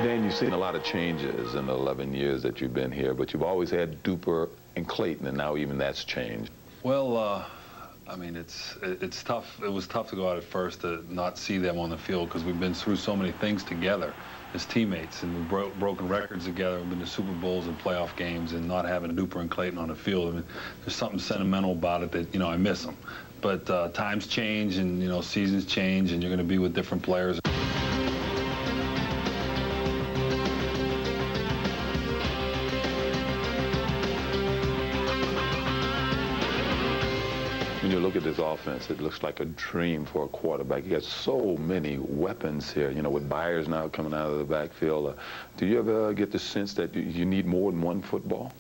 Dan, you've seen a lot of changes in the 11 years that you've been here, but you've always had Duper and Clayton, and now even that's changed. Well, I mean, it's tough. It was tough to go out at first to not see them on the field because we've been through so many things together as teammates, and we've broken records together. We've been to Super Bowls and playoff games, and not having Duper and Clayton on the field, I mean, there's something sentimental about it that, you know, I miss them. But times change, and, you know, seasons change, and you're going to be with different players. When you look at this offense, it looks like a dream for a quarterback. You got so many weapons here, you know, with Byers now coming out of the backfield. Do you ever get the sense that you need more than one football?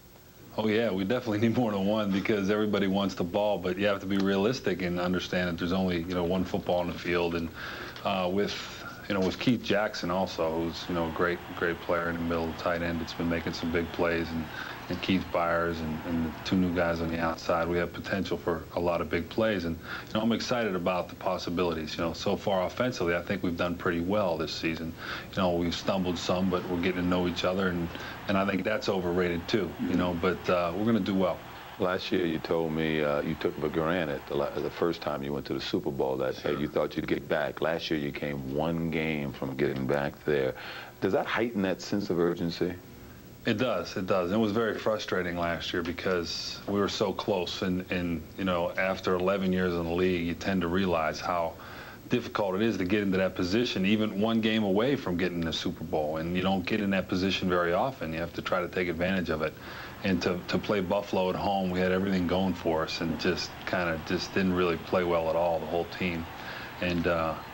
Oh, yeah, we definitely need more than one because everybody wants the ball, but you have to be realistic and understand that there's only, you know, one football on the field. And with Keith Jackson also, who's, you know, a great player in the middle, tight end, that's been making some big plays, and Keith Byers and the two new guys on the outside, we have potential for a lot of big plays. And, you know, I'm excited about the possibilities. You know, so far offensively, I think we've done pretty well this season. You know, we've stumbled some, but we're getting to know each other, and I think that's overrated too, you know, but we're going to do well. Last year, you told me you took for granted the first time you went to the Super Bowl that, hey, you thought you'd get back. Last year, you came one game from getting back there. Does that heighten that sense of urgency? It does. It does. It was very frustrating last year because we were so close. And you know, after 11 years in the league, you tend to realize how difficult it is to get into that position, even one game away from getting the Super Bowl. And you don't get in that position very often. You have to try to take advantage of it. And to play Buffalo at home, we had everything going for us and just didn't really play well at all, the whole team. And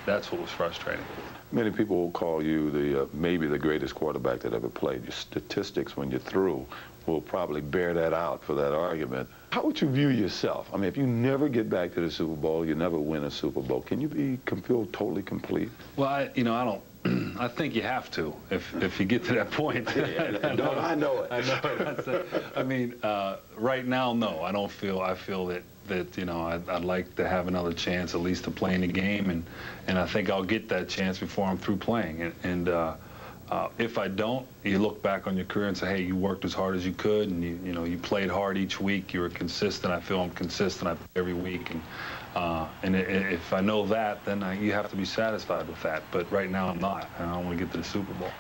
that's what was frustrating. Many people will call you maybe the greatest quarterback that ever played. Your statistics when you're through will probably bear that out for that argument. How would you view yourself? I mean, if you never get back to the Super Bowl, you never win a Super Bowl, can you feel totally complete? Well, I think you have to if you get to that point. I know it. I know it. I mean, right now, no. I feel that you know, I'd like to have another chance at least to play in the game, and I think I'll get that chance before I'm through playing. And if I don't, you look back on your career and say, hey, you worked as hard as you could, and you know, you played hard each week. You were consistent. I feel I'm consistent. I play every week, and if I know that, then you have to be satisfied with that. But right now, I'm not. I don't want to get to the Super Bowl.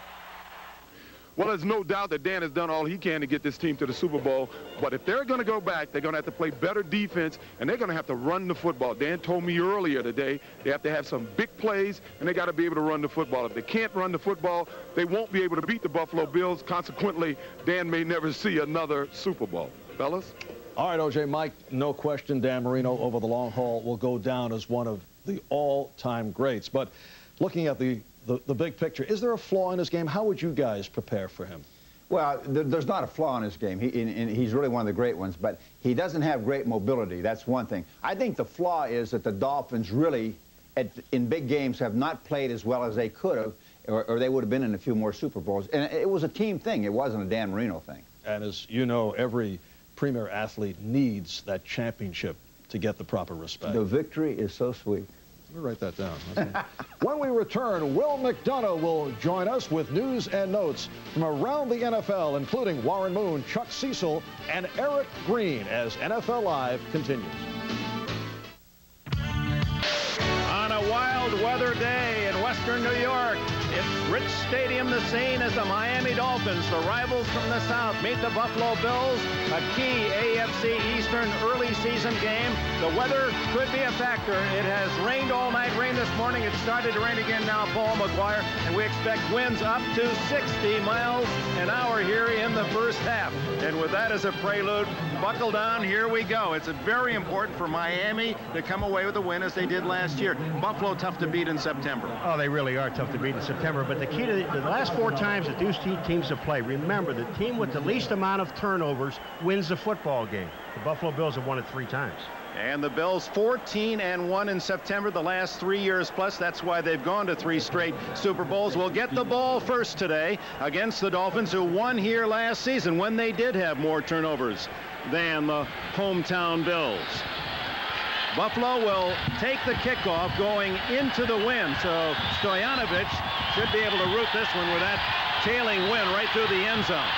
Well, there's no doubt that Dan has done all he can to get this team to the Super Bowl. But if they're going to go back, they're going to have to play better defense, and they're going to have to run the football. Dan told me earlier today they have to have some big plays, and they got to be able to run the football. If they can't run the football, they won't be able to beat the Buffalo Bills. Consequently, Dan may never see another Super Bowl. Fellas? All right, O.J. Mike, no question Dan Marino over the long haul will go down as one of the all-time greats. But looking at the big picture, is there a flaw in his game? How would you guys prepare for him? Well, there's not a flaw in his game. He's really one of the great ones, but he doesn't have great mobility. That's one thing. I think the flaw is that the Dolphins really, in big games, have not played as well as they could have, or they would have been in a few more Super Bowls. And it was a team thing. It wasn't a Dan Marino thing. And as you know, every premier athlete needs that championship to get the proper respect. The victory is so sweet. Let me write that down. When we return, Will McDonough will join us with news and notes from around the NFL, including Warren Moon, Chuck Cecil, and Eric Green, as NFL Live continues. On a wild weather day in western New York, it's Rich Stadium, the scene as the Miami Dolphins, the rivals from the South, meet the Buffalo Bills, a key AFC Eastern early season game. The weather could be a factor. It has rained all night, rained this morning. It started to rain again now, Paul McGuire, and we expect winds up to 60 miles an hour here in the first half. And with that as a prelude, buckle down, here we go. It's very important for Miami to come away with a win as they did last year. Buffalo tough to beat in September. Oh, they really are tough to beat in September, but the key to the last 4 times that these two teams have played, remember, the team with the least amount of turnovers wins the football game. The Buffalo Bills have won it 3 times. And the Bills 14-1 in September, the last 3 years plus. That's why they've gone to 3 straight Super Bowls. We'll get the ball first today against the Dolphins, who won here last season when they did have more turnovers than the hometown Bills. Buffalo will take the kickoff going into the wind, so Stoyanovich should be able to root this one with that tailing wind right through the end zone,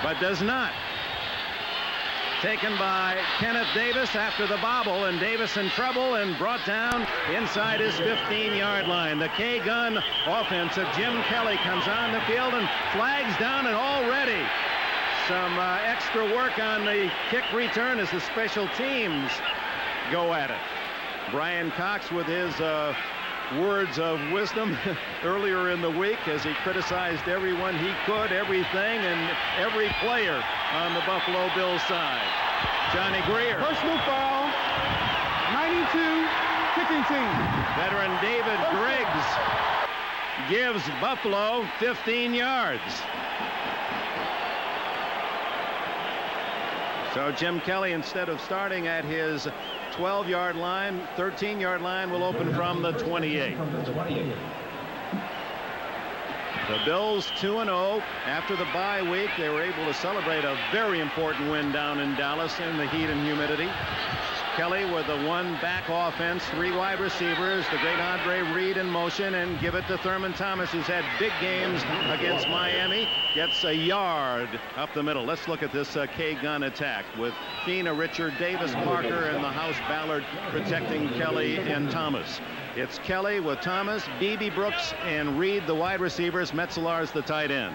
but does not. Taken by Kenneth Davis after the bobble, and Davis in trouble and brought down inside his 15-yard line. The K-gun offense of Jim Kelly comes on the field and flags down, and already some extra work on the kick return as the special teams go at it. Brian Cox with his words of wisdom earlier in the week as he criticized everyone he could, everything, and every player on the Buffalo Bills side. Johnny Greer. Personal foul, 92, kicking team. Veteran David Griggs gives Buffalo 15 yards. So Jim Kelly, instead of starting at his 12-yard line, 13-yard line, will open from the 28. The Bills 2-0 after the bye week. They were able to celebrate a very important win down in Dallas in the heat and humidity. Kelly with the one-back offense, 3 wide receivers, the great Andre Reed in motion, and give it to Thurman Thomas, who's had big games against Miami. Gets a yard up the middle. Let's look at this K-gun attack with Fina, Richard, Davis, Parker, and the House Ballard protecting Kelly and Thomas. It's Kelly with Thomas, Beebe, Brooks, and Reed, the wide receivers. Metzelar's the tight end.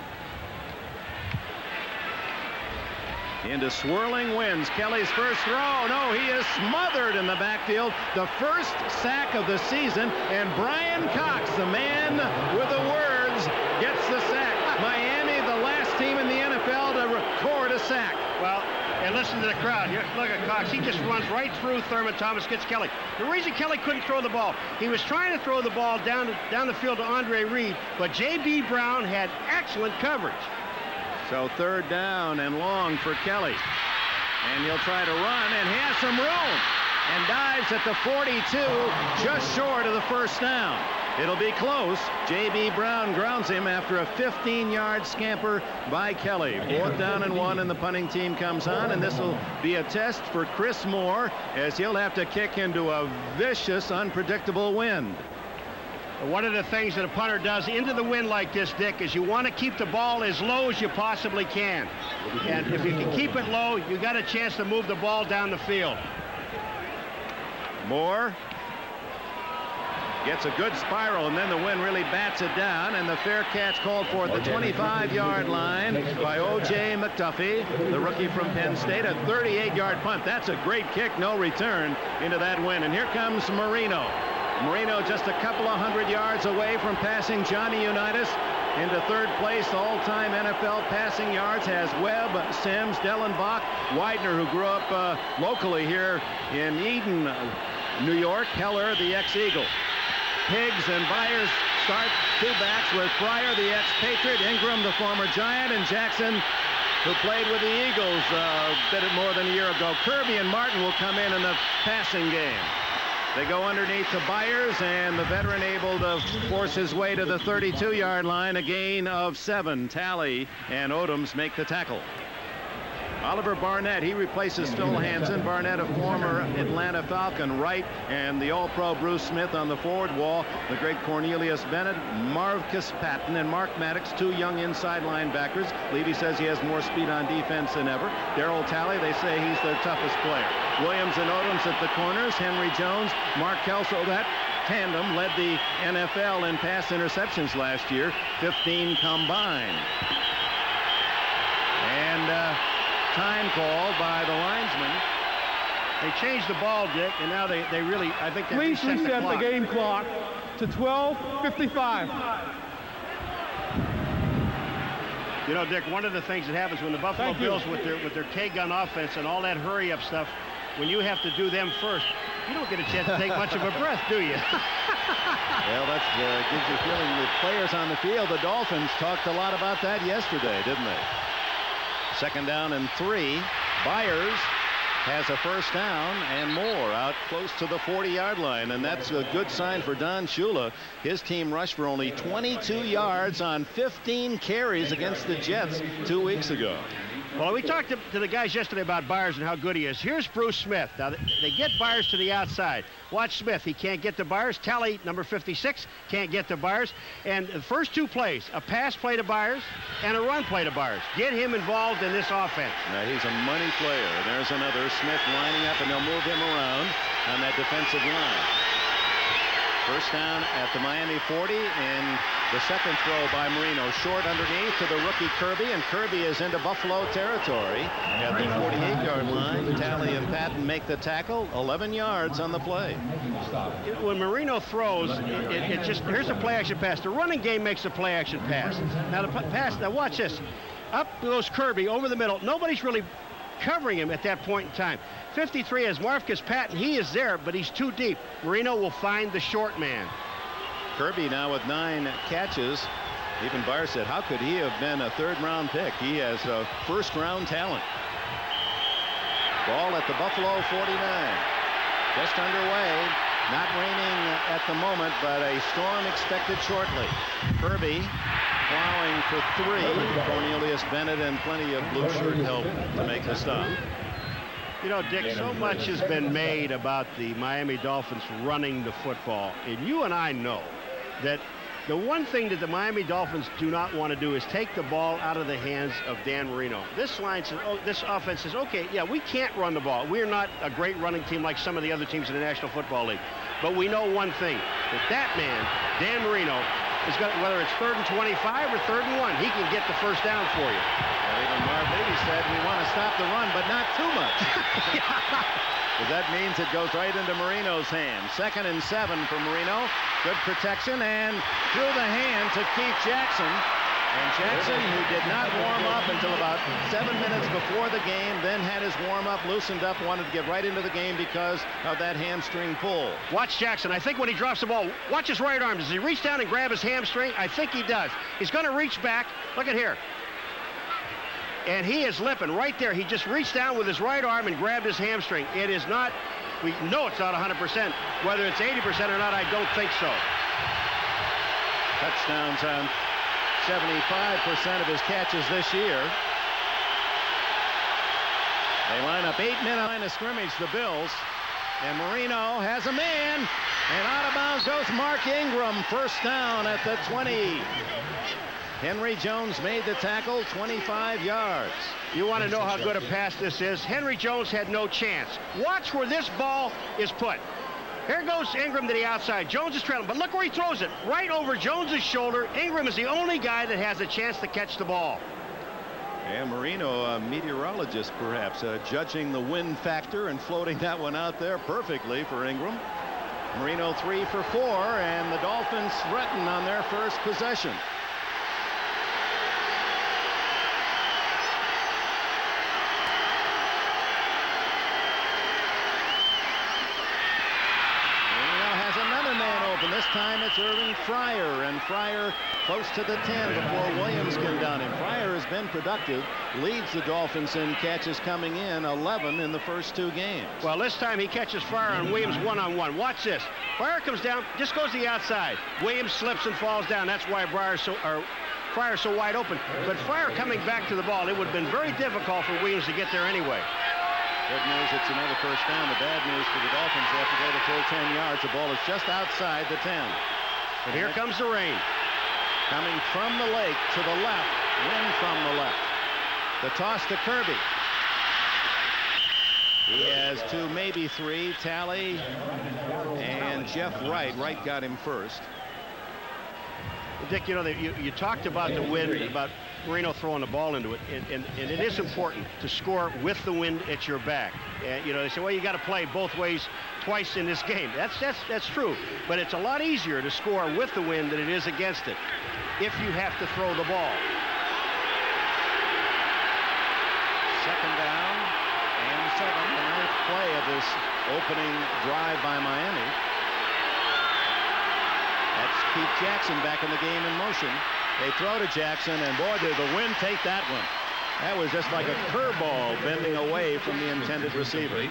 Into swirling winds. Kelly's first throw. No, he is smothered in the backfield. The first sack of the season. And Brian Cox, the man with the words, gets the sack. Miami, the last team in the NFL to record a sack. Well, and listen to the crowd. Here, look at Cox. He just runs right through Thurman Thomas, gets Kelly. The reason Kelly couldn't throw the ball, he was trying to throw the ball down the field to Andre Reed, but J.B. Brown had excellent coverage. So third down and long for Kelly. And he'll try to run and has some room. And dives at the 42, just short of the first down. It'll be close. J.B. Brown grounds him after a 15-yard scamper by Kelly. 4th down and 1, and the punting team comes on. And this will be a test for Chris Moore as he'll have to kick into a vicious, unpredictable wind. One of the things that a punter does into the wind like this, Dick, is you want to keep the ball as low as you possibly can. And if you can keep it low, you got a chance to move the ball down the field. Moore gets a good spiral, and then the wind really bats it down, and the fair catch called for at the 25-yard line by O.J. McDuffie, the rookie from Penn State. A 38-yard punt. That's a great kick, no return into that wind. And here comes Marino. Marino just a couple of 100 yards away from passing Johnny Unitas into third place all-time NFL passing yards. Has Webb, Sims, Dellenbach, Widener, who grew up locally here in Eden, New York, Heller, the ex-Eagle. Higgs and Byers start two backs with Pryor, the ex-Patriot, Ingram, the former Giant, and Jackson, who played with the Eagles a bit more than a year ago. Kirby and Martin will come in the passing game. They go underneath to Byers, and the veteran able to force his way to the 32-yard line. A gain of 7. Talley and Odoms make the tackle. Oliver Barnett, he replaces Phil Hansen. Barnett, a former Atlanta Falcon, right, and the All-Pro Bruce Smith on the forward wall. The great Cornelius Bennett, Marcus Patton, and Mark Maddox, 2 young inside linebackers. Levy says he has more speed on defense than ever. Darryl Talley, they say he's their toughest player. Williams and Odoms at the corners. Henry Jones, Mark Kelso. That tandem led the NFL in pass interceptions last year, 15 combined. And time call by the linesman. They changed the ball, Dick, and now they really, I think they Please reset the game clock to 12:55. You know, Dick, one of the things that happens when the Buffalo Bills with their K-gun offense and all that hurry-up stuff, when you have to do them first, you don't get a chance to take much of a breath, do you? Well, that gives you a feeling with players on the field. The Dolphins talked a lot about that yesterday, didn't they? 2nd down and 3. Byers has a first down, and Moore out close to the 40-yard line, and that's a good sign for Don Shula. His team rushed for only 22 yards on 15 carries against the Jets 2 weeks ago. Well, we talked to the guys yesterday about Byers and how good he is. Here's Bruce Smith. Now, they get Byers to the outside. Watch Smith. He can't get to Byers. Talley, number 56, can't get to Byers. And the first two plays, a pass play to Byers and a run play to Byers. Get him involved in this offense. Now, he's a money player. And there's another Smith lining up, and they'll move him around on that defensive line. First down at the Miami 40, and the second throw by Marino. Short underneath to the rookie Kirby, and Kirby is into Buffalo territory at the 48-yard line. Talley and Patton make the tackle, 11 yards on the play. When Marino throws, it just, here's a play-action pass. The running game makes a play-action pass. Now, the pass, now watch this. Up goes Kirby over the middle. Nobody's really covering him at that point in time. 53 has Marcus Patton. He is there, but he's too deep. Marino will find the short man. Kirby now with 9 catches. Even Byers said, how could he have been a third-round pick? He has a first-round talent. Ball at the Buffalo 49. Just underway. Not raining at the moment, but a storm expected shortly. Kirby plowing for 3. Cornelius Bennett and plenty of blue shirt help to make the stop. You know, Dick, so much has been made about the Miami Dolphins running the football. And you and I know that the one thing that the Miami Dolphins do not want to do is take the ball out of the hands of Dan Marino. This line says, oh, this offense says, okay, yeah, we can't run the ball. We're not a great running team like some of the other teams in the National Football League. But we know one thing, that man, Dan Marino, is going to, whether it's 3rd and 25 or 3rd and 1, he can get the first down for you. Well, even Marv Beatty said we want to stop the run, but not too much. Because that means it goes right into Marino's hands. 2nd and 7 for Marino. Good protection, and through the hand to Keith Jackson. And Jackson, who did not warm up until about 7 minutes before the game, then had his warm-up, loosened up, wanted to get right into the game because of that hamstring pull. Watch Jackson. I think when he drops the ball, watch his right arm. Does he reach down and grab his hamstring? I think he does. He's going to reach back. Look at here. And he is limping right there. He just reached down with his right arm and grabbed his hamstring. It is not, we know it's not 100%. Whether it's 80% or not, I don't think so. Touchdowns on 75% of his catches this year. They line up 8 men on line of scrimmage, the Bills. And Marino has a man. And out of bounds goes Mark Ingram. First down at the 20. Henry Jones made the tackle, 25 yards. You want to know how good a pass this is? Henry Jones had no chance. Watch where this ball is put. Here goes Ingram to the outside. Jones is trailing, but look where he throws it. Right over Jones's shoulder. Ingram is the only guy that has a chance to catch the ball. And Marino, a meteorologist perhaps, judging the wind factor and floating that one out there perfectly for Ingram. Marino 3 for 4, and the Dolphins threaten on their first possession. This time it's Irving Fryer, and Fryer close to the 10 before Williams can down him. Fryer has been productive, leads the Dolphins in catches coming in, 11 in the first 2 games. Well, this time he catches Fryer on Williams one-on-one. Watch this. Fryer comes down, just goes to the outside. Williams slips and falls down. That's why Fryer's so wide open. But Fryer coming back to the ball, it would have been very difficult for Williams to get there anyway. Good news, it's another first down. The bad news for the Dolphins, they have to go the full 10 yards. The ball is just outside the 10. But here comes the rain. Coming from the lake to the left. Wind from the left. The toss to Kirby. He has 2, maybe 3. Talley and Jeff Wright. Wright got him first. Dick, you know, you talked about the wind, about Marino throwing the ball into it, and it is important to score with the wind at your back. And, you know, they say, well, you got to play both ways twice in this game. That's true, but it's a lot easier to score with the wind than it is against it if you have to throw the ball. Second down and 7, the 9th play of this opening drive by Miami. That's Keith Jackson back in the game in motion. They throw to Jackson, and boy, did the wind take that one. That was just like a curveball bending away from the intended receiver.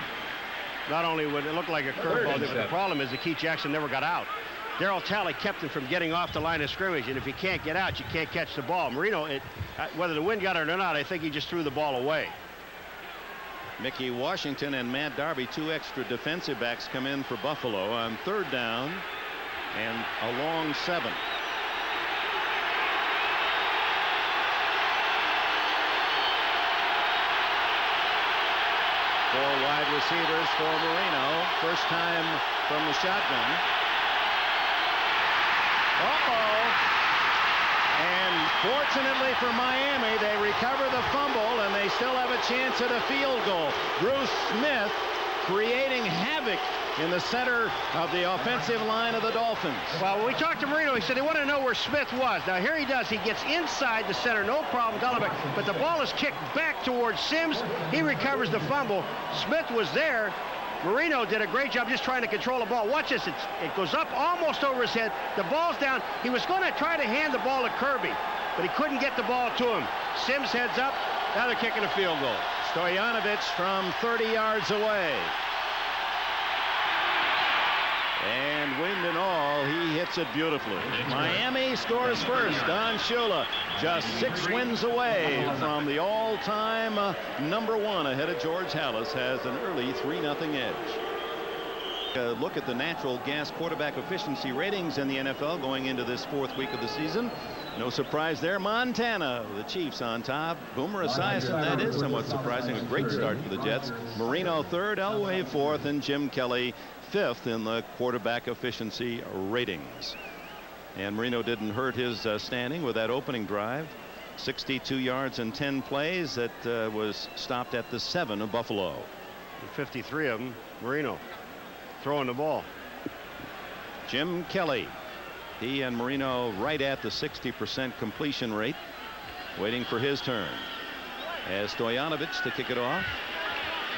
Not only would it look like a curveball, but the problem is that Keith Jackson never got out. Darryl Talley kept him from getting off the line of scrimmage, and if you can't get out, you can't catch the ball. Marino, whether the wind got it or not, I think he just threw the ball away. Mickey Washington and Matt Darby, 2 extra defensive backs, come in for Buffalo on 3rd down and a long 7. 4 wide receivers for Marino. First time from the shotgun. And fortunately for Miami, they recover the fumble, and they still have a chance at a field goal. Bruce Smith creating havoc in the center of the offensive line of the Dolphins. Well, when we talked to Marino, he said they want to know where Smith was. Now, here he does. He gets inside the center, no problem, Gulliver, but the ball is kicked back towards Sims. He recovers the fumble. Smith was there. Marino did a great job just trying to control the ball. Watch this. It goes up almost over his head. The ball's down. He was going to try to hand the ball to Kirby, but he couldn't get the ball to him. Sims heads up. Now they're kicking a field goal. Stoyanovich from 30 yards away. And wind and all, he hits it beautifully. Miami scores first. Don Shula just 6 wins away from the all-time #1 ahead of George Halas, has an early 3-0 edge. Look at the natural gas quarterback efficiency ratings in the NFL going into this 4th week of the season. No surprise there. Montana, the Chiefs on top. Boomer Esiason, that is somewhat surprising. A great start for the Jets. Marino 3rd, Elway 4th, and Jim Kelly 5th in the quarterback efficiency ratings. And Marino didn't hurt his standing with that opening drive. 62 yards and 10 plays. That was stopped at the 7 of Buffalo. 53 of them, Marino throwing the ball. Jim Kelly, he and Marino right at the 60% completion rate, waiting for his turn. As Stoyanovich to kick it off.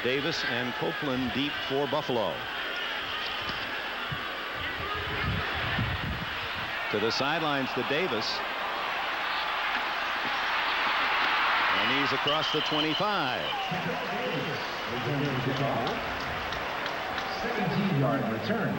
Davis and Copeland deep for Buffalo. To the sidelines to Davis. And he's across the 25. 17-yard return.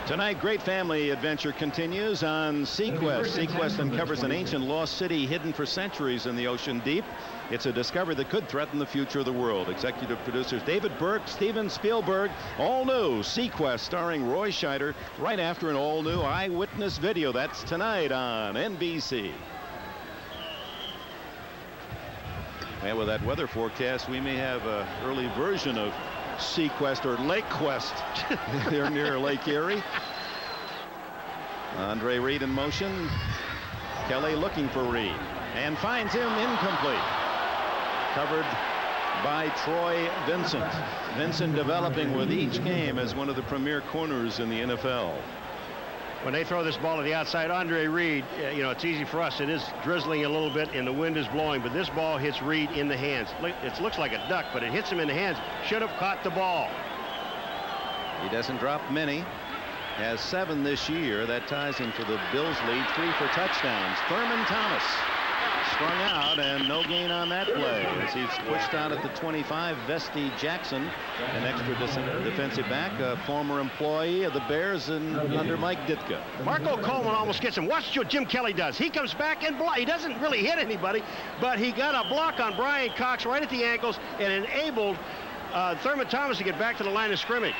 Tonight, great family adventure continues on Sequest. Sequest uncovers an ancient lost city hidden for centuries in the ocean deep. It's a discovery that could threaten the future of the world. Executive producers David Burke, Steven Spielberg. All new Sequest starring Roy Scheider right after an all new eyewitness video. That's tonight on NBC. And with that weather forecast, we may have an early version of Sequest or Lake Quest. They're near Lake Erie. Andre Reed in motion. Kelly looking for Reed and finds him incomplete. Covered by Troy Vincent. Vincent developing with each game as one of the premier corners in the NFL. When they throw this ball to the outside, Andre Reed, you know, it's easy for us. It is drizzling a little bit and the wind is blowing, but this ball hits Reed in the hands. It looks like a duck, but it hits him in the hands. Should have caught the ball. He doesn't drop many. Has 7 this year. That ties him for the Bills lead. 3 for touchdowns. Thurman Thomas sprung out and no gain on that play as he's pushed out at the 25. Vesti Jackson, an extra defensive back, a former employee of the Bears and under Mike Ditka. Marco Coleman almost gets him. Watch what Jim Kelly does. He comes back and block. He doesn't really hit anybody, but he got a block on Brian Cox right at the ankles and enabled Thurman Thomas to get back to the line of scrimmage.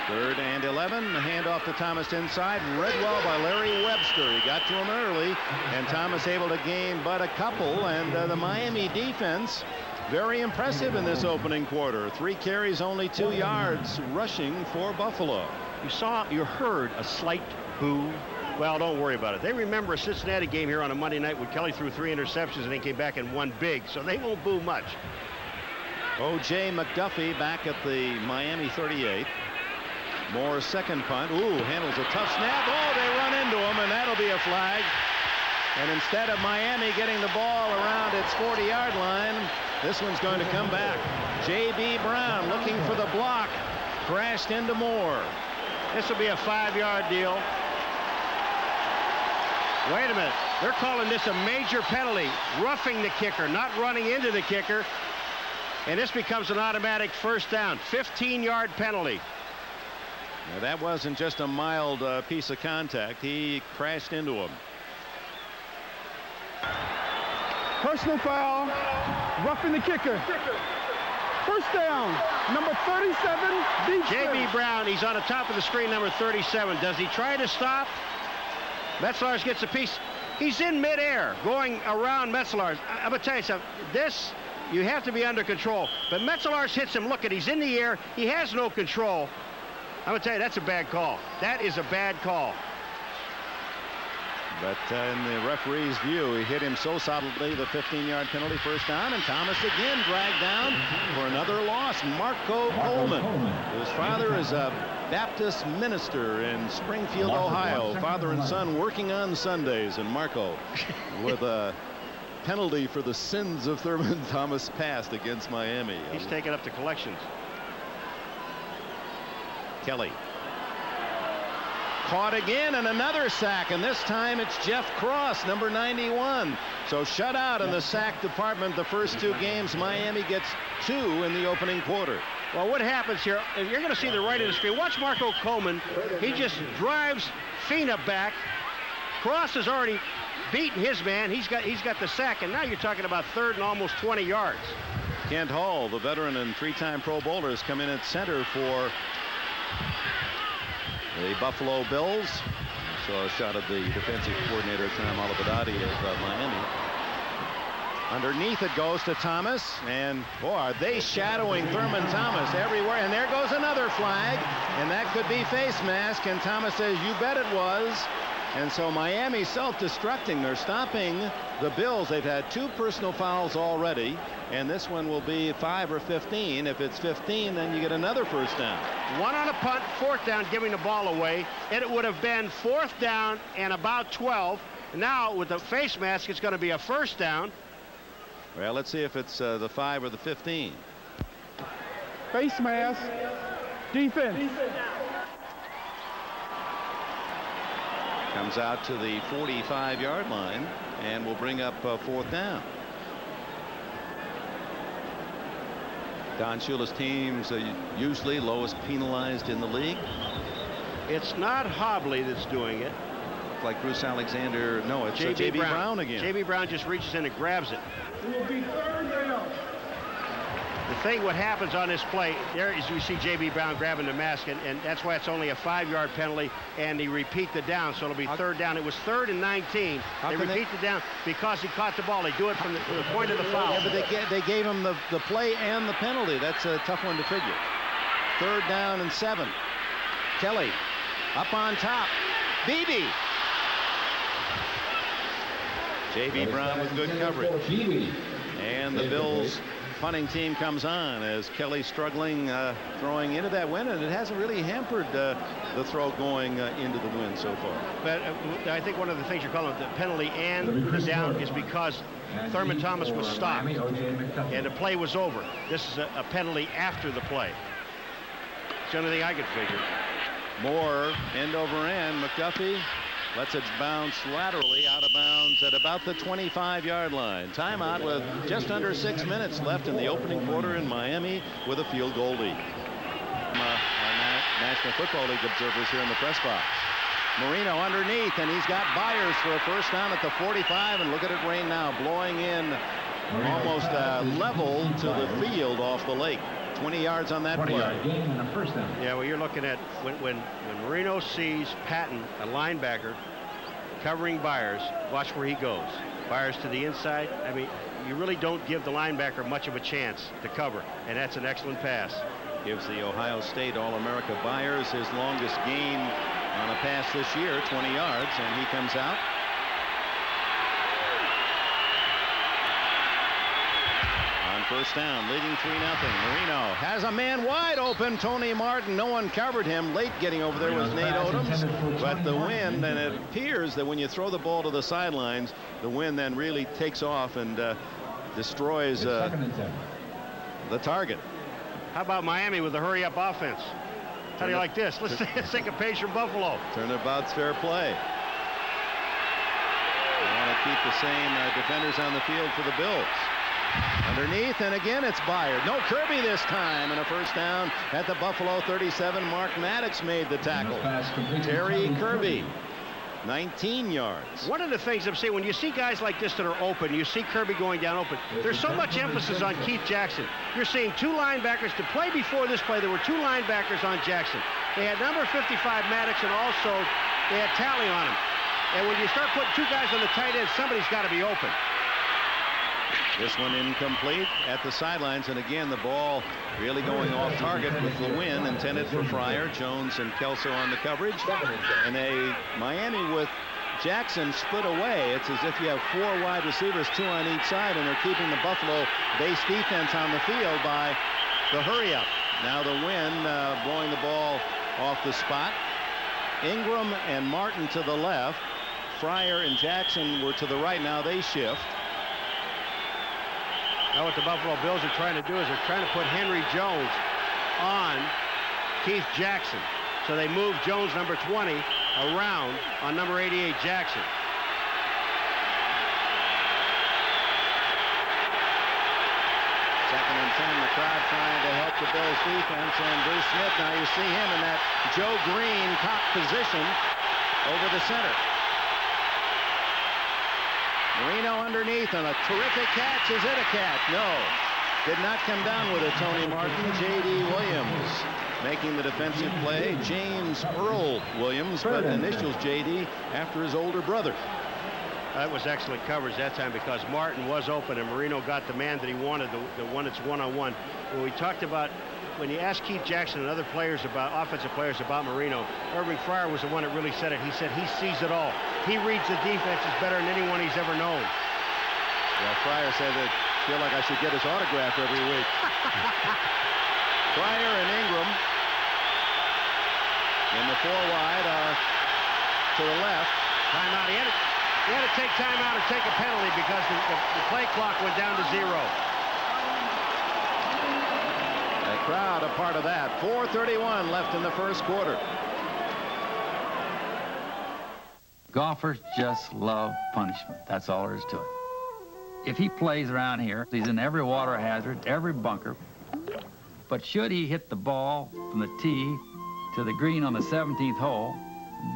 3rd and 11. The handoff to Thomas inside. Read well by Larry Webster. He got to him early, and Thomas able to gain but a couple. And the Miami defense very impressive in this opening quarter. 3 carries, only 2 yards rushing for Buffalo. You heard a slight boo. Well, don't worry about it. They remember a Cincinnati game here on a Monday night when Kelly threw 3 interceptions and then came back and won big, so they won't boo much. O.J. McDuffie back at the Miami 38. Moore's second punt. Ooh, handles a tough snap. Oh, they run into him, and that'll be a flag. And instead of Miami getting the ball around its 40-yard line, this one's going to come back. J.B. Brown looking for the block. Crashed into Moore. This will be a 5-yard deal. Wait a minute. They're calling this a major penalty. Roughing the kicker, not running into the kicker. And this becomes an automatic first down. 15-yard penalty. Now, that wasn't just a mild piece of contact. He crashed into him. Personal foul, roughing the kicker. First down, number 37, defense. J.B. Brown, he's on the top of the screen, number 37. Does he try to stop? Metzelaars gets a piece. He's in midair, going around Metzelaars. I'm going to tell you something. This, you have to be under control. But Metzelaars hits him. Look at, he's in the air. He has no control. I'm going to tell you, that's a bad call. That is a bad call. But in the referee's view, he hit him so solidly, the 15-yard penalty, first down, and Thomas again dragged down for another loss. Marco Coleman, whose father is a Baptist minister in Springfield, Ohio. Father and son working on Sundays, and Marco with a penalty for the sins of Thurman Thomas past against Miami. He's taken up the collections. Kelly. Caught again, and another sack, and this time it's Jeff Cross, number 91. So shut out in the sack department the first two games. Miami gets 2 in the opening quarter. Well, what happens here, you're going to see the right of the screen. Watch Marco Coleman. He just drives Fina back. Cross has already beaten his man. He's got the sack, and now you're talking about 3rd and almost 20 yards. Kent Hall, the veteran and 3-time Pro Bowler, has come in at center for the Buffalo Bills. Saw a shot of the defensive coordinator, Tom Olivadotti of Miami. Underneath it goes to Thomas, and boy, are they shadowing Thurman Thomas everywhere. And there goes another flag, and that could be face mask, and Thomas says, you bet it was. And so Miami self-destructing. They're stopping the Bills. They've had 2 personal fouls already, and this one will be 5 or 15. If it's 15, then you get another first down. 1 on a punt, 4th down, giving the ball away. It would have been 4th down and about 12. Now with the face mask, it's going to be a first down. Well, let's see if it's the 5 or the 15. Face mask, defense. Comes out to the 45-yard line and will bring up 4th down. Don Shula's teams are usually lowest penalized in the league. It's not Hobley that's doing it. Like Bruce Alexander. No, it's J.B. Brown again. J.B. Brown just reaches in and grabs it. It will be 3rd down. The thing, what happens on this play, there is you see J.B. Brown grabbing the mask, and that's why it's only a 5-yard penalty, and they repeat the down, so it'll be 3rd down. It was 3rd and 19. They repeat the down because he caught the ball. They do it from the point of the foul. Yeah, but they gave him the play and the penalty. That's a tough one to figure. 3rd down and 7. Kelly up on top. Beebe. J.B. Brown with good coverage. And the Bills punting team comes on as Kelly struggling throwing into that wind, and it hasn't really hampered the throw going into the wind so far. But I think one of the things you're calling the penalty and the down is because Thurman Thomas was stopped and the play was over. This is a penalty after the play. It's the only thing I could figure. Moore end over end. McDuffie lets it bounce laterally out of bounds at about the 25-yard line. Timeout with just under 6 minutes left in the opening quarter in Miami with a field goal lead. National Football League observers here in the press box. Marino underneath, and he's got Byers for a first down at the 45, and look at it rain now, blowing in almost level to the field off the lake. 20 yards on that play. Yeah, well, you're looking at when Marino sees Patton, a linebacker, covering Byers, watch where he goes. Byers to the inside. I mean, you really don't give the linebacker much of a chance to cover, and that's an excellent pass. Gives the Ohio State All-America Byers his longest gain on a pass this year, 20 yards, and he comes out. First down, leading 3-0. Marino has a man wide open. Tony Martin. No one covered him. Late getting over there was Nate Odoms. But the wind, and it appears that when you throw the ball to the sidelines, the wind then really takes off and destroys the target. How about Miami with a hurry-up offense? How do you like this? Let's take a page from Buffalo. Turnabout's fair play. They want to keep the same defenders on the field for the Bills. Underneath, and again it's Byard. No, Kirby this time, and a first down at the Buffalo 37. Mark Maddox made the tackle. Terry Kirby, 19 yards. One of the things I'm saying, when you see guys like this that are open, you see Kirby going down open, there's so much emphasis on Keith Jackson. You're seeing two linebackers. To play before this play, there were two linebackers on Jackson. They had number 55 Maddox, and also they had Talley on him. And when you start putting two guys on the tight end, somebody's got to be open. This one incomplete at the sidelines, and again the ball really going off target with the win intended for Fryer. Jones and Kelso on the coverage, and Miami with Jackson split away. It's as if you have four wide receivers, two on each side, and they're keeping the Buffalo base defense on the field by the hurry up. Now the wind blowing the ball off the spot. Ingram and Martin to the left. Fryer and Jackson were to the right. Now they shift. Now what the Buffalo Bills are trying to do is they're trying to put Henry Jones on Keith Jackson. So they move Jones, number 20, around on number 88, Jackson. Second and 10, the crowd trying to help the Bills defense, and Bruce Smith, now you see him in that Joe Green top position over the center. Marino underneath, and a terrific catch. Is it a catch? No. Did not come down with it, Tony Martin. J.D. Williams making the defensive play. James Earl Williams, but initials J.D. after his older brother. That was excellent coverage that time because Martin was open and Marino got the man that he wanted, the one that's one-on-one. When we talked about, when you asked Keith Jackson and other players about, offensive players about Marino, Irving Fryer was the one that really said it. He said he sees it all. He reads the defenses better than anyone he's ever known. Well, Fryer said that I feel like I should get his autograph every week. Fryer and Ingram in the four wide are to the left. Timeout. He had to take timeout or take a penalty because the play clock went down to 0. The crowd a part of that. 4:31 left in the first quarter. Golfers just love punishment. That's all there is to it. If he plays around here, he's in every water hazard, every bunker. But should he hit the ball from the tee to the green on the 17th hole,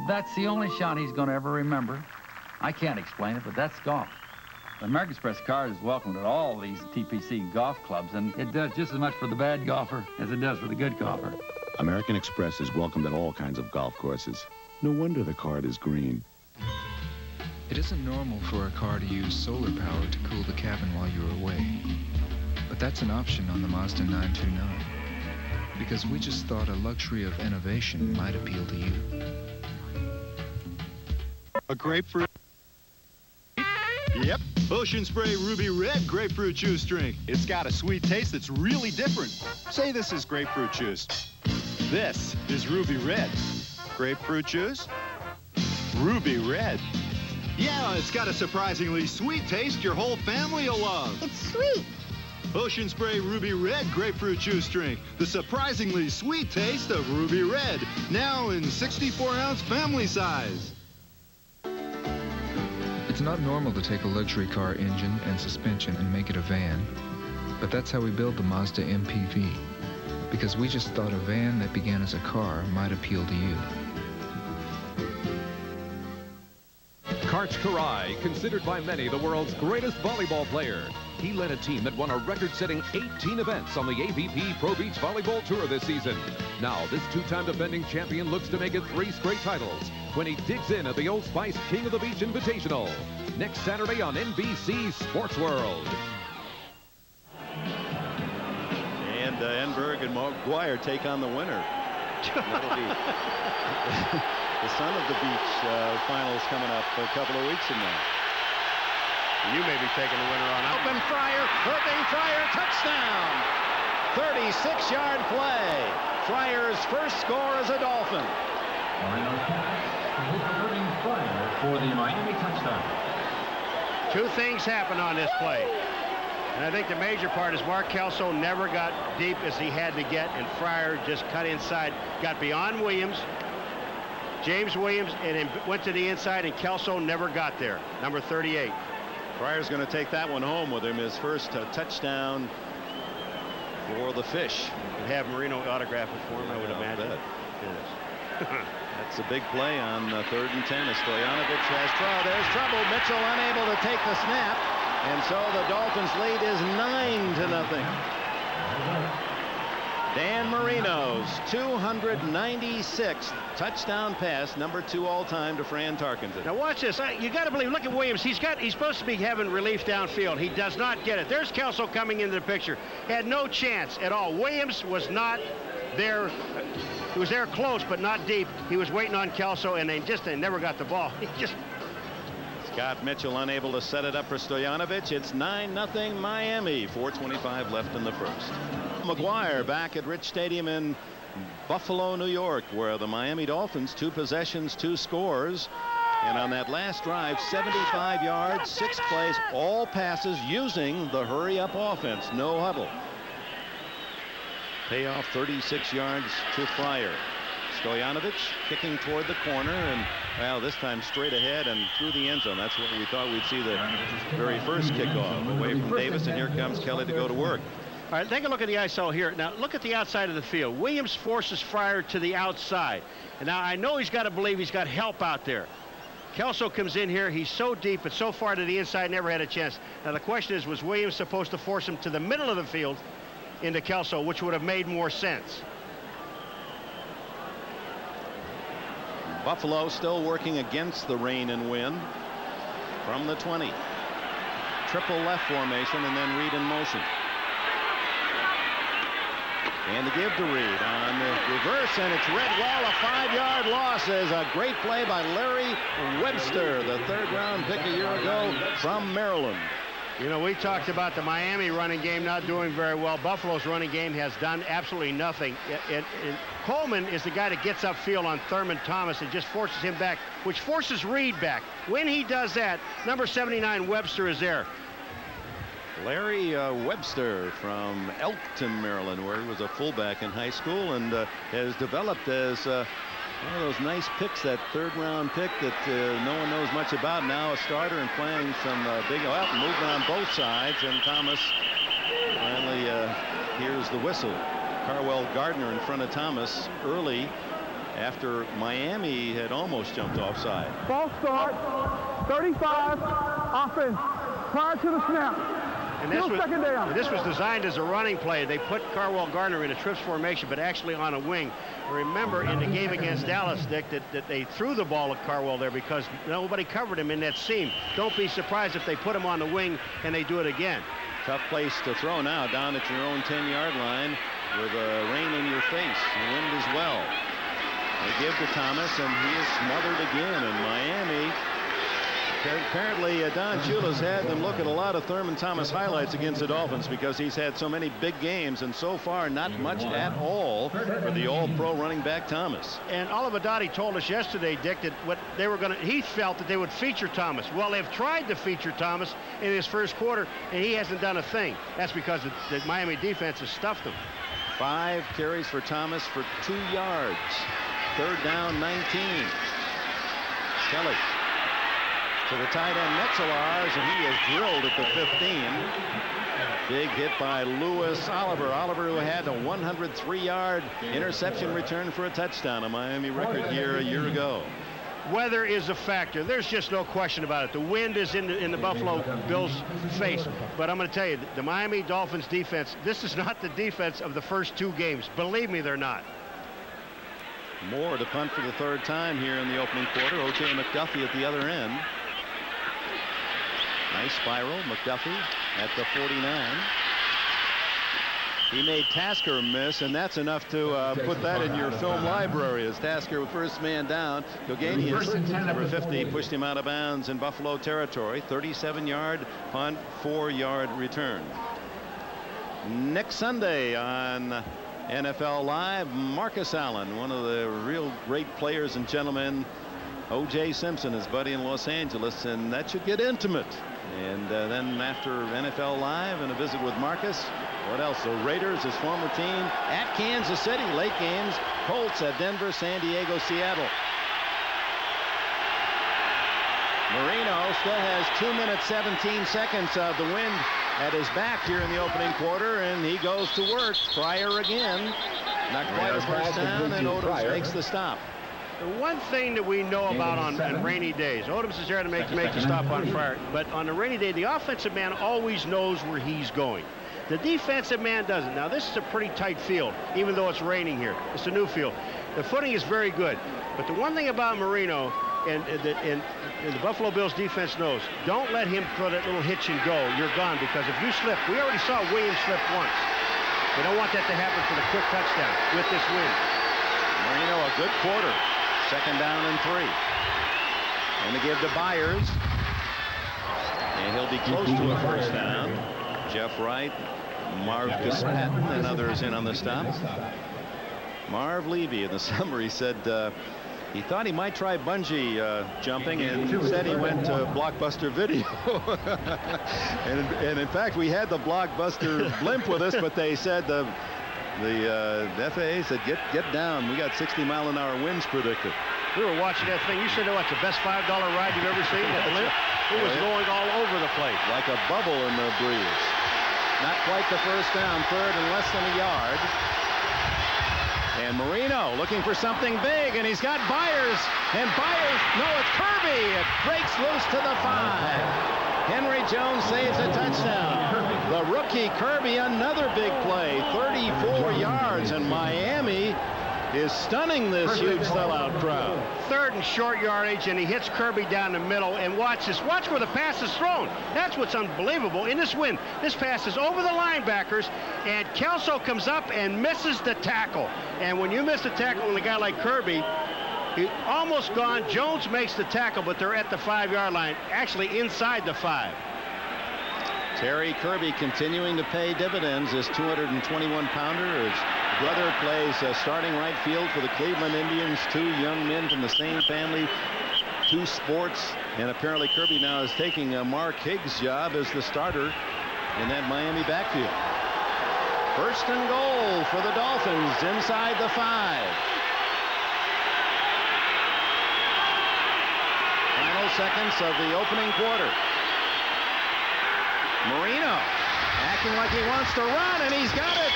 that's the only shot he's going to ever remember. I can't explain it, but that's golf. The American Express card is welcomed at all these TPC golf clubs, and it does just as much for the bad golfer as it does for the good golfer. American Express is welcomed at all kinds of golf courses. No wonder the card is green. It isn't normal for a car to use solar power to cool the cabin while you're away. But that's an option on the Mazda 929. Because we just thought a luxury of innovation might appeal to you. A grapefruit. Yep, Ocean Spray Ruby Red grapefruit juice drink. It's got a sweet taste that's really different. Say this is grapefruit juice. This is Ruby Red. Grapefruit juice? Ruby Red. Yeah, it's got a surprisingly sweet taste your whole family will love. It's sweet. Ocean Spray Ruby Red grapefruit juice drink. The surprisingly sweet taste of Ruby Red. Now in 64-ounce family size. It's not normal to take a luxury car engine and suspension and make it a van. But that's how we build the Mazda MPV. Because we just thought a van that began as a car might appeal to you. Karch Kiraly, considered by many the world's greatest volleyball player. He led a team that won a record-setting 18 events on the AVP Pro Beach Volleyball Tour this season. Now, this two-time defending champion looks to make it 3 straight titles when he digs in at the Old Spice King of the Beach Invitational. Next Saturday on NBC Sports World. And Enberg and McGuire take on the winner. That'll be the Son of the Beach finals coming up a couple of weeks from now. You may be taking the winner on. Open Fryer, Irving Fryer, touchdown! 36-yard play. Fryer's first score as a Dolphin. Irving Fryer for the Miami touchdown. 2 things happened on this play. And I think the major part is Mark Kelso never got deep as he had to get, and Fryer just cut inside, got beyond Williams, James Williams, and then went to the inside, and Kelso never got there, number 38. Pryor's going to take that one home with him, his first touchdown for the Fish. Could have Marino autograph it for him, I would imagine. Yes. That's a big play on 3rd and 10 as Stoyanovich has trouble. There's trouble. Mitchell unable to take the snap. And so the Dolphins lead is 9-0. Dan Marino's 296th touchdown pass, number 2 all-time to Fran Tarkenton. Now watch this. You got to believe. Look at Williams. He's supposed to be having relief downfield. He does not get it. There's Kelso coming into the picture. Had no chance at all. Williams was not there. He was there close, but not deep. He was waiting on Kelso, and they never got the ball. Scott Mitchell unable to set it up for Stoyanovich. It's 9-0 Miami. 4:25 left in the first. McGuire back at Rich Stadium in Buffalo, New York, where the Miami Dolphins 2 possessions, 2 scores. And on that last drive, 75 yards, 6 plays, all passes using the hurry-up offense. No huddle. Payoff 36 yards to Fryer. Stoyanovich kicking toward the corner, and well, this time straight ahead and through the end zone. That's what we thought we'd see the very first kickoff away from Davis, and here comes Kelly to go to work. All right, take a look at the ISO here. Now look at the outside of the field. Williams forces Fryer to the outside, and now I know he's got to believe he's got help out there. Kelso comes in here. He's so deep but so far to the inside, never had a chance. Now the question is, was Williams supposed to force him to the middle of the field into Kelso, which would have made more sense? Buffalo still working against the rain and wind from the 20. Triple left formation, and then Reed in motion. And the give to Reed on the reverse, and it's read well. A 5-yard loss is a great play by Larry Webster, the 3rd-round pick a year ago from Maryland. You know, we talked about the Miami running game not doing very well. Buffalo's running game has done absolutely nothing. Coleman is the guy that gets upfield on Thurman Thomas and just forces him back, which forces Reed back. When he does that, number 79 Webster is there. Larry Webster from Elkton, Maryland, where he was a fullback in high school and has developed as one of those nice picks, that 3rd-round pick that no one knows much about. Now a starter and playing some big movement on both sides, and Thomas finally hears the whistle. Carwell Gardner in front of Thomas early after Miami had almost jumped offside. False start, 35, offense, prior to the snap. And this was designed as a running play. They put Carwell Gardner in a trips formation, but actually on a wing. Remember, in the game against Dallas, Dick, that they threw the ball at Carwell there because nobody covered him in that seam. Don't be surprised if they put him on the wing and they do it again. Tough place to throw now, down at your own 10-yard line with rain in your face, the wind as well. They give to Thomas, and he is smothered again, and Miami. Apparently, Don Shula's had them look at a lot of Thurman Thomas highlights against the Dolphins because he's had so many big games, and so far not much at all for the all-pro running back Thomas. And Oliver Dottie told us yesterday, Dick, that what they were going to, he felt that they would feature Thomas. Well, they've tried to feature Thomas in his first quarter, and he hasn't done a thing. That's because the Miami defense has stuffed him. 5 carries for Thomas for 2 yards. 3rd down, 19. Kelly to the tight end Metzelaars, and he is drilled at the 15. Big hit by Lewis Oliver. Oliver, who had a 103-yard interception return for a touchdown, a Miami record here a year ago. Weather is a factor. There's just no question about it. The wind is in the Buffalo Bills' face. But I'm going to tell you, the Miami Dolphins defense, this is not the defense of the first 2 games. Believe me, they're not. Moore to punt for the 3rd time here in the opening quarter. O.J. McDuffie at the other end. Nice spiral. McDuffie at the 49. He made Tasker miss, and that's enough to put that in your film library as Tasker, first man down. Gilganius, number 50, pushed him out of bounds in Buffalo territory. 37-yard punt, 4-yard return. Next Sunday on NFL Live, Marcus Allen, one of the real great players and gentlemen. O.J. Simpson, his buddy in Los Angeles, and that should get intimate. And then after NFL Live and a visit with Marcus, what else? The Raiders, his former team, at Kansas City. Late games, Colts at Denver, San Diego, Seattle. Marino still has 2 minutes 17 seconds of the wind at his back here in the opening quarter, and he goes to work. Pryor again. Not quite a first down, and Odoms makes the stop. The one thing that we know about on rainy days, Odoms is there to make the stop on Pryor, but on a rainy day, the offensive man always knows where he's going. The defensive man doesn't. Now, this is a pretty tight field, even though it's raining here. It's a new field. The footing is very good. But the one thing about Marino and the Buffalo Bills defense knows, don't let him throw that little hitch and go. You're gone, because if you slip, we already saw Williams slip once. They don't want that to happen for the quick touchdown with this wind. Marino, a good quarter. 2nd down and 3. And to give to Byers. And he'll be close to a first down. Jeff Wright, Marcus Patton, and others in on the stop. Marv Levy in the summary said he thought he might try bungee jumping, and said he went to Blockbuster Video. and in fact, we had the Blockbuster blimp with us, but they said the FAA said get down. We got 60-mile-an-hour winds predicted. We were watching that thing. You said what's the best $5 ride you've ever seen? That blimp? It was going all over the place. Like a bubble in the breeze. Not quite the first down. 3rd and less than a yard. And Marino looking for something big, and he's got Byers. And Byers, no, it's Kirby. It breaks loose to the 5. Henry Jones saves a touchdown. The rookie Kirby, another big play. 34 yards, and Miami is stunning this huge sellout crowd. 3rd and short yardage, and he hits Kirby down the middle. And watch this. Watch where the pass is thrown. That's what's unbelievable. In this wind, this pass is over the linebackers, and Kelso comes up and misses the tackle. And when you miss a tackle on a guy like Kirby, he's almost gone. Jones makes the tackle, but they're at the 5-yard line, actually inside the 5. Terry Kirby continuing to pay dividends. His 221-pounder. His brother plays starting right field for the Cleveland Indians. 2 young men from the same family, 2 sports, and apparently Kirby now is taking Mark Higgs' job as the starter in that Miami backfield. 1st and goal for the Dolphins inside the 5. Final seconds of the opening quarter. Marino acting like he wants to run, and he's got it.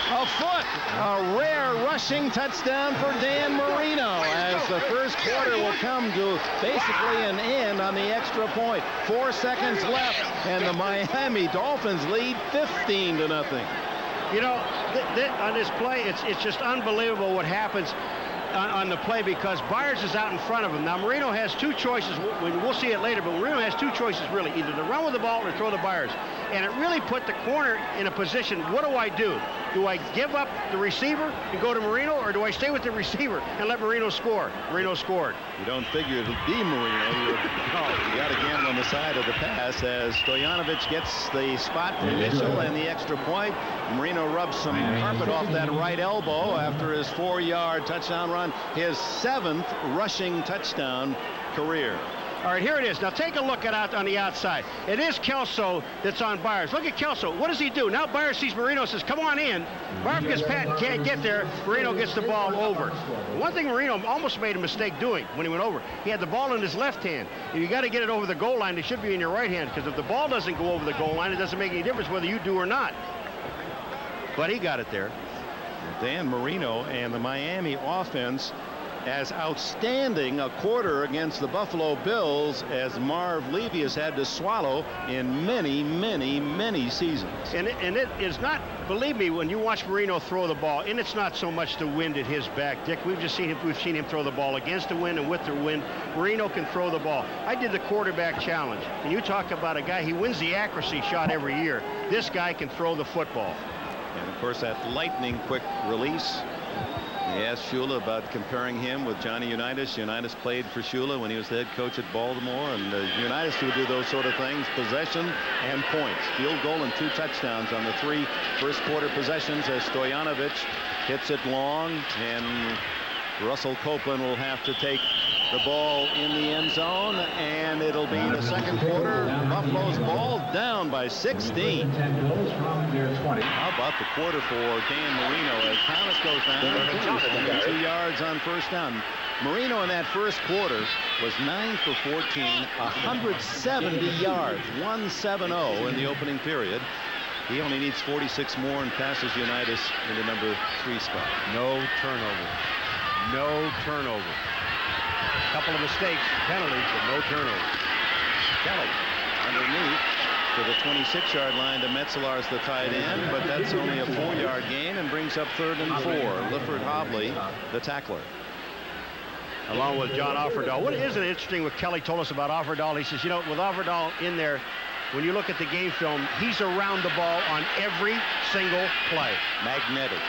A foot. A rare rushing touchdown for Dan Marino, as the first quarter will come to basically an end on the extra point. 4 seconds left, and the Miami Dolphins lead 15-0. You know, on this play, it's just unbelievable what happens on the play, because Byers is out in front of him. Now, Marino has 2 choices. We'll see it later, but Marino has 2 choices, really, either to run with the ball or throw to Byers. And it really put the corner in a position, what do I do? Do I give up the receiver and go to Marino, or do I stay with the receiver and let Marino score? Marino scored. You don't figure it'll be Marino. You got to gamble on the side of the pass, as Stojanovic gets the spot from Mitchell and the extra point. Marino rubs some carpet off that right elbow after his 4-yard touchdown run, his 7th rushing touchdown career. All right, here it is. Now take a look at out on the outside. It is Kelso that's on Byers. Look at Kelso. What does he do? Now Byers sees Marino, says, come on in. Marcus Patton can't get there. Marino gets the ball over. One thing Marino almost made a mistake doing when he went over, he had the ball in his left hand. If you got to get it over the goal line, it should be in your right hand, because if the ball doesn't go over the goal line, it doesn't make any difference whether you do or not. But he got it there. Dan Marino and the Miami offense as outstanding a quarter against the Buffalo Bills as Marv Levy has had to swallow in many, many, many seasons. And it is not, believe me, when you watch Marino throw the ball, and it's not so much the wind at his back, Dick. We've seen him throw the ball against the wind and with the wind. Marino can throw the ball. I did the quarterback challenge, and you talk about a guy, he wins the accuracy shot every year. This guy can throw the football. And of course, that lightning quick release. He asked Shula about comparing him with Johnny Unitas. Unitas played for Shula when he was the head coach at Baltimore, and Unitas would do those sort of things, possession and points. Field goal and 2 touchdowns on the 3 first quarter possessions as Stojanovic hits it long, and Russell Copeland will have to take The ball in the end zone, and it'll be the second quarter. Buffalo's ball down by 16. How about the quarter for Dan Marino as Thomas goes down 2 yards on first down. Marino in that first quarter was 9 for 14, 170 yards, 170 in the opening period. He only needs 46 more and passes Unitas into number 3 spot. No turnover. No turnover. A couple of mistakes, penalties, but no turnover. Kelly underneath to the 26-yard line to Metzelaars, the tight end, but that's only a 4-yard gain and brings up 3rd and 4. Lifford Hobley, the tackler. Along with John Offerdahl. What isn't interesting what Kelly told us about Offerdahl? He says, you know, with Offerdahl in there, when you look at the game film, he's around the ball on every single play. Magnetic.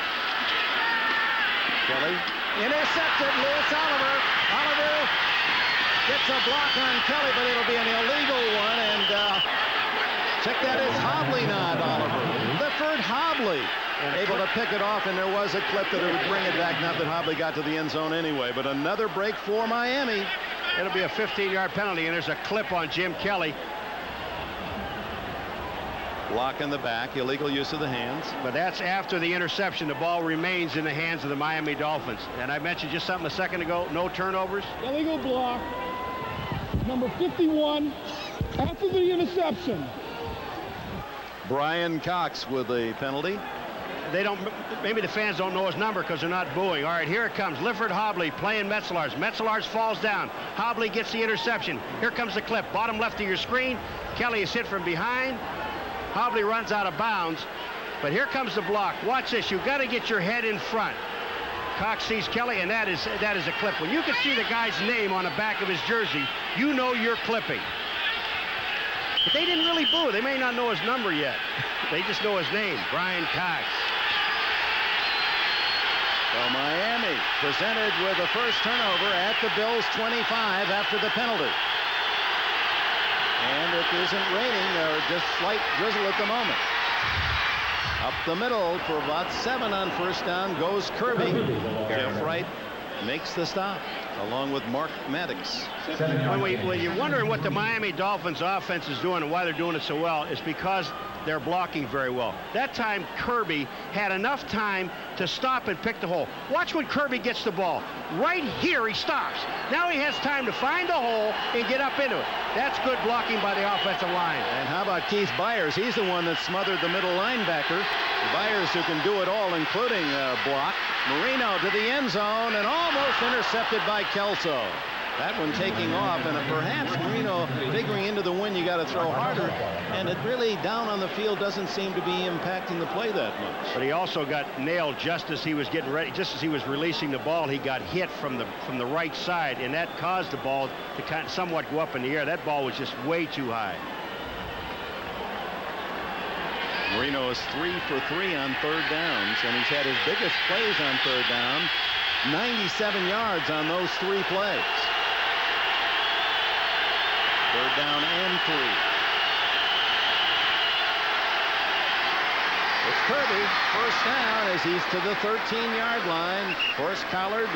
Kelly. Intercepted. Lewis Oliver. Oliver gets a block on Kelly, but it'll be an illegal one. And check that, it's Hobley, not Oliver. Lifford Hobley able to pick it off, and there was a clip that it would bring it back. Not that Hobley got to the end zone anyway, but another break for Miami. It'll be a 15-yard penalty, and there's a clip on Jim Kelly. Block in the back, illegal use of the hands. But that's after the interception. The ball remains in the hands of the Miami Dolphins. And I mentioned just something a second ago, no turnovers. Illegal block, number 51, after the interception. Brian Cox with a penalty. They don't, maybe the fans don't know his number because they're not booing. All right, here it comes. Lifford Hobley playing Metzelaars. Metzelaars falls down. Hobley gets the interception. Here comes the clip. Bottom left of your screen. Kelly is hit from behind. Hobley runs out of bounds, but here comes the block. Watch this. You've got to get your head in front. Cox sees Kelly, and that is a clip. When you can see the guy's name on the back of his jersey, you know you're clipping. But they didn't really boo. They may not know his number yet. They just know his name, Brian Cox. So Miami presented with the first turnover at the Bills' 25 after the penalty. And it isn't raining, or just slight drizzle at the moment. Up the middle for about 7 on first down goes Kirby. Jeff Wright makes the stop, along with Mark Maddox. When you're wondering what the Miami Dolphins offense is doing and why they're doing it so well, it's because they're blocking very well. That time, Kirby had enough time to stop and pick the hole. Watch when Kirby gets the ball. Right here, he stops. Now he has time to find the hole and get up into it. That's good blocking by the offensive line. And how about Keith Byers? He's the one that smothered the middle linebacker. Byers, who can do it all, including block. Marino to the end zone and almost intercepted by Kelso. That one taking off, and perhaps Marino figuring into the win, you got to throw harder, and it really down on the field doesn't seem to be impacting the play that much. But he also got nailed just as he was getting ready, just as he was releasing the ball. He got hit from the right side, and that caused the ball to kind of somewhat go up in the air. That ball was just way too high. Marino is 3 for 3 on third downs, and he's had his biggest plays on third down, 97 yards on those 3 plays. Third down and 3. It's Kirby, first down, as he's to the 13-yard line. Horse collared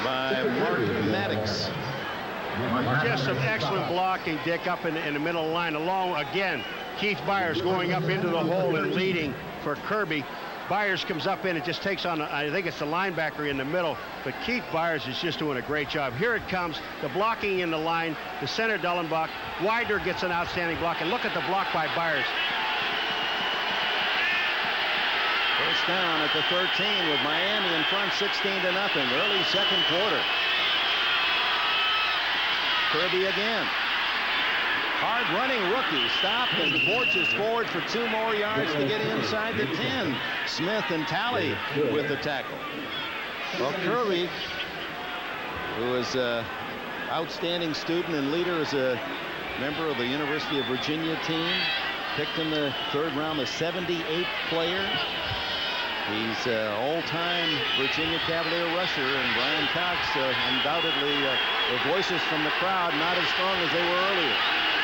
by Mark Maddox. Just some excellent blocking, Dick, up in the middle of the line. Along, again, Keith Byers going up into the hole and leading for Kirby. Byers comes up in and just takes on, I think it's the linebacker in the middle, but Keith Byers is just doing a great job. Here it comes, the blocking in the line, the center Dellenbach. Widener gets an outstanding block, and look at the block by Byers. First down at the 13 with Miami in front 16-0, early second quarter. Kirby again. Hard running rookie, stopped and forges forward for 2 more yards to get inside the 10. Smith and Talley with the tackle. Well, Kirby, who is an outstanding student and leader as a member of the University of Virginia team, picked in the 3rd round, the 78th player. He's all-time Virginia Cavalier rusher, and Brian Cox undoubtedly the voices from the crowd not as strong as they were earlier.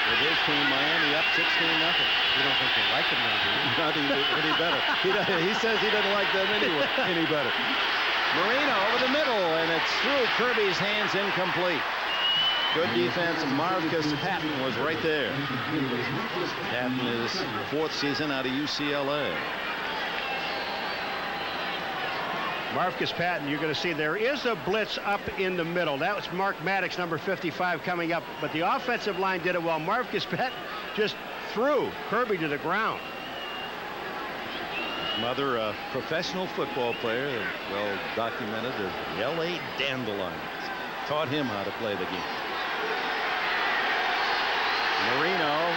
With his team, Miami up 16-0. You don't think they like him now, do you? Not any better. He says he doesn't like them anyway, any better. Marino over the middle, and it's through Kirby's hands, incomplete. Good defense. Marcus Patton was right there. Patton is 4th season out of UCLA. Marcus Patton, you're going to see there is a blitz up in the middle. That was Mark Maddox, number 55, coming up. But the offensive line did it well. Marcus Patton just threw Kirby to the ground. Mother, a professional football player, well documented as the LA Dandelions. Taught him how to play the game. Marino,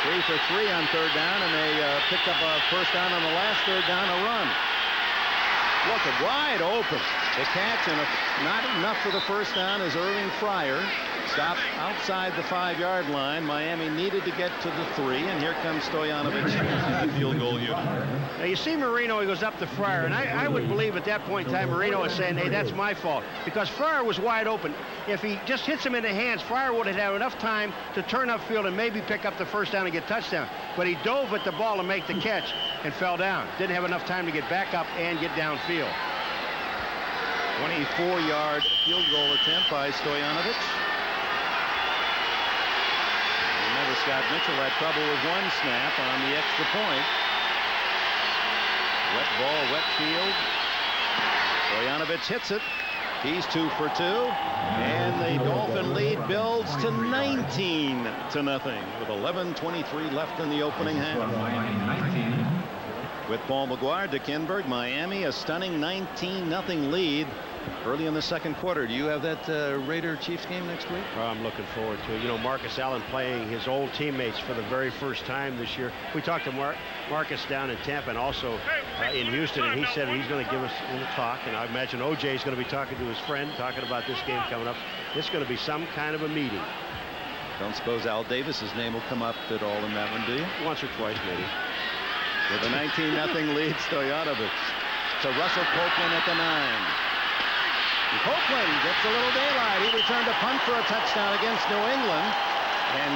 3 for 3 on 3rd down, and they picked up a 1st down on the last 3rd down, a run. Look, wide open. The catch, and not enough for the 1st down as Irving Fryer stopped outside the 5-yard line. Miami needed to get to the 3, and here comes Stojanovic, the field goal unit. Now you see Marino, he goes up to Fryer, and I would believe at that point in time Marino is saying, hey, that's my fault, because Fryer was wide open. If he just hits him in the hands, Fryer would have had enough time to turn upfield and maybe pick up the 1st down and get touchdown. But he dove at the ball to make the catch and fell down. Didn't have enough time to get back up and get downfield. 24-yard field goal attempt by Stojanovic. Remember, Scott Mitchell had trouble with 1 snap on the extra point. Wet ball, wet field. Stojanovic hits it. He's 2 for 2. And the Dolphin lead builds to 19-0 with 11:23 left in the opening half. With Paul McGuire, Dick Enberg, Miami, a stunning 19-0 lead early in the 2nd quarter. Do you have that Raider-Chiefs game next week? Well, I'm looking forward to it. You know, Marcus Allen playing his old teammates for the very first time this year. We talked to Marcus down in Tampa and also in Houston, and he said he's going to give us a little talk. And I imagine O.J. is going to be talking to his friend, talking about this game coming up. It's going to be some kind of a meeting. Don't suppose Al Davis's name will come up at all in that one, do you? Once or twice, maybe. With a 19-0 lead, Stojanovic to Russell Copeland at the 9. And Copeland gets a little daylight. He returned a punt for a touchdown against New England. And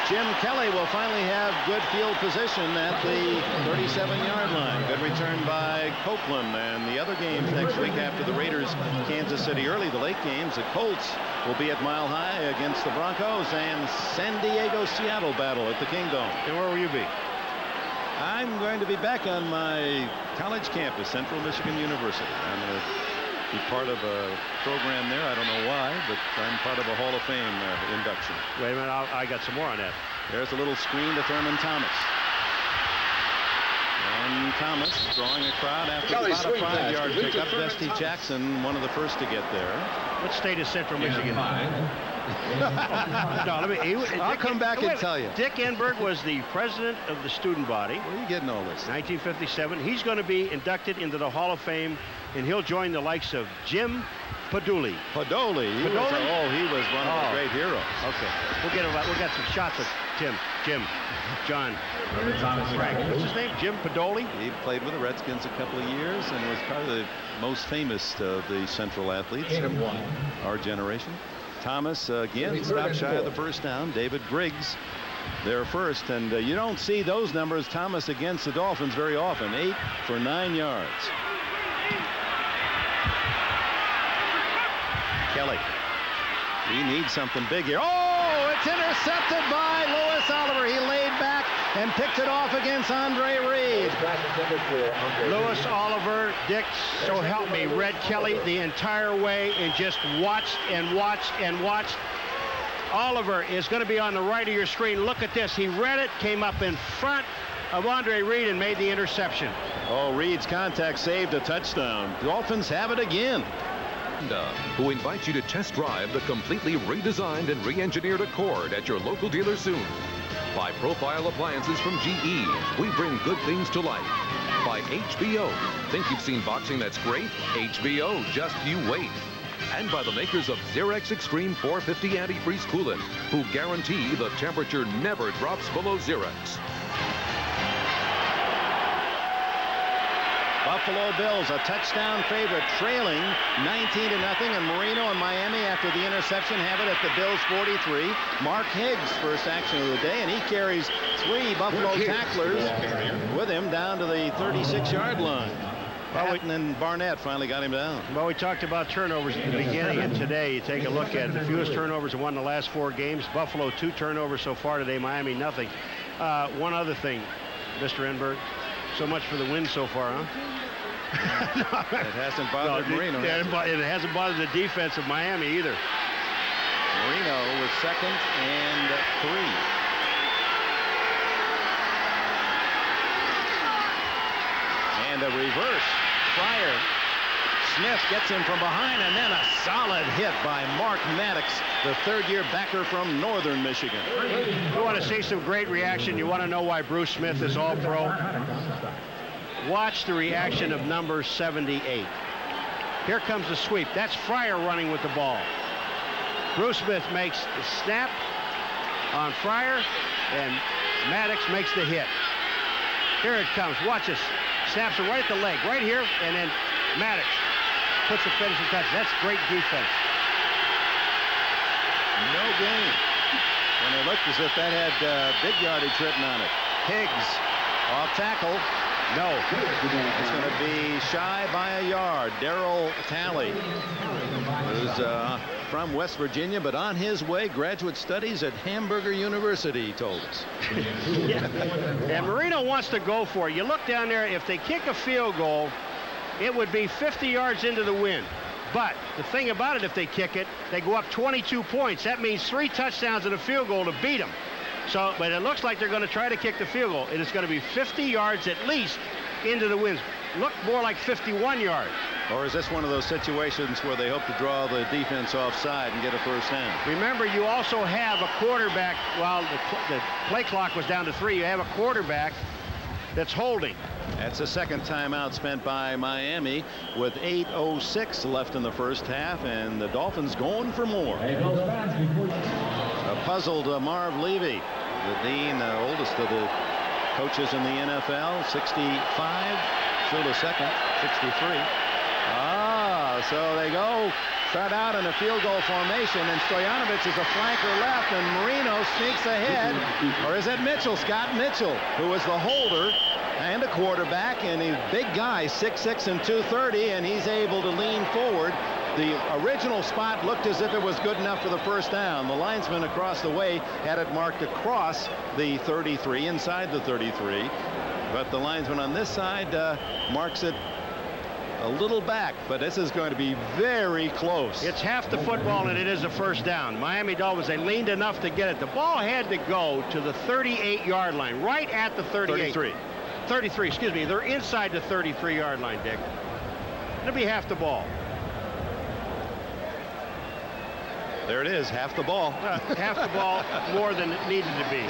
Jim Kelly will finally have good field position at the 37-yard line. Good return by Copeland. And the other games next week after the Raiders, Kansas City early, the late games, the Colts will be at Mile High against the Broncos, and San Diego-Seattle battle at the Kingdome. And where will you be? I'm going to be back on my college campus, Central Michigan University. I'm going to be part of a program there. I don't know why, but I'm part of a Hall of Fame induction. Wait a minute, I got some more on that. There's a little screen to Thurman Thomas. And Thomas drawing a crowd after about a 5-yard pickup. Dusty Jackson, one of the first to get there. What state is Central Michigan? No, I'll come back and tell you. Dick Enberg was the president of the student body. Where are you getting all this? 1957. He's going to be inducted into the Hall of Fame, and he'll join the likes of Jim Podolly. Podolly? He was one of the great heroes. Okay. We'll get some shots of Jim, John, Frank. What's his name? Jim Podolly? He played with the Redskins a couple of years and was probably the most famous of the Central athletes of our generation. Thomas, again, stopped shy of the 1st down. David Griggs there first. And you don't see those numbers, Thomas, against the Dolphins very often. 8 for 9 yards. Kelly. He needs something big here. Oh, it's intercepted by Louis Oliver. He laid back and picked it off against Andre Reed. Louis Oliver, Dick, so help me, read Kelly the entire way and just watched and watched and watched. Oliver is going to be on the right of your screen. Look at this. He read it, came up in front of Andre Reed and made the interception. Oh, Reed's contact saved a touchdown. Dolphins have it again. Who invites you to test drive the completely redesigned and re-engineered Accord at your local dealer soon. By Profile Appliances from GE, we bring good things to life. By HBO, think you've seen boxing that's great? HBO, just you wait. And by the makers of Xerex Extreme 450 Antifreeze Coolant, who guarantee the temperature never drops below Xerex. Buffalo Bills, a touchdown favorite, trailing 19-0, and Marino and Miami, after the interception, have it at the Bills' 43. Mark Higgs, first action of the day, and he carries 3 Buffalo tacklers with him down to the 36-yard line. Patton and Barnett finally got him down. Well, we talked about turnovers at the beginning, and today you take a look at it. The fewest turnovers have won the last 4 games. Buffalo 2 turnovers so far today. Miami nothing. One other thing, Mr. Enberg. So much for the win so far, huh? No, it hasn't bothered Marino. It hasn't bothered the defense of Miami either. Marino was 2nd and 3. And a reverse. Fryer. Smith gets him from behind, and then a solid hit by Mark Maddox, the 3rd-year backer from Northern Michigan. You want to see some great reaction? You want to know why Bruce Smith is all-pro? Watch the reaction of number 78. Here comes the sweep. That's Fryer running with the ball. Bruce Smith makes the snap on Fryer, and Maddox makes the hit. Here it comes. Watch this. Snaps it right at the leg, right here, and then Maddox puts the finishing touch. That's great defense. No gain. And it looked as if that had big yardage written on it. Higgs off tackle. No. It's going to be shy by a yard. Darryl Talley, who's from West Virginia, but on his way, graduate studies at Hamburger University, he told us. Yeah. And Marino wants to go for it. You look down there, if they kick a field goal, it would be 50 yards into the win. But the thing about it, if they kick it, they go up 22 points. That means 3 touchdowns and a field goal to beat them. So, but it looks like they're going to try to kick the field goal. It is going to be 50 yards at least into the wins. Look more like 51 yards. Or is this one of those situations where they hope to draw the defense offside and get a first down? Remember, you also have a quarterback. While the play clock was down to 3, you have a quarterback that's holding. That's the 2nd timeout spent by Miami with 8:06 left in the first half, and the Dolphins going for more. A puzzled Marv Levy, the dean, oldest of the coaches in the NFL, 65, still the 2nd, 63. So they start out in a field goal formation, and Stoyanovich is a flanker left, and Marino sneaks ahead. Or is it Mitchell, Scott Mitchell, who is the holder and a quarterback, and he's a big guy, 6'6" and 230, and he's able to lean forward. The original spot looked as if it was good enough for the first down. The linesman across the way had it marked across the 33, inside the 33. But the linesman on this side marks it a little back, but this is going to be very close. It's half the football, and it is a first down. Miami Dolphins, they leaned enough to get it. The ball had to go to the 38-yard line, right at the 38. 33, excuse me. They're inside the 33-yard line, Dick. It'll be half the ball. There it is, half the ball. Half the ball, more than it needed to be.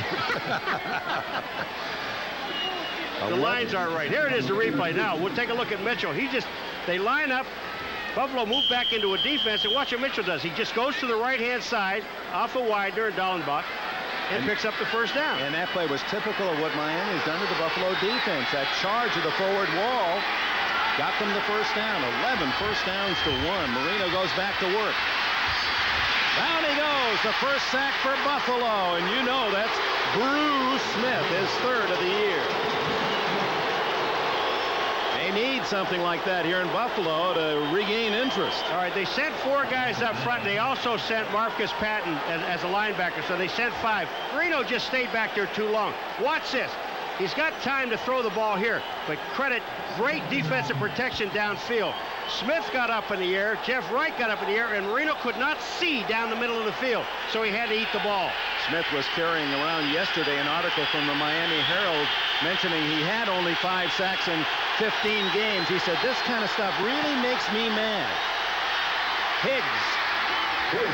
The lines are right. Here it is, the replay. Now, we'll take a look at Mitchell. They line up. Buffalo move back into a defense, and watch what Mitchell does. He just goes to the right-hand side, off of Widener and Dallenbach, and picks up the first down. And that play was typical of what Miami's done to the Buffalo defense. That charge of the forward wall got them the first down. 11 first downs to 1. Marino goes back to work. Down he goes, the first sack for Buffalo, and you know that's Bruce Smith, his 3rd of the year. They need something like that here in Buffalo to regain interest. All right, they sent 4 guys up front. They also sent Marcus Patton as a linebacker, so they sent 5. Marino just stayed back there too long. Watch this. He's got time to throw the ball here, but credit great defensive protection downfield. Smith got up in the air, Jeff Wright got up in the air, and Marino could not see down the middle of the field, so he had to eat the ball. Smith was carrying around yesterday an article from the Miami Herald mentioning he had only 5 sacks in 15 games. He said, this kind of stuff really makes me mad. Higgs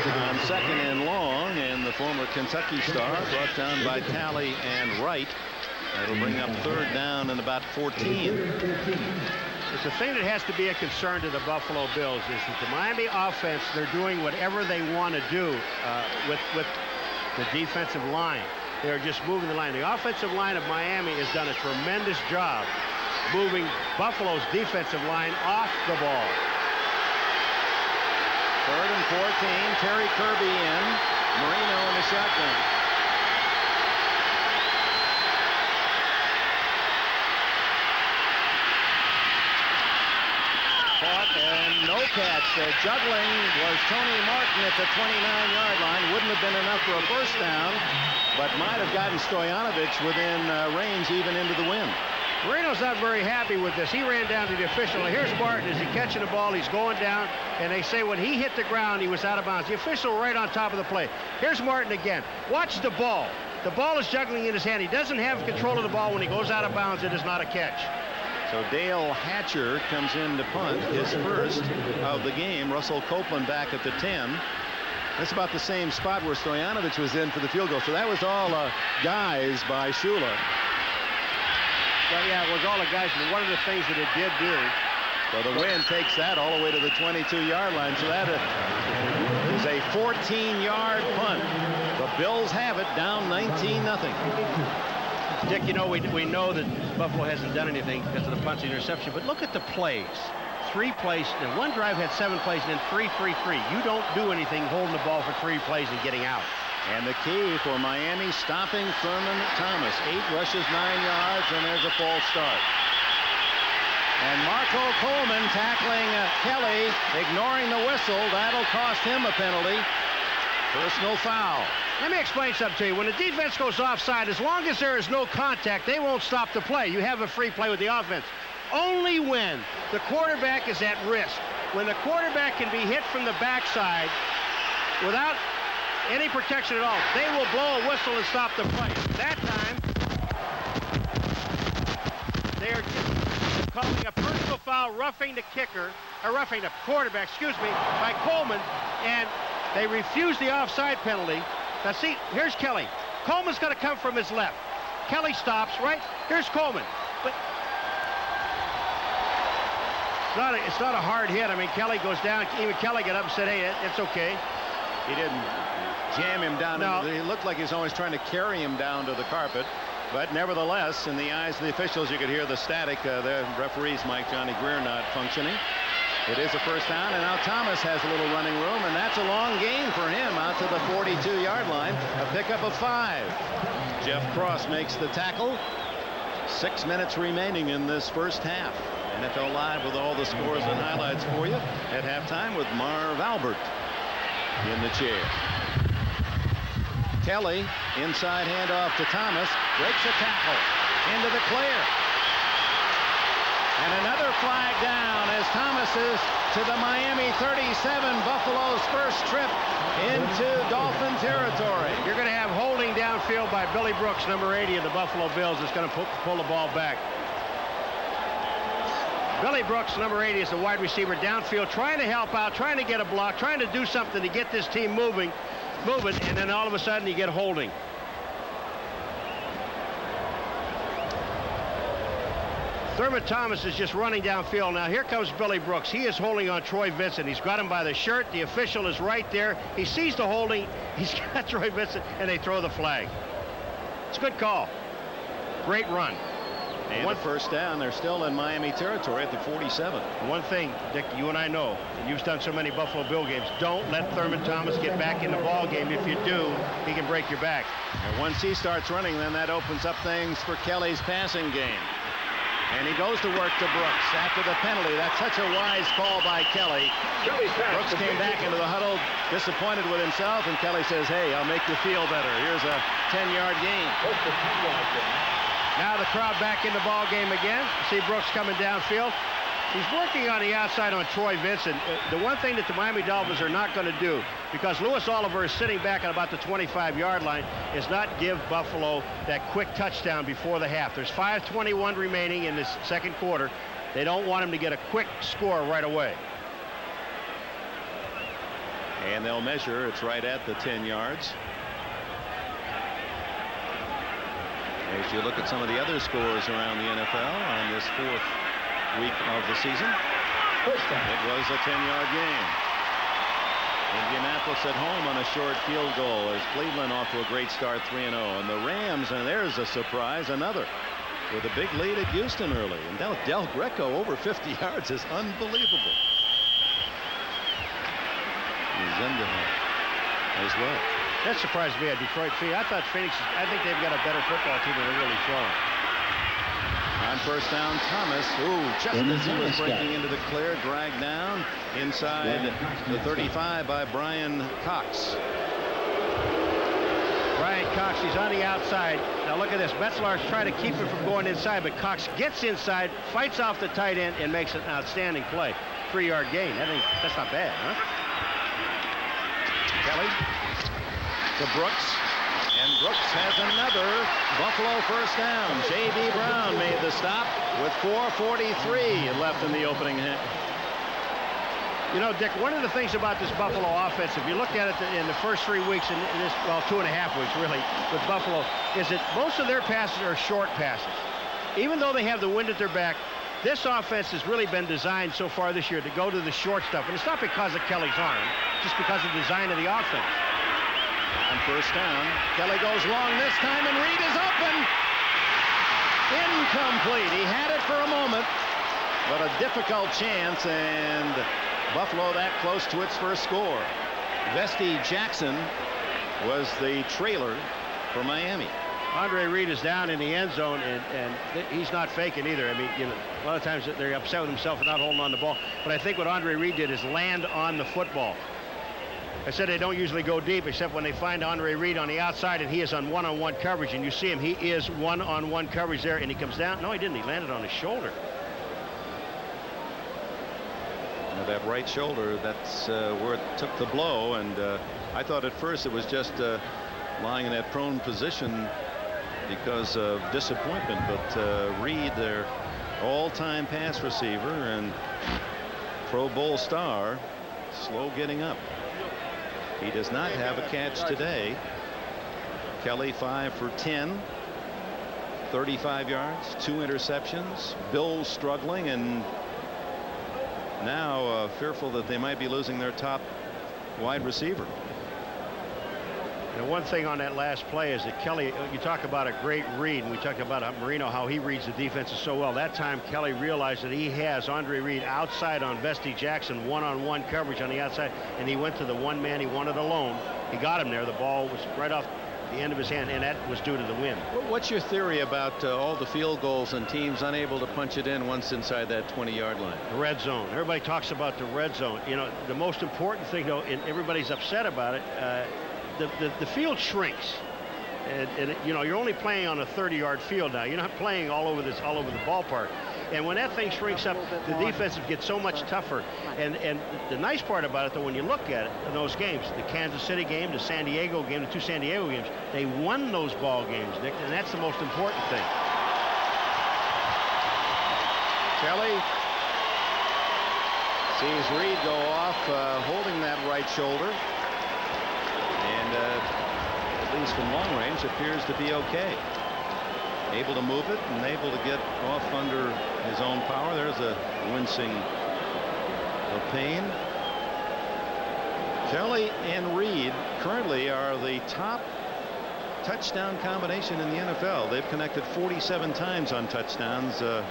on 2nd and long, and the former Kentucky star brought down by Talley and Wright. That'll bring up 3rd down and about 14. It's the thing that has to be a concern to the Buffalo Bills is that the Miami offense, they're doing whatever they want to do with the defensive line. They're just moving the line. The offensive line of Miami has done a tremendous job moving Buffalo's defensive line off the ball. 3rd and 14. Terry Kirby in. Marino in the shotgun. catch. Juggling was Tony Martin at the 29-yard line. Wouldn't have been enough for a first down, but might have gotten Stoyanovich within range even into the wind. Marino's not very happy with this. He ran down to the official. Here's Martin. Is he catching the ball? He's going down, and they say when he hit the ground, he was out of bounds. The official right on top of the play. Here's Martin again. Watch the ball. The ball is juggling in his hand. He doesn't have control of the ball when he goes out of bounds. It is not a catch. So Dale Hatcher comes in to punt, his first of the game. Russell Copeland back at the 10. That's about the same spot where Stoyanovich was in for the field goal. So that was all guys by Shula. Well, yeah, it was all the guys, but one of the things that it did do. So the wind takes that all the way to the 22-yard line. So that is a 14-yard punt. The Bills have it down 19-0. Dick, you know, we know that Buffalo hasn't done anything because of the punts and interception, but look at the plays. 3 plays, and one drive had 7 plays, and then 3. You don't do anything holding the ball for 3 plays and getting out. And the key for Miami, stopping Thurman Thomas. 8 rushes, 9 yards, and there's a false start. And Marco Coleman tackling Kelly, ignoring the whistle. That'll cost him a penalty. Personal foul. Let me explain something to you. When the defense goes offside, as long as there is no contact, they won't stop the play. You have a free play with the offense. Only when the quarterback is at risk. When the quarterback can be hit from the backside without any protection at all, they will blow a whistle and stop the play. That time, they are calling a personal foul, roughing the kicker, or roughing the quarterback, excuse me, by Coleman, and they refuse the offside penalty. Now see, here's Kelly. Coleman's going to come from his left. Kelly stops, right? Here's Coleman. But it's not a hard hit. I mean, Kelly goes down. Even Kelly got up and said, hey, it's okay. He didn't jam him down. No. He looked like he was always trying to carry him down to the carpet. But nevertheless, in the eyes of the officials, you could hear the static. The referee's Mike Johnny Greer not functioning. It is a first down, and now Thomas has a little running room, and that's a long gain for him out to the 42-yard line. A pickup of 5. Jeff Cross makes the tackle. 6 minutes remaining in this first half. NFL Live with all the scores and highlights for you at halftime with Marv Albert in the chair. Kelly, inside handoff to Thomas, breaks a tackle into the clear. And another flag down as Thomas is to the Miami 37, Buffalo's first trip into Dolphin territory. You're going to have holding downfield by Billy Brooks, number 80 of the Buffalo Bills, is going to pull the ball back. Billy Brooks, number 80, is the wide receiver downfield, trying to help out, trying to get a block, trying to do something to get this team moving, and then all of a sudden you get holding. Thurman Thomas is just running downfield. Now here comes Billy Brooks. He is holding on Troy Vincent. He's got him by the shirt. The official is right there. He sees the holding. He's got Troy Vincent, and they throw the flag. It's a good call. Great run. And one first down. They're still in Miami territory at the 47. One thing, Dick, you and I know, and you've done so many Buffalo Bill games, don't let Thurman Thomas get back in the ball game. If you do, he can break your back. And once he starts running, then that opens up things for Kelly's passing game. And he goes to work to Brooks after the penalty. That's such a wise call by Kelly. Brooks came back into the huddle disappointed with himself, and Kelly says, hey, I'll make you feel better. Here's a 10-yard gain. Now the crowd back in the ball game again. See Brooks coming downfield. He's working on the outside on Troy Vincent. The one thing that the Miami Dolphins are not going to do, because Louis Oliver is sitting back at about the 25-yard line, is not give Buffalo that quick touchdown before the half. There's 5:21 remaining in this second quarter. They don't want him to get a quick score right away. And they'll measure. It's right at the 10 yards. As you look at some of the other scores around the NFL on this 4th week of the season, it was a 10-yard game. Indianapolis at home on a short field goal as Cleveland off to a great start, 3-0. And the Rams, and there's a surprise, another, with a big lead at Houston early. And now Del Greco over 50 yards is unbelievable. He's into that as well. That surprised me at Detroit. I thought Phoenix, I think they've got a better football team than they're really showing. On first down, Thomas, just as he was breaking into the clear, dragged down inside the 35 by Brian Cox. Brian Cox, he's on the outside. Now look at this. Metzlar's trying to keep it from going inside, but Cox gets inside, fights off the tight end, and makes an outstanding play. 3-yard gain. That's not bad, huh? Kelly to Brooks. And Brooks has another Buffalo first down. J.B. Brown made the stop with 4:43 left in the opening half. You know, Dick, one of the things about this Buffalo offense, if you look at it in the first 3 weeks, and this, well, 2.5 weeks really, with Buffalo, is that most of their passes are short passes. Even though they have the wind at their back, this offense has really been designed so far this year to go to the short stuff. And it's not because of Kelly's arm, just because of the design of the offense. On first down, Kelly goes long this time, and Reed is open. Incomplete. He had it for a moment, but a difficult chance, and Buffalo that close to its first score. Vesti Jackson was the trailer for Miami. Andre Reed is down in the end zone, and he's not faking either. I mean, you know, a lot of times they're upset with themselves for not holding on the ball. But I think what Andre Reed did is land on the football. I said they don't usually go deep except when they find Andre Reed on the outside, and he is on one-on-one coverage, and you see him. He is one-on-one coverage there, and he comes down. No, he didn't. He landed on his shoulder. Now that right shoulder, that's where it took the blow, and I thought at first it was just lying in that prone position because of disappointment, but Reed, their all-time pass receiver and Pro Bowl star, slow getting up. He does not have a catch today. Kelly 5 for 10, 35 yards, 2 interceptions. Bills struggling, and now fearful that they might be losing their top wide receiver. And one thing on that last play is that Kelly, you talk about a great read, and we talked about Marino, how he reads the defenses so well. That time Kelly realized that he has Andre Reed outside on Vesti Jackson, one-on-one coverage on the outside, and he went to the one man he wanted alone. He got him there. The ball was right off the end of his hand, and that was due to the wind. What's your theory about all the field goals and teams unable to punch it in once inside that 20-yard line? The red zone. Everybody talks about the red zone. You know, the most important thing, though, and everybody's upset about it, the field shrinks, and you know, you're only playing on a 30-yard field now. You're not playing all over the ballpark, and when that thing shrinks up, the defense gets so much tougher. And the nice part about it, though, when you look at it in those games, the Kansas City game, the San Diego game, the 2 San Diego games, they won those ball games, Nick, and that's the most important thing. Kelly sees Reed go off, holding that right shoulder. And at least from long range appears to be okay. Able to move it and able to get off under his own power. There's a wincing of pain. Kelly and Reed currently are the top touchdown combination in the NFL. They've connected 47 times on touchdowns, a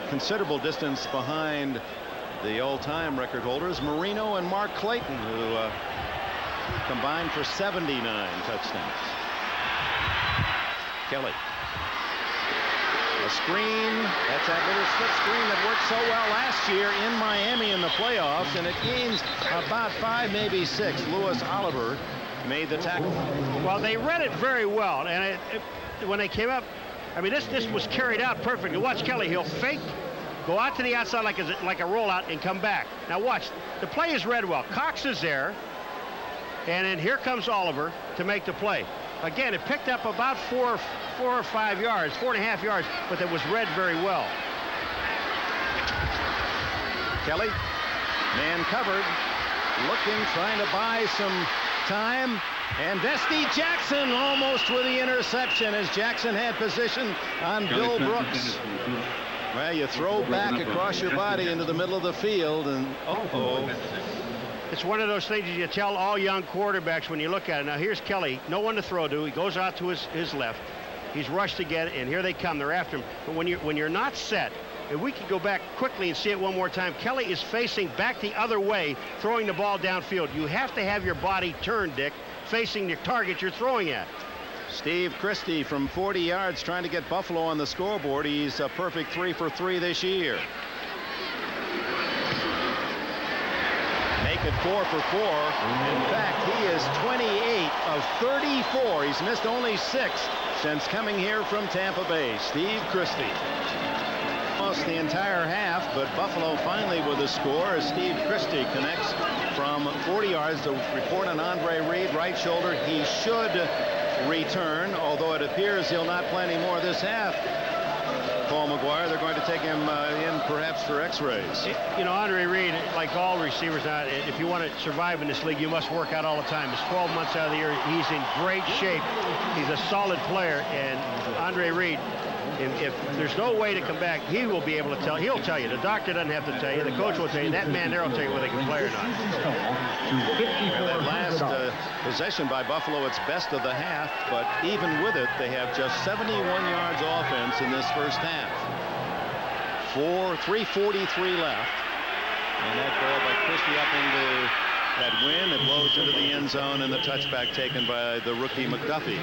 considerable distance behind the all-time record holders, Marino and Mark Clayton, who combined for 79 touchdowns. Kelly. A screen. That's that little split screen that worked so well last year in Miami in the playoffs, and it gains about 5, maybe 6. Lewis Oliver made the tackle. Well, they read it very well, and when they came up, I mean, this was carried out perfectly. Watch Kelly. He'll fake, go out to the outside like a rollout, and come back. Now watch. The play is read well. Cox is there. And then here comes Oliver to make the play. Again, it picked up about 4 or 5 yards, 4.5 yards, but it was read very well. Kelly, man covered, looking, trying to buy some time. And Vesti Jackson almost with the interception as Jackson had position on Bill Brooks. Well, you throw back across your body into the middle of the field, and it's one of those things you tell all young quarterbacks when you look at it. Now here's Kelly, no one to throw to. He goes out to his left. He's rushed again, and here they come. They're after him. But when you're not set, if we could go back quickly and see it one more time, Kelly is facing back the other way, throwing the ball downfield. You have to have your body turned, Dick, facing the target you're throwing at. Steve Christie from 40 yards trying to get Buffalo on the scoreboard. He's a perfect 3 for 3 this year. Make it 4 for 4. In fact, he is 28 of 34. He's missed only 6 since coming here from Tampa Bay. Steve Christie. Almost the entire half, but Buffalo finally with a score as Steve Christie connects from 40 yards. The report on Andre Reed, right shoulder. He should return, although it appears he'll not play any more this half. Paul McGuire, they're going to take him in perhaps for x-rays. You know, Andre Reed, like all receivers now, if you want to survive in this league, you must work out all the time. It's 12 months out of the year. He's in great shape. He's a solid player, and Andre Reed, if there's no way to come back, he will be able to tell. He'll tell you. The doctor doesn't have to tell you. The coach will tell you. That man there will tell you whether they can play or not. And that last possession by Buffalo, it's best of the half, but even with it, they have just 71 yards offense in this first half. 3:43 left. And that ball by Christie up into that win. It blows into the end zone, and the touchback taken by the rookie McDuffie.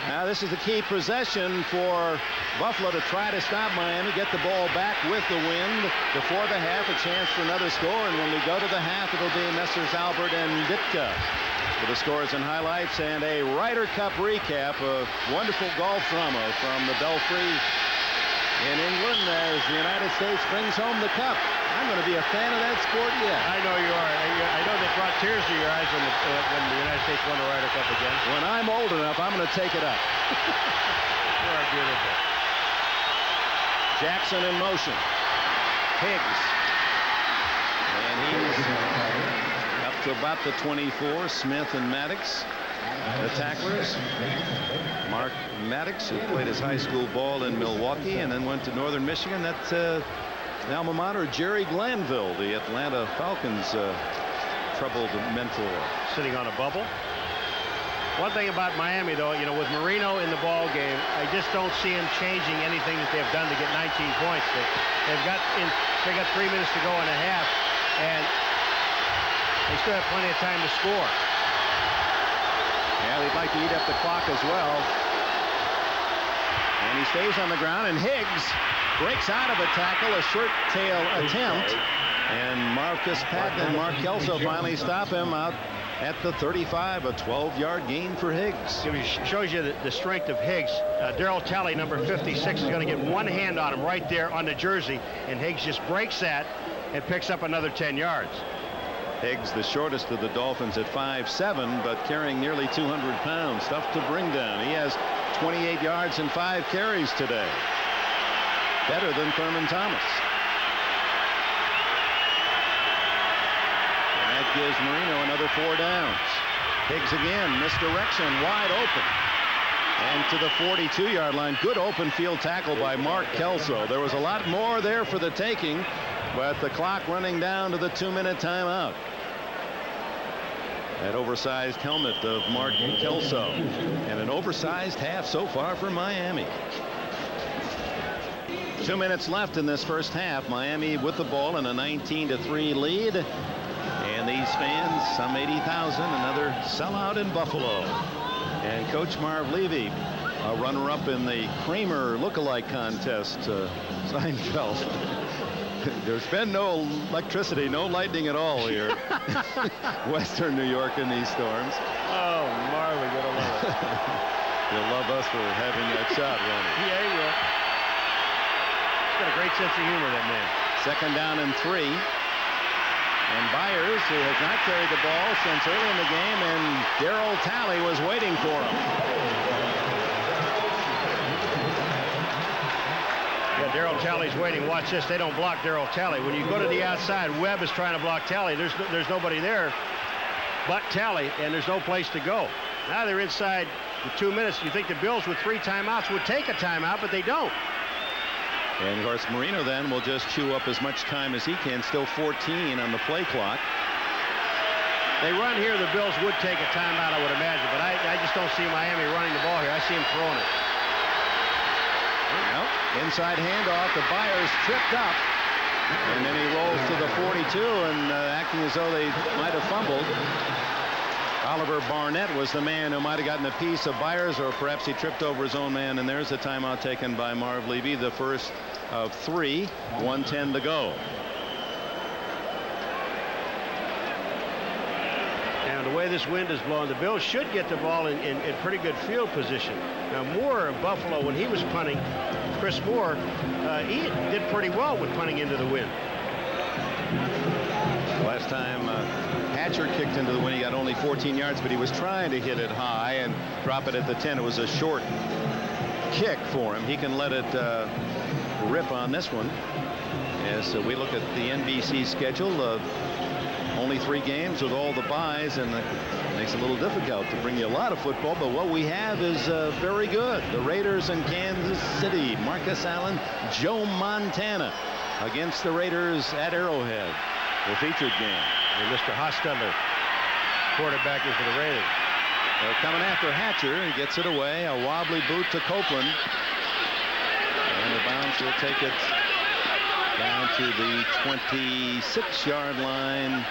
Now this is the key possession for Buffalo to try to stop Miami, get the ball back with the wind before the half, a chance for another score, and when we go to the half, it'll be Messrs. Albert and Ditka for the scores and highlights, and a Ryder Cup recap of wonderful golf drama from the Belfry in England as the United States brings home the cup. I'm going to be a fan of that sport yet. I know you are. I know they brought tears to your eyes when the United States won the Ryder Cup again. When I'm old enough, I'm going to take it up. You are beautiful. Jackson in motion. Higgs. And he's up to about the 24. Smith and Maddox, the tacklers. Mark Maddox, who played his high school ball in Milwaukee and then went to Northern Michigan. That's alma mater Jerry Glanville, the Atlanta Falcons troubled mentor. Sitting on a bubble. One thing about Miami, though, you know, with Marino in the ball game, I just don't see him changing anything that they've done to get 19 points. They got 3 minutes to go in a half, and they still have plenty of time to score. Yeah, they'd like to eat up the clock as well. And he stays on the ground, and Higgs breaks out of a tackle, a shirt tail attempt, and Marcus Patton and Mark Kelso finally stop him out at the 35, a 12-yard gain for Higgs. It shows you the strength of Higgs. Darryl Talley, number 56, is going to get one hand on him right there on the jersey, and Higgs just breaks that and picks up another 10 yards. Higgs, the shortest of the Dolphins at 5'7", but carrying nearly 200 pounds. Tough to bring down. He has 28 yards and 5 carries today. Better than Thurman Thomas. And that gives Marino another 4 downs. Higgs again, misdirection, wide open. And to the 42-yard line. Good open field tackle by Mark Kelso. There was a lot more there for the taking, but the clock running down to the 2-minute timeout. That oversized helmet of Mark Kelso. And an oversized half so far for Miami. 2 minutes left in this first half. Miami with the ball in a 19-3 lead. And these fans, some 80,000, another sellout in Buffalo. And Coach Marv Levy, a runner-up in the Kramer look-alike contest, Seinfeld. There's been no electricity, no lightning at all here. Western New York in these storms. Oh, Marv, we gotta love it. You'll love us for having that shot, Ronnie. Yeah, he will. He's got a great sense of humor, that man. Second down and 3. And Byers, who has not carried the ball since early in the game, and Darryl Talley was waiting for him. Yeah, Darryl Talley's waiting. Watch this. They don't block Darryl Talley. When you go to the outside, Webb is trying to block Talley. There's nobody there but Talley, and there's no place to go. Now they're inside the 2 minutes. You think the Bills with 3 timeouts would take a timeout, but they don't. And of course, Marino then will just chew up as much time as he can. Still 14 on the play clock. They run here, the Bills would take a timeout, I would imagine, but I just don't see Miami running the ball here. I see him throwing it. Well, inside handoff, the Byers tripped up, and then he rolls to the 42, and acting as though they might have fumbled. Oliver Barnett was the man who might have gotten a piece of Byers, or perhaps he tripped over his own man, and there's a timeout taken by Marv Levy, the first of 3, 1:10 to go. And the way this wind is blowing, the Bills should get the ball in pretty good field position. Now, Moore of Buffalo, when he was punting, Chris Moore, he did pretty well with punting into the wind. Last time Hatcher kicked into the wind, he got only 14 yards, but he was trying to hit it high and drop it at the 10. It was a short kick for him. He can let it rip on this one. As we look at the NBC schedule, only 3 games with all the byes, and it makes it a little difficult to bring you a lot of football, but what we have is very good. The Raiders in Kansas City. Marcus Allen, Joe Montana against the Raiders at Arrowhead, the featured game. And Mr. Hostetler, quarterbacking for the Raiders. They're coming after Hatcher. He gets it away. A wobbly boot to Copeland. And the bounce will take it down to the 26-yard line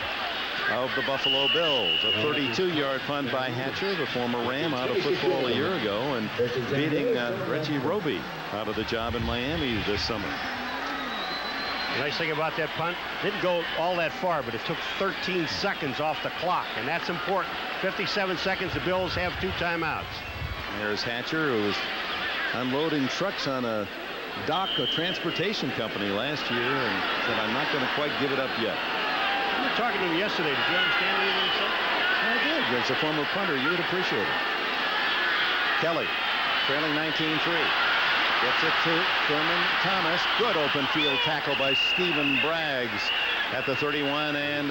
of the Buffalo Bills. A 32-yard punt by Hatcher, the former Ram, out of football a year ago, and beating Reggie Roby out of the job in Miami this summer. The nice thing about that punt, didn't go all that far, but it took 13 seconds off the clock, and that's important. 57 seconds, the Bills have 2 timeouts. There's Hatcher, who was unloading trucks on a dock, a transportation company last year, and said, I'm not going to quite give it up yet. You were talking to him yesterday. Did you understand anything he said? I did. As a former punter, you would appreciate it. Kelly, trailing 19-3. Gets it to Thurman Thomas. Good open field tackle by Stephen Braggs at the 31, and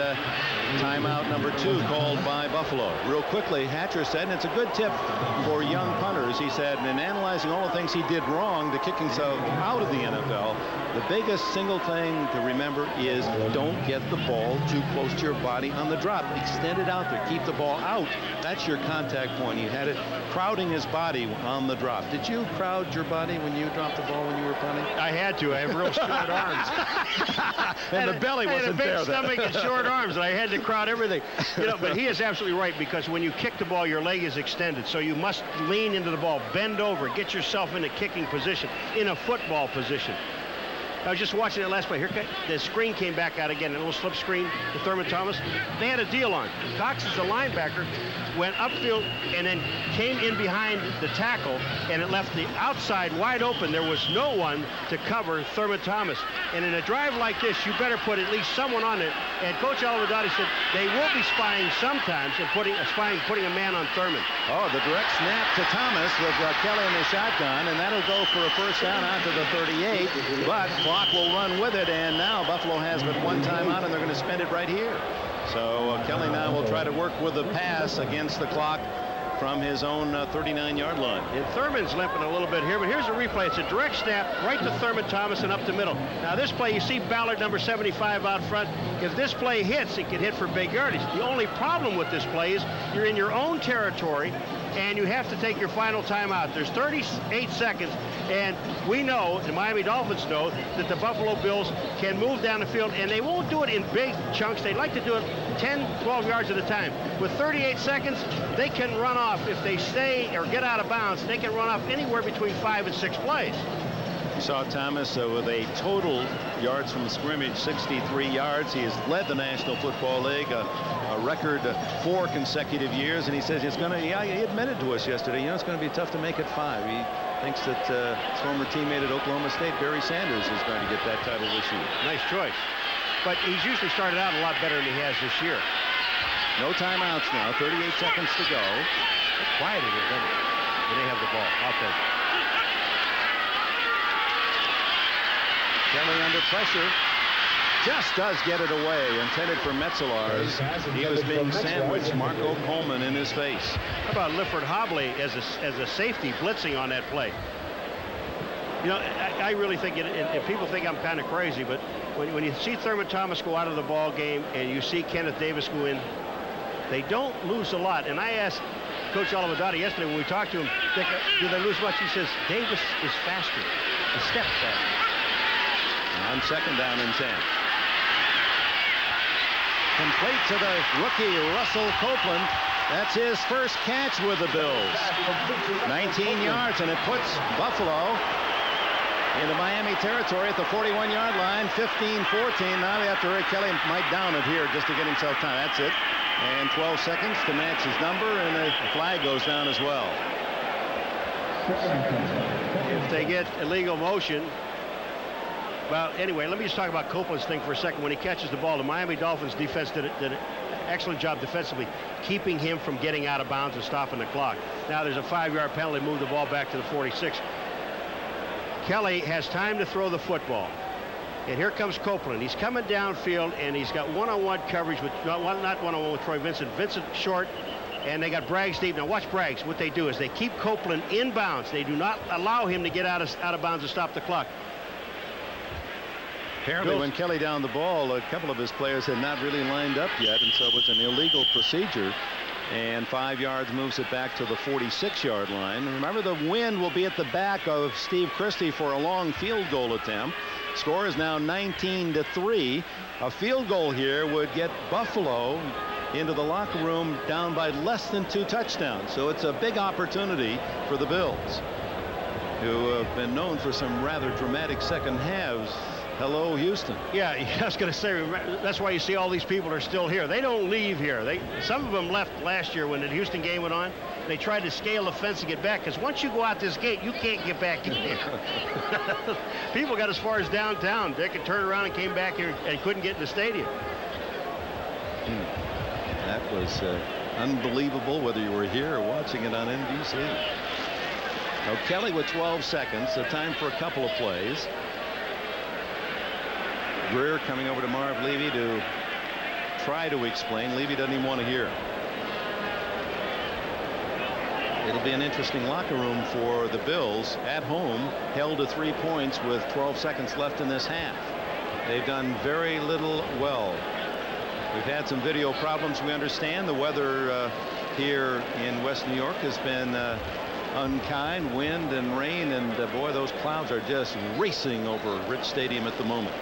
timeout number 2 called by Buffalo. Real quickly, Hatcher said, and it's a good tip for young punters, he said, in analyzing all the things he did wrong to kick himself out of the NFL, the biggest single thing to remember is don't get the ball too close to your body on the drop. Extend it out there. Keep the ball out. That's your contact point. He had it crowding his body on the drop. Did you crowd your body when you dropped the ball when you were punting? I had to. I have real short arms. And the belly wasn't a big there. Stomach and short arms, and I had to crowd everything. You know, but he is absolutely right, because when you kick the ball, your leg is extended, so you must lean into the ball, bend over, get yourself in a kicking position, in a football position. I was just watching it last play. Here, the screen came back out again, a little slip screen to Thurman Thomas. They had a deal on. Cox is the linebacker, went upfield and then came in behind the tackle, and it left the outside wide open. There was no one to cover Thurman Thomas. And in a drive like this, you better put at least someone on it. And Coach Oliver said they will be spying sometimes and putting a man on Thurman. Oh, the direct snap to Thomas with Kelly in the shotgun, and that'll go for a first down out to the 38. But clock will run with it, and now Buffalo has but 1 timeout, and they're going to spend it right here. So Kelly now will try to work with the pass against the clock from his own 39-yard line. And Thurman's limping a little bit here, but here's a replay. It's a direct snap right to Thurman Thomas and up the middle. Now this play, you see Ballard, number 75, out front. If this play hits, it can hit for big yardage. The only problem with this play is you're in your own territory, and you have to take your final timeout. There's 38 seconds, and we know, the Miami Dolphins know, that the Buffalo Bills can move down the field, and they won't do it in big chunks. They like to do it 10, 12 yards at a time. With 38 seconds, they can run off. If they stay or get out of bounds, they can run off anywhere between 5 and 6 plays. You saw Thomas with a total yards from scrimmage, 63 yards. He has led the National Football League a record 4 consecutive years, and he says it's going to, he admitted to us yesterday, you know, it's going to be tough to make it 5. He thinks that his former teammate at Oklahoma State, Barry Sanders, is going to get that title this year. Nice choice. But he's usually started out a lot better than he has this year. No timeouts now, 38 seconds to go. They're quiet in here, doesn't it? When they have the ball. I'll take it. Kelly under pressure. Just does get it away. Intended for Metzelaars. He was being sandwiched. Marco Coleman in his face. How about Lifford Hobley as a safety blitzing on that play? You know, I really think, and people think I'm kind of crazy, but when you see Thurman Thomas go out of the ball game and you see Kenneth Davis go in, they don't lose a lot. And I asked Coach Olivadotti yesterday when we talked to him, do they lose much? He says, Davis is faster, a step faster. On second down and 10. Complete to the rookie Russell Copeland. That's his first catch with the Bills. 19 yards, and it puts Buffalo into Miami territory at the 41-yard line. 15-14. Now they have to hurry. Kelly might down it here just to get himself time. That's it. And 12 seconds to match his number, and the flag goes down as well. If they get illegal motion. Well, anyway, let me just talk about Copeland's thing for a second. When he catches the ball, the Miami Dolphins defense did an excellent job defensively, keeping him from getting out of bounds and stopping the clock. Now there's a 5-yard penalty, move the ball back to the 46. Kelly has time to throw the football. And here comes Copeland. He's coming downfield, and he's got one-on-one coverage with, not one-on-one with Troy Vincent. Vincent short, and they got Braggs deep. Now watch Braggs. What they do is they keep Copeland in bounds. They do not allow him to get out of bounds and stop the clock. Apparently, when Kelly downed the ball, a couple of his players had not really lined up yet, and so it was an illegal procedure. And 5 yards moves it back to the 46-yard line. Remember, the wind will be at the back of Steve Christie for a long field goal attempt. Score is now 19-3. A field goal here would get Buffalo into the locker room down by less than 2 touchdowns. So it's a big opportunity for the Bills, who have been known for some rather dramatic second halves. Hello, Houston. Yeah, I was going to say, that's why you see all these people are still here. They don't leave here. Some of them left last year when the Houston game went on. They tried to scale the fence and get back, because once you go out this gate, you can't get back in here. People got as far as downtown. They could turn around and came back here and couldn't get in the stadium. That was unbelievable, whether you were here or watching it on NBC. Now, Kelly with 12 seconds, so time for a couple of plays. Greer coming over to Marv Levy to try to explain. Levy doesn't even want to hear. It'll be an interesting locker room for the Bills at home, held to 3 points with 12 seconds left in this half. They've done very little well. We've had some video problems, we understand. The weather here in West New York has been unkind, wind and rain, and boy, those clouds are just racing over Rich Stadium at the moment.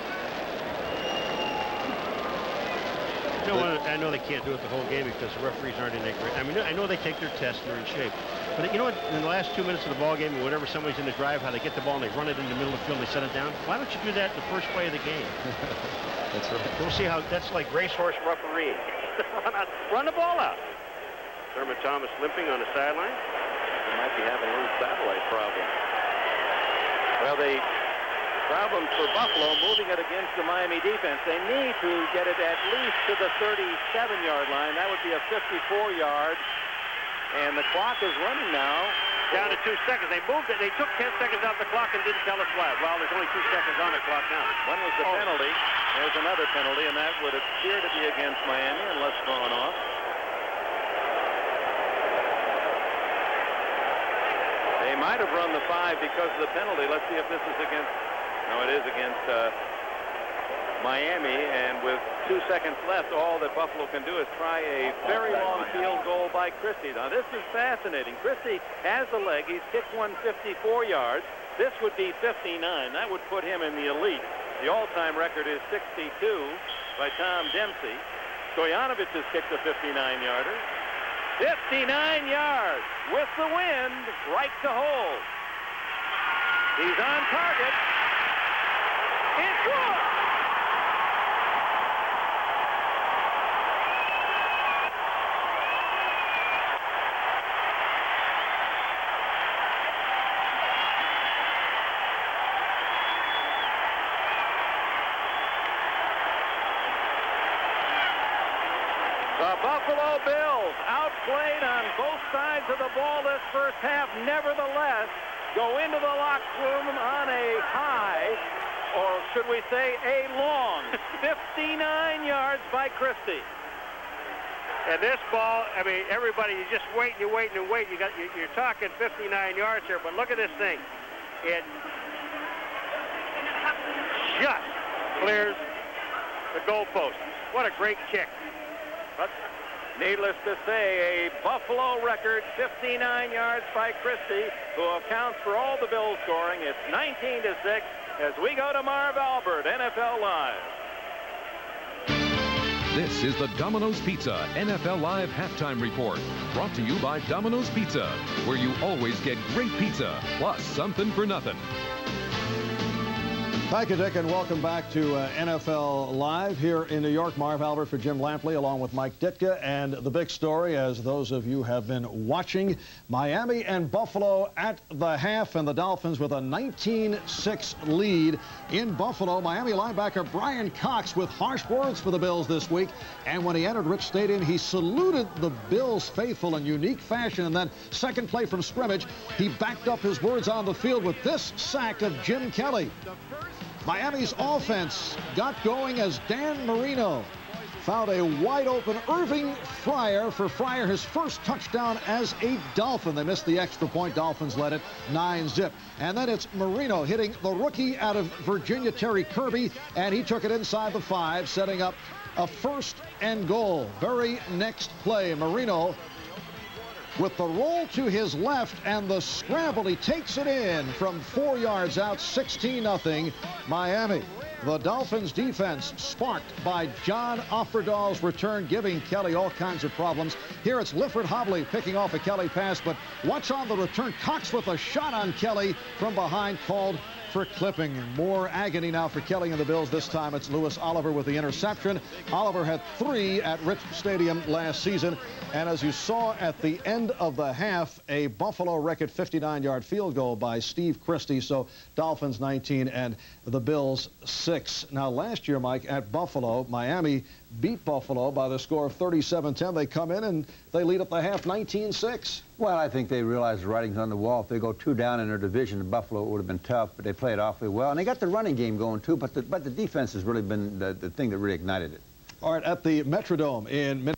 You know, I know they can't do it the whole game because the referees aren't in that great. I mean, I know they take their tests and they're in shape. But you know what? In the last 2 minutes of the ball game, or whenever somebody's in the drive, how they get the ball and they run it in the middle of the field and they set it down. Why don't you do that in the first play of the game? That's right. We'll see how that's like racehorse refereeing. Run the ball out. Thurman Thomas limping on the sideline. They might be having a little satellite problem. Well, the problem for Buffalo moving it against the Miami defense. They need to get it at least to the 37-yard line. That would be a 54-yard. And the clock is running now. Down to 2 seconds. They moved it. They took 10 seconds off the clock and didn't tell us why. Well, there's only 2 seconds on the clock now. One was the penalty. There's another penalty, and that would appear to be against Miami unless thrown off. They might have run the 5 because of the penalty. Let's see if this is against. No, it is against Miami, and with 2 seconds left, all that Buffalo can do is try a very long field goal by Christie. Now, this is fascinating. Christie has the leg. He's kicked one 54 yards. This would be 59. That would put him in the elite. The all-time record is 62 by Tom Dempsey. Stoyanovich has kicked a 59-yarder. 59 yards with the wind, right to hold. He's on target. It's good. The Buffalo Bills, outplayed on both sides of the ball this first half, nevertheless go into the locker room on a high, or should we say a long 59 yards by Christie. And this ball, I mean, everybody, you just wait and you wait and you wait. You're talking 59 yards here, but look at this thing. It just clears the goalpost. What a great kick. But needless to say, a Buffalo record 59 yards by Christie, who accounts for all the Bills scoring. It's 19-6 as we go to Marv Albert, NFL Live. This is the Domino's Pizza NFL Live Halftime Report, brought to you by Domino's Pizza, where you always get great pizza, plus something for nothing. Thank you, Dick, and welcome back to NFL Live here in New York. Marv Albert for Jim Lampley, along with Mike Ditka. And the big story, as those of you have been watching, Miami and Buffalo at the half, and the Dolphins with a 19-6 lead in Buffalo. Miami linebacker Brian Cox with harsh words for the Bills this week. And when he entered Rich Stadium, he saluted the Bills faithful in unique fashion. And then second play from scrimmage, he backed up his words on the field with this sack of Jim Kelly. Miami's offense got going as Dan Marino found a wide-open Irving Fryer. For Fryer, his first touchdown as a Dolphin. They missed the extra point. Dolphins led it 9-zip. And then it's Marino hitting the rookie out of Virginia, Terry Kirby, and he took it inside the 5, setting up a 1st and goal. Very next play, Marino with the roll to his left and the scramble, he takes it in from 4 yards out, 16-0 Miami. The Dolphins defense sparked by John Offerdahl's return, giving Kelly all kinds of problems. Here it's Lifford Hobley picking off a Kelly pass, but what's on the return? Cox with a shot on Kelly from behind, called for clipping. More agony now for Kelly and the Bills. This time it's Lewis Oliver with the interception. Oliver had 3 at Rich Stadium last season. And as you saw at the end of the half, a Buffalo record 59-yard field goal by Steve Christie. So Dolphins 19 and the Bills 6. Now last year, Mike, at Buffalo, Miami beat Buffalo by the score of 37-10. They come in and they lead at the half 19-6. Well, I think they realize the writing's on the wall. If they go 2 down in their division, in Buffalo, it would have been tough, but they played awfully well. And they got the running game going, too, but the defense has really been the thing that really ignited it. All right, at the Metrodome in Minnesota.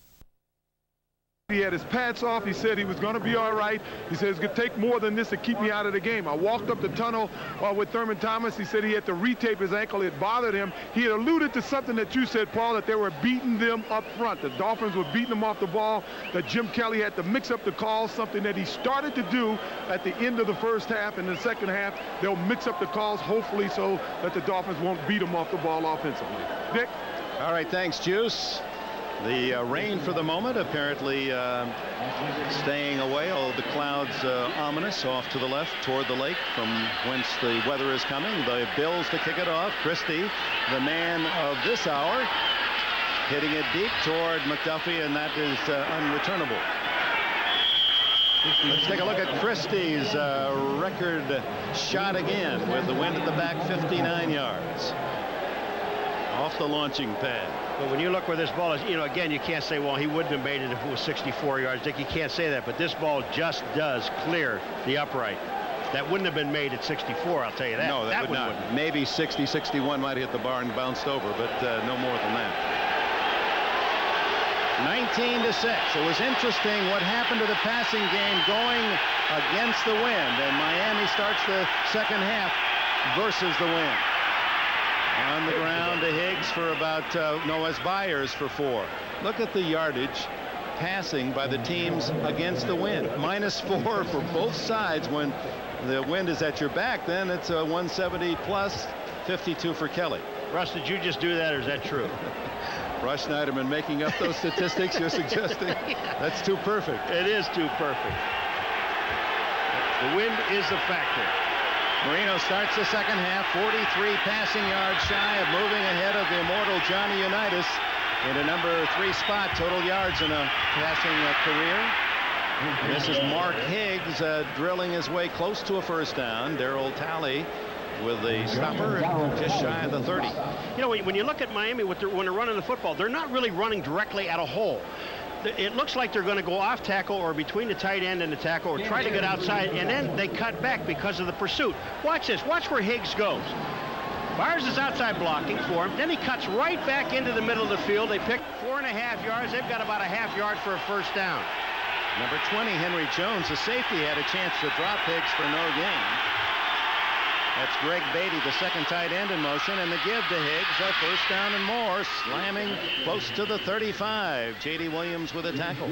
He had his pads off. He said he was going to be all right. He said it's going to take more than this to keep me out of the game. I walked up the tunnel with Thurman Thomas. He said he had to retape his ankle. It bothered him. He had alluded to something that you said, Paul, that they were beating them up front. The Dolphins were beating them off the ball, that Jim Kelly had to mix up the calls, something that he started to do at the end of the first half. In the second half, they'll mix up the calls, hopefully, so that the Dolphins won't beat them off the ball offensively. Dick? All right, thanks, Juice. The rain for the moment apparently staying away. All the clouds ominous off to the left toward the lake from whence the weather is coming. The Bills to kick it off. Christie, the man of this hour, hitting it deep toward McDuffie, and that is unreturnable. Let's take a look at Christie's record shot again with the wind at the back, 59 yards. Off the launching pad. But when you look where this ball is, you know, again, you can't say, well, he wouldn't have made it if it was 64 yards. Dick, you can't say that, but this ball just does clear the upright. That wouldn't have been made at 64, I'll tell you that. No, that would not. Wouldn't. Maybe 60, 61 might hit the bar and bounced over, but no more than that. 19-6. It was interesting what happened to the passing game going against the wind, and Miami starts the second half versus the wind. On the ground to Higgs for about Noah's Byers for 4. Look at the yardage passing by the teams against the wind. -4 for both sides. When the wind is at your back, then it's a 170 plus, 52 for Kelly. Russ, did you just do that, or is that true? Russ Schneiderman making up those statistics you're suggesting? That's too perfect. It is too perfect. The wind is a factor. Marino starts the second half, 43 passing yards shy of moving ahead of the immortal Johnny Unitas in a number 3 spot, total yards in a passing career. And this is Mark Higgs drilling his way close to a first down. Darryl Talley with the stopper just shy of the 30. You know, when you look at Miami when they're running the football, they're not really running directly at a hole. It looks like they're going to go off tackle or between the tight end and the tackle or try to get outside, and then they cut back because of the pursuit. Watch this. Watch where Higgs goes. Byers is outside blocking for him. Then he cuts right back into the middle of the field. They pick 4.5 yards. They've got about a half yard for a first down. Number 20, Henry Jones, the safety, had a chance to drop Higgs for no gain. That's Greg Beatty, the second tight end, in motion, and the give to Higgs, a first down and more, slamming close to the 35. J.D. Williams with a tackle.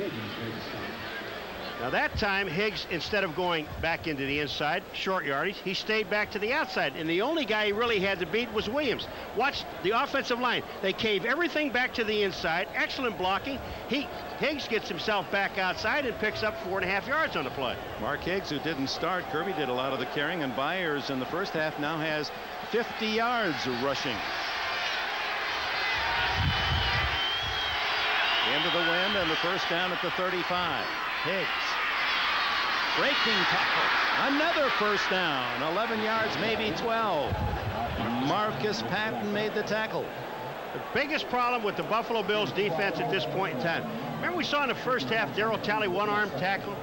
Now that time, Higgs, instead of going back into the inside, short yardage, he stayed back to the outside. And the only guy he really had to beat was Williams. Watch the offensive line. They cave everything back to the inside. Excellent blocking. Higgs gets himself back outside and picks up 4.5 yards on the play. Mark Higgs, who didn't start, Kirby did a lot of the carrying, and Byers in the first half now has 50 yards rushing. Into the wind and the first down at the 35. Higgs. Breaking tackle. Another first down. 11 yards, maybe 12. Marcus Patton made the tackle. The biggest problem with the Buffalo Bills defense at this point in time. Remember we saw in the first half Darryl Talley one-arm tackle?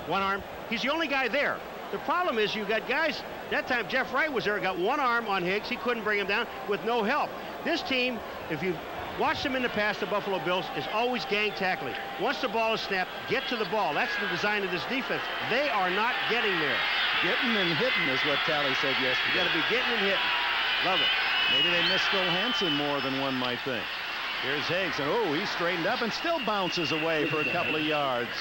One arm. He's the only guy there. The problem is you got guys, that time Jeff Wright was there, got one arm on Higgs. He couldn't bring him down with no help. This team, if you watch them in the past, the Buffalo Bills, is always gang tackling. Once the ball is snapped, get to the ball. That's the design of this defense. They are not getting there. Getting and hitting is what Talley said yesterday. You got to be getting and hitting. Love it. Maybe they missed Phil Hansen more than one might think. Here's Higgs, and oh, he straightened up and still bounces away for a couple of yards.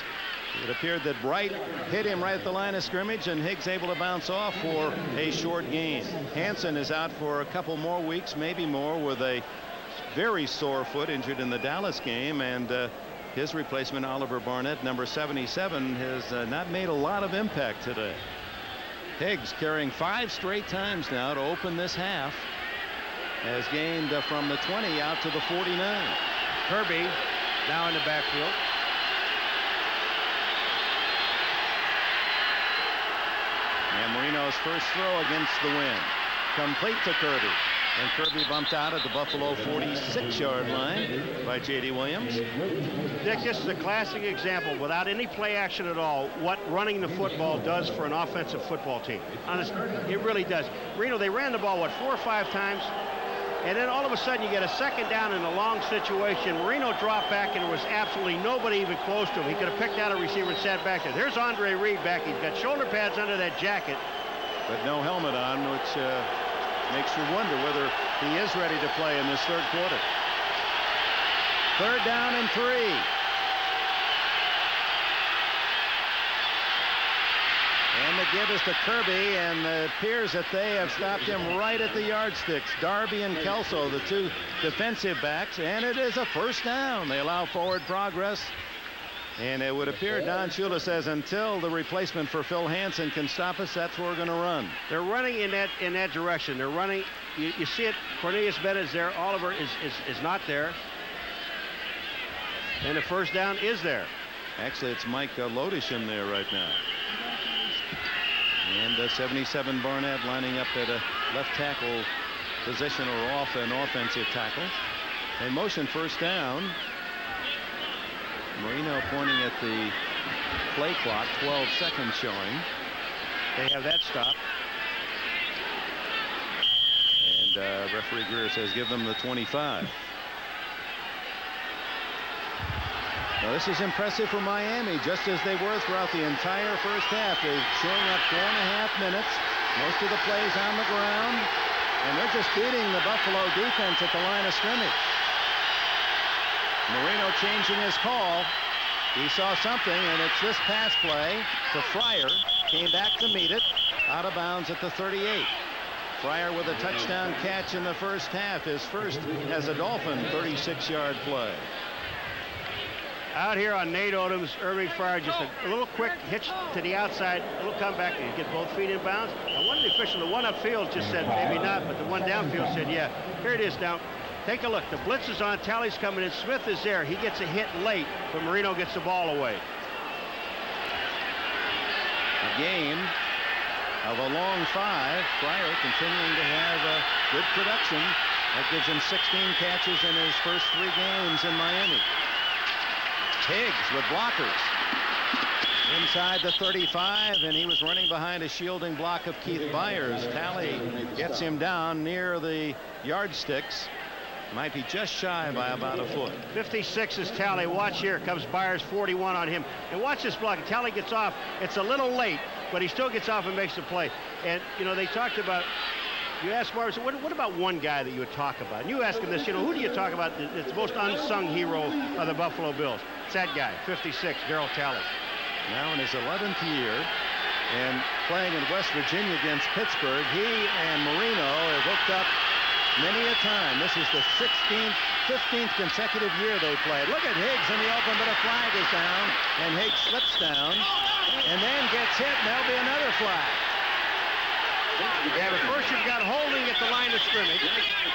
It appeared that Wright hit him right at the line of scrimmage, and Higgs able to bounce off for a short gain. Hansen is out for a couple more weeks, maybe more, with a very sore foot, injured in the Dallas game, and his replacement, Oliver Barnett, number 77, has not made a lot of impact today. Higgs, carrying 5 straight times now to open this half, has gained from the 20 out to the 49. Kirby now in the backfield. And Marino's first throw against the wind. Complete to Kirby. And Kirby bumped out at the Buffalo 46-yard line by J.D. Williams. Dick, this is a classic example, without any play action at all, what running the football does for an offensive football team. Honestly, it really does. Marino, they ran the ball, what, 4 or 5 times? And then all of a sudden you get a second down in a long situation. Marino dropped back, and there was absolutely nobody even close to him. He could have picked out a receiver and sat back there. There's Andre Reed back. He's got shoulder pads under that jacket. But no helmet on, which makes you wonder whether he is ready to play in this third quarter. Third down and 3. And the give is to Kirby, and it appears that they have stopped him right at the yardsticks. Darby and Kelso, the 2 defensive backs, and it is a first down. They allow forward progress. And it would appear Don Shula says until the replacement for Phil Hansen can stop us, that's where we're going to run. They're running in that direction. They're running. You see it. Cornelius Bennett is there. Oliver is not there. And the first down is there. Actually, it's Mike Lodisham there right now. And 77 Barnett lining up at a left tackle position or off an offensive tackle. In motion, first down. Marino pointing at the play clock, 12 seconds showing. They have that stop. And referee Greer says give them the 25. Now this is impressive for Miami, just as they were throughout the entire first half. They're showing up 4.5 minutes. Most of the plays on the ground. And they're just beating the Buffalo defense at the line of scrimmage. Marino changing his call. He saw something, and it's this pass play to Fryer. Came back to meet it. Out of bounds at the 38. Fryer with a touchdown catch in the first half. His first as a Dolphin 36-yard play. Out here on Nate Odom's, Irving Fryer, just a little quick hitch to the outside, a little comeback, and you get both feet in bounds. Now, one of the officials, the one upfield just said maybe not, but the one downfield said yeah. Here it is now. Take a look. The blitz is on. Talley's coming in. Smith is there. He gets a hit late, but Marino gets the ball away. A game of a long 5. Fryer continuing to have good production. That gives him 16 catches in his first 3 games in Miami. Higgs with blockers. Inside the 35, and he was running behind a shielding block of Keith Byers. Talley gets him down near the yardsticks. Might be just shy by about a foot. 56 is Talley. Watch here. Comes Byers, 41 on him. And watch this block. Talley gets off. It's a little late, but he still gets off and makes the play. And, you know, they talked about, you asked Byers, what about one guy that you would talk about? And you ask him this, you know, who do you talk about? It's the most unsung hero of the Buffalo Bills. It's that guy, 56, Darryl Talley. now in his 11th year, and playing in West Virginia against Pittsburgh. He and Marino have hooked up many a time. This is the 15th consecutive year they played. Look at Higgs in the open, but a flag is down, and Higgs slips down and then gets hit, and there'll be another flag. Yeah, but first you've got holding at the line of scrimmage.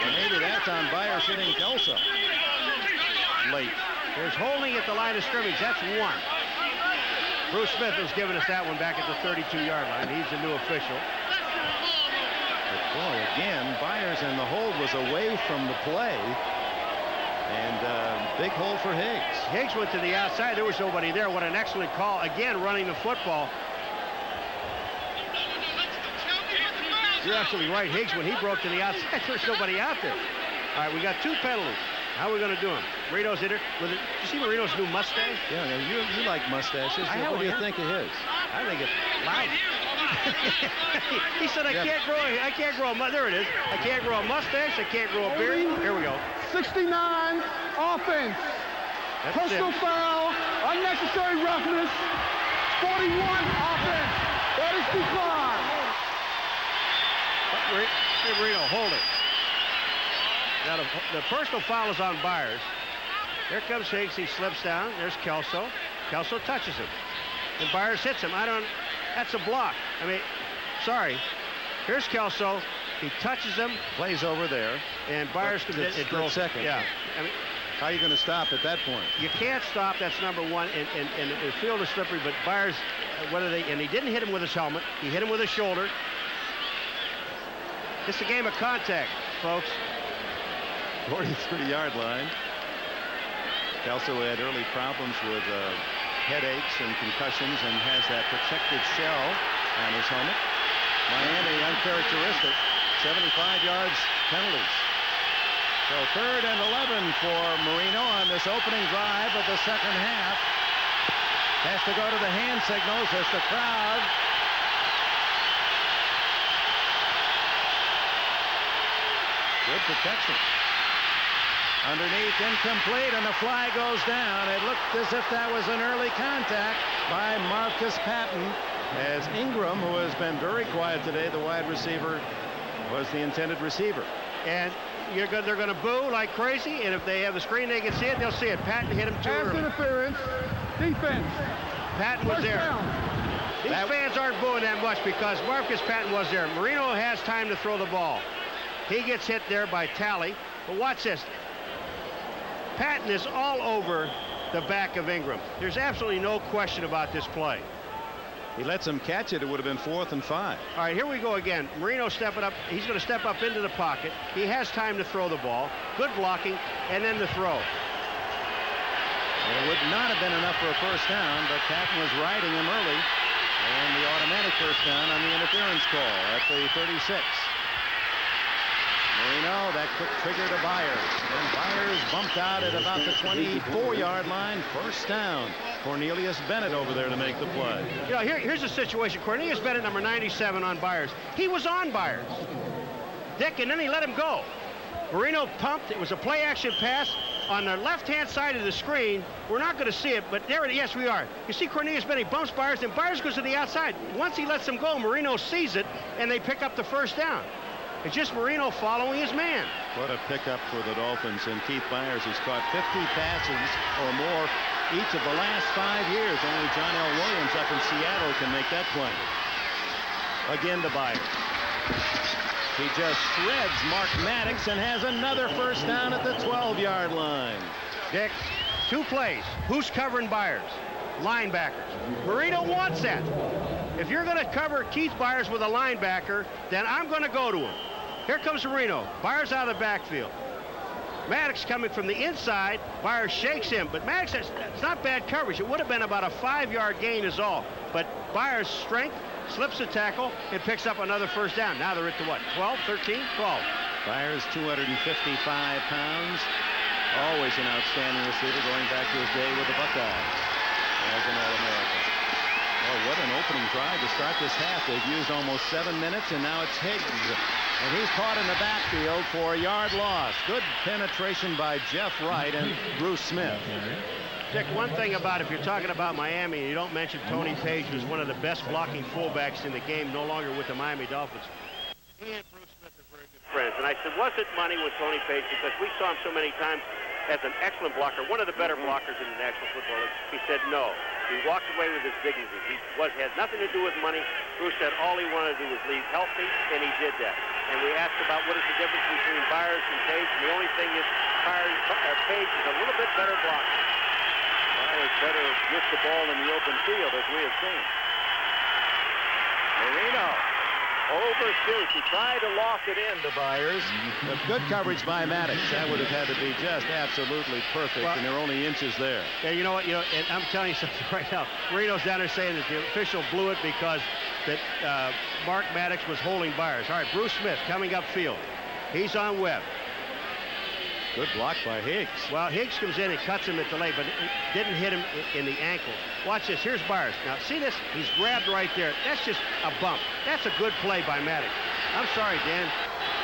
And maybe that's on Byers hitting Kelso late. There's holding at the line of scrimmage. That's one. Bruce Smith was giving us that one back at the 32-yard line. He's the new official. But boy, again, Byers and the hold was away from the play. And big hole for Higgs. Higgs went to the outside. There was nobody there. What an excellent call. Again, running the football. You're absolutely right. Higgs, when he broke to the outside, there's nobody out there. All right, we got 2 penalties. How are we going to do them? Marino's in it. Did you see Marino's new mustache? Yeah, you like mustaches. What do you think of his? I think it's loud. He said, I can't grow a, there it is. I can't grow a mustache. I can't grow a beard. Here we go. 69, offense. That's Personal foul, unnecessary roughness. 41, offense. That is decline. Marino, hold it. Now the personal foul is on Byers. Here comes Higgs. He slips down. There's Kelso. Kelso touches him. And Byers hits him. That's a block. I mean, sorry. Here's Kelso. He touches him. Plays over there. And Byers comes in. Split second. Yeah. I mean, how are you going to stop at that point? You can't stop. That's number one. And the field is slippery. But Byers, and he didn't hit him with his helmet. He hit him with his shoulder. It's a game of contact, folks. 43-yard line. Kelso had early problems with headaches and concussions and has that protective shell on his helmet. Miami, uncharacteristic. 75 yards penalties. So 3rd and 11 for Marino on this opening drive of the second half. Has to go to the hand signals as the crowd good protection. Underneath, incomplete, and the flag goes down. It looked as if that was an early contact by Marcus Patton, as Ingram, who has been very quiet today, the wide receiver, was the intended receiver. And they're going to boo like crazy, and if they have the screen, they can see it. They'll see it. Patton hit him too early. Pass interference, defense. Patton was there. These fans aren't booing that much because Marcus Patton was there. Marino has time to throw the ball. He gets hit there by Talley. But watch this. Patton is all over the back of Ingram. There's absolutely no question about this play. He lets him catch it. It would have been 4th and 5. All right, here we go again. Marino stepping up. He's going to step up into the pocket. He has time to throw the ball. Good blocking, and then the throw. It would not have been enough for a first down, but Patton was riding him early. And the automatic first down on the interference call at the 36. Marino, that quick trigger to Byers. And Byers bumped out at about the 24-yard line. First down. Cornelius Bennett over there to make the play. You know, here's the situation. Cornelius Bennett, number 97 on Byers. He was on Byers. Dick, and then he let him go. Marino pumped. It was a play-action pass on the left-hand side of the screen. We're not going to see it, but there it is. Yes, we are. You see Cornelius Bennett bumps Byers, and Byers goes to the outside. Once he lets him go, Marino sees it, and they pick up the first down. It's just Marino following his man. What a pickup for the Dolphins. And Keith Byers has caught 50 passes or more each of the last 5 years. Only John L. Williams up in Seattle can make that play. Again to Byers. He just shreds Mark Maddox and has another first down at the 12-yard line. Dick, 2 plays. Who's covering Byers? Linebackers. Marino wants that. If you're going to cover Keith Byers with a linebacker, then I'm going to go to him. Here comes Marino. Byers out of the backfield. Maddox coming from the inside. Byers shakes him, but Maddox, it's not bad coverage. It would have been about a 5-yard gain is all. But Byers' strength slips the tackle and picks up another first down. Now they're at the what? 12, 13, 12. Byers, 255 pounds. Always an outstanding receiver going back to his day with the Buckeyes as an All-American. Oh, what an opening drive to start this half. They've used almost 7 minutes, and now it's Higgs. And he's caught in the backfield for a yard loss. Good penetration by Jeff Wright and Bruce Smith. Dick, one thing about, if you're talking about Miami, and you don't mention Tony Page, who's one of the best blocking fullbacks in the game, no longer with the Miami Dolphins. He and Bruce Smith are very good friends. And I said, was it money with Tony Page? Because we saw him so many times as an excellent blocker, one of the better blockers in the National Football League. He said no. He walked away with his dignity. He had nothing to do with money. Bruce said all he wanted to do was leave healthy, and he did that. And we asked about what is the difference between Byers and Page, and the only thing is Page is a little bit better blocker. Byers better with the ball in the open field, as we have seen. Marino overshoots. He tried to loft it in to Byers. But good coverage by Maddox. That would have had to be just absolutely perfect, and there are only inches there. Yeah, you know what? And I'm telling you something right now. Marino's down there saying that the official blew it because that Mark Maddox was holding Byers. All right, Bruce Smith coming upfield. He's on Webb. Good block by Higgs. Well, Higgs comes in and cuts him at the leg, but it didn't hit him in the ankle. Watch this. Here's Byers. Now, see this? He's grabbed right there. That's just a bump. That's a good play by Maddox. I'm sorry, Dan.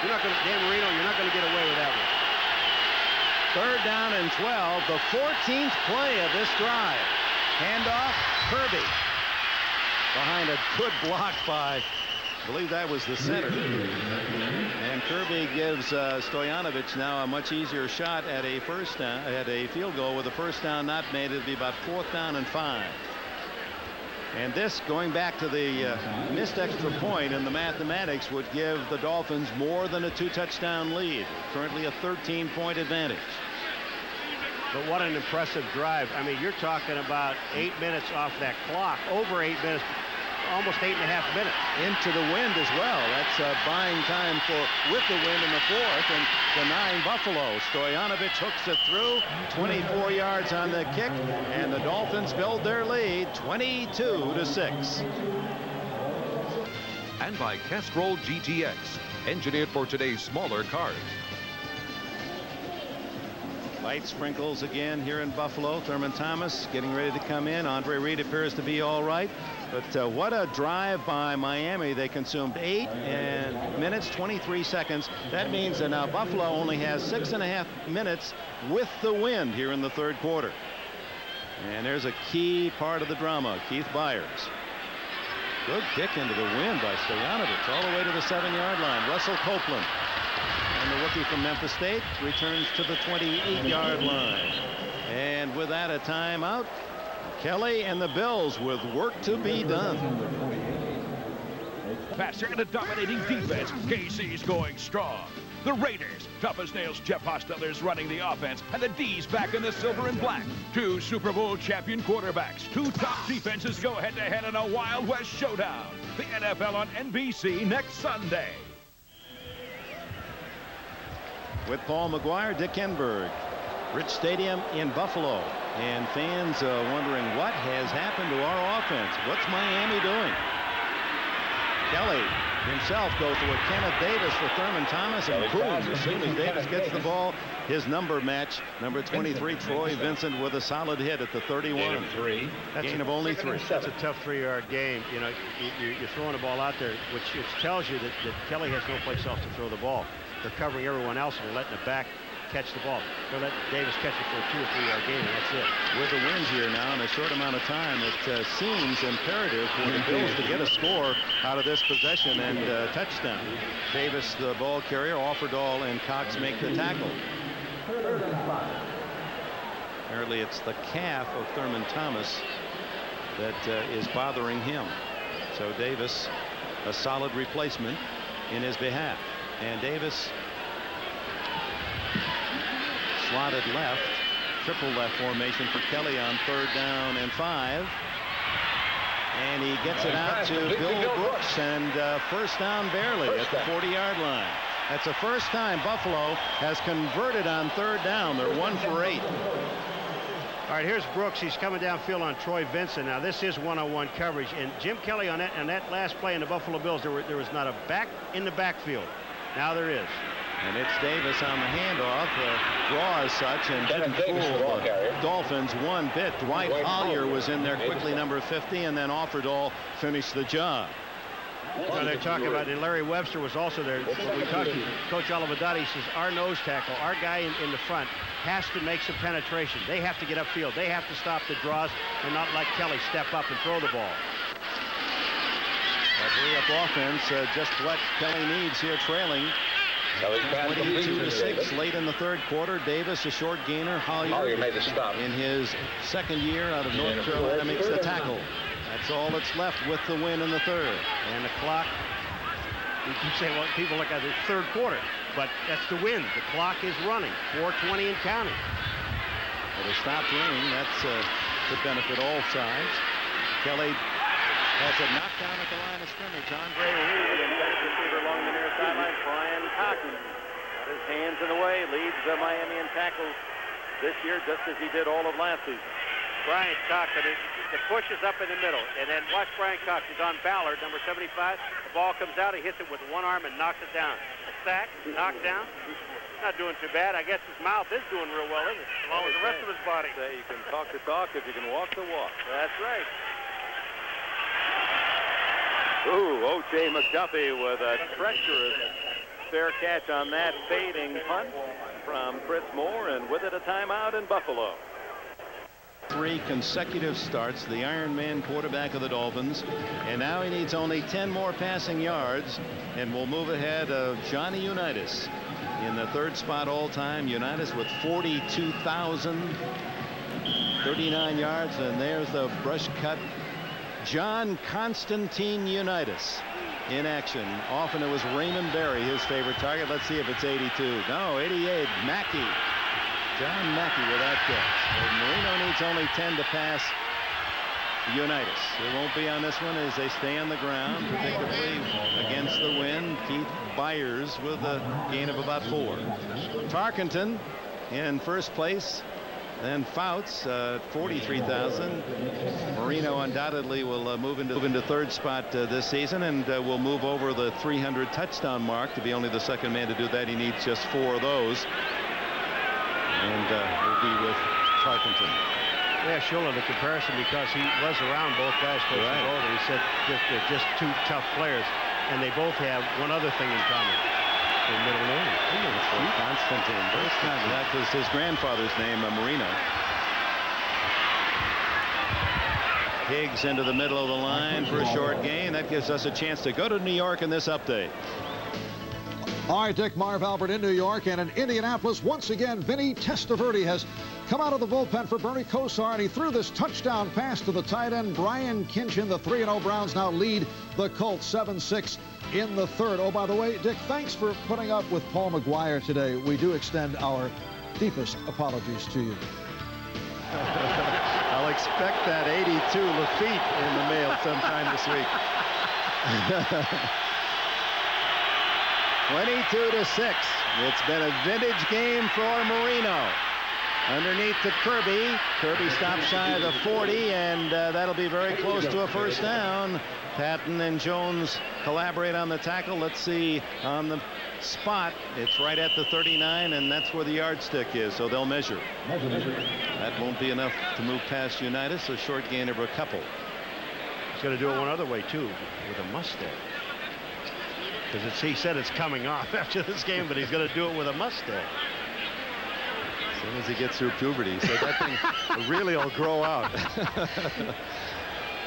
Dan Marino, you're not going to get away with that one. 3rd down and 12. The 14th play of this drive. Handoff, Kirby. Behind a good block by, I believe that was the center. And Kirby gives Stoyanovich now a much easier shot at a first down, at a field goal with a first down not made. It'll be about 4th down and 5. And this, going back to the missed extra point in the mathematics, would give the Dolphins more than a 2-touchdown lead. Currently a 13-point advantage. But what an impressive drive. I mean, you're talking about 8 minutes off that clock, over 8 minutes. Almost 8.5 minutes. Into the wind as well. That's buying time with the wind in the 4th and denying Buffalo. Stoyanovich hooks it through. 24 yards on the kick, and the Dolphins build their lead 22-6. And by Castrol GTX, engineered for today's smaller cars. Light sprinkles again here in Buffalo. Thurman Thomas getting ready to come in. Andre Reed appears to be all right. But what a drive by Miami. They consumed 8 minutes, 23 seconds. That means that now Buffalo only has 6.5 minutes with the wind here in the 3rd quarter. And there's a key part of the drama. Keith Byers. Good kick into the wind by Stoyanovich all the way to the 7-yard line. Russell Copeland. And the rookie from Memphis State returns to the 28-yard line. And with that, a timeout. Kelly and the Bills with work to be done. Faster and a dominating defense. KC's going strong. The Raiders, tough as nails Jeff Hostetler's running the offense, and the D's back in the silver and black. 2 Super Bowl champion quarterbacks, 2 top defenses go head-to-head in a Wild West showdown. The NFL on NBC next Sunday. With Paul McGuire, Dick Enberg. Rich Stadium in Buffalo. And fans wondering what has happened to our offense. What's Miami doing? Kelly himself goes to a Kenneth Davis for Thurman Thomas, and boom, as soon as Davis gets the ball, his number match, number 23, Troy Vincent, with a solid hit at the 31. Gain of only 3. That's a tough 3-yard game. You know, you're throwing the ball out there, which tells you that Kelly has no place else to throw the ball. They're covering everyone else, and they're letting the back catch the ball. They'll let Davis catch it for a 2- or 3-yard gain, and that's it. With the wins here now in a short amount of time, it seems imperative for the Bills to get a score out of this possession and touchdown. Davis, the ball carrier, Offerdahl and Cox make the tackle. Apparently it's the calf of Thurman Thomas that is bothering him. So Davis, a solid replacement in his behalf. And Davis slotted left, triple left formation for Kelly on 3rd down and 5. And he gets it out to Bill Brooks, and first down barely at the 40-yard line. That's the first time Buffalo has converted on 3rd down. They're 1 for 8. All right, here's Brooks. He's coming downfield on Troy Vincent. Now, this is one-on-one coverage. And Jim Kelly on that last play in the Buffalo Bills, there was not a back in the backfield. Now there is. And it's Davis on the handoff. Draw as such, and didn't fool the Dolphins one bit. Dwight Collier was in there quickly, number 50, and then Offerdahl finished the job. When they're talking about, and Larry Webster was also there. When we talked to Coach Olivadotti, says our nose tackle, our guy in the front, has to make some penetration. They have to get upfield. They have to stop the draws and not let Kelly step up and throw the ball. A hurry-up offense, just what Kelly needs here, trailing 22-6 late in the third quarter. Davis, a short gainer. Hollier made the stop in his second year out of North Carolina, makes the tackle. That's all that's left with the win in the third. And the clock, we keep saying, well, people look at the third quarter, but that's the win. The clock is running, 4:20 and counting. Well, they stopped running. That's to benefit all sides. Kelly has a knockdown at the line of scrimmage. Andre Reed, intended receiver along the near sideline. Brian Cox got his hands in the way, leads Miami in tackles this year, just as he did all of last season. Brian Cox, I mean, the push is up in the middle, and then watch Brian Cox. He's on Ballard, number 75. The ball comes out, he hits it with one arm and knocks it down. A sack, knocked down. Not doing too bad. I guess his mouth is doing real well, isn't it? Along with the rest of his body. You can talk the talk if you can walk the walk. That's right. Ooh, O.J. McDuffie with a treacherous fair catch on that fading punt from Chris Moore, and with it a timeout in Buffalo. 3 consecutive starts, the Iron Man quarterback of the Dolphins, and now he needs only 10 more passing yards and will move ahead of Johnny Unitas in the third spot all time. Unitas with 42,039 yards, and there's the brush cut John Constantine Unitas in action. Often it was Raymond Berry, his favorite target. Let's see if it's 82. No, 88. Mackey. John Mackey with that catch. And Marino needs only 10 to pass Unitas. It won't be on this one as they stay on the ground, predictably against the wind. Keith Byers with a gain of about 4. Tarkenton in first place. Then Fouts, 43,000. Marino undoubtedly will move into third spot this season, and will move over the 300 touchdown mark to be only the second man to do that. He needs just 4 of those. And will be with Tarkenton. Yeah, Schuler, the comparison, because he was around both guys close to the border. He said they're just 2 tough players, and they both have one other thing in common. Their middle name. Constantine. That was his grandfather's name, Marino. Higgs into the middle of the line for a short gain. That gives us a chance to go to New York in this update. All right, Dick, Marv Albert in New York, and in Indianapolis, once again, Vinny Testaverde has come out of the bullpen for Bernie Kosar, and he threw this touchdown pass to the tight end, Brian Kinchin. The 3-0 Browns now lead the Colts 7-6 in the third. Oh, by the way, Dick, thanks for putting up with Paul McGuire today. We do extend our deepest apologies to you. I'll expect that 82 Lafitte in the mail sometime this week. 22-6. It's been a vintage game for Marino. Underneath to Kirby. Kirby stops shy of the 40, and that'll be very close to a first down. Patton and Jones collaborate on the tackle. Let's see on the spot. It's right at the 39, and that's where the yardstick is, so they'll measure. That won't be enough to move past Unitas. A short gain of a couple. He's going to do it one other way, too, with a mustache. Because he said it's coming off after this game, but he's going to do it with a mustache. As soon as he gets through puberty, so that thing really will grow out.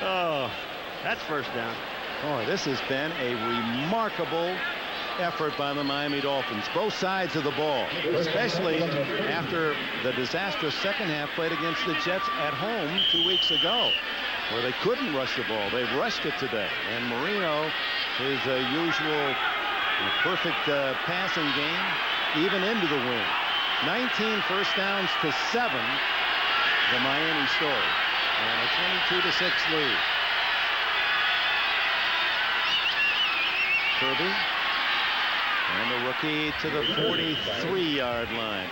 Oh, that's first down. Boy, this has been a remarkable effort by the Miami Dolphins. Both sides of the ball, especially after the disastrous second half played against the Jets at home 2 weeks ago, where they couldn't rush the ball. They've rushed it today. And Marino, his usual perfect passing game, even into the win. 19 first downs to 7, the Miami story. And a 22-6 lead. Kirby. And the rookie to the 43-yard line.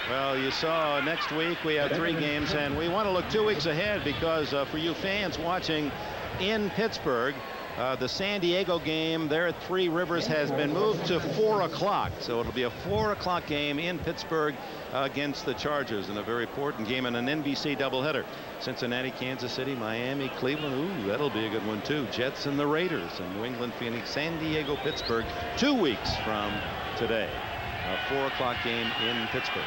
Well, you saw next week we have 3 games, and we want to look 2 weeks ahead because for you fans watching in Pittsburgh, The San Diego game there at Three Rivers has been moved to 4 o'clock. So it'll be a 4 o'clock game in Pittsburgh against the Chargers, in a very important game in an NBC doubleheader. Cincinnati, Kansas City, Miami, Cleveland. Ooh, that'll be a good one too. Jets and the Raiders, and New England, Phoenix, San Diego, Pittsburgh, 2 weeks from today. A 4 o'clock game in Pittsburgh.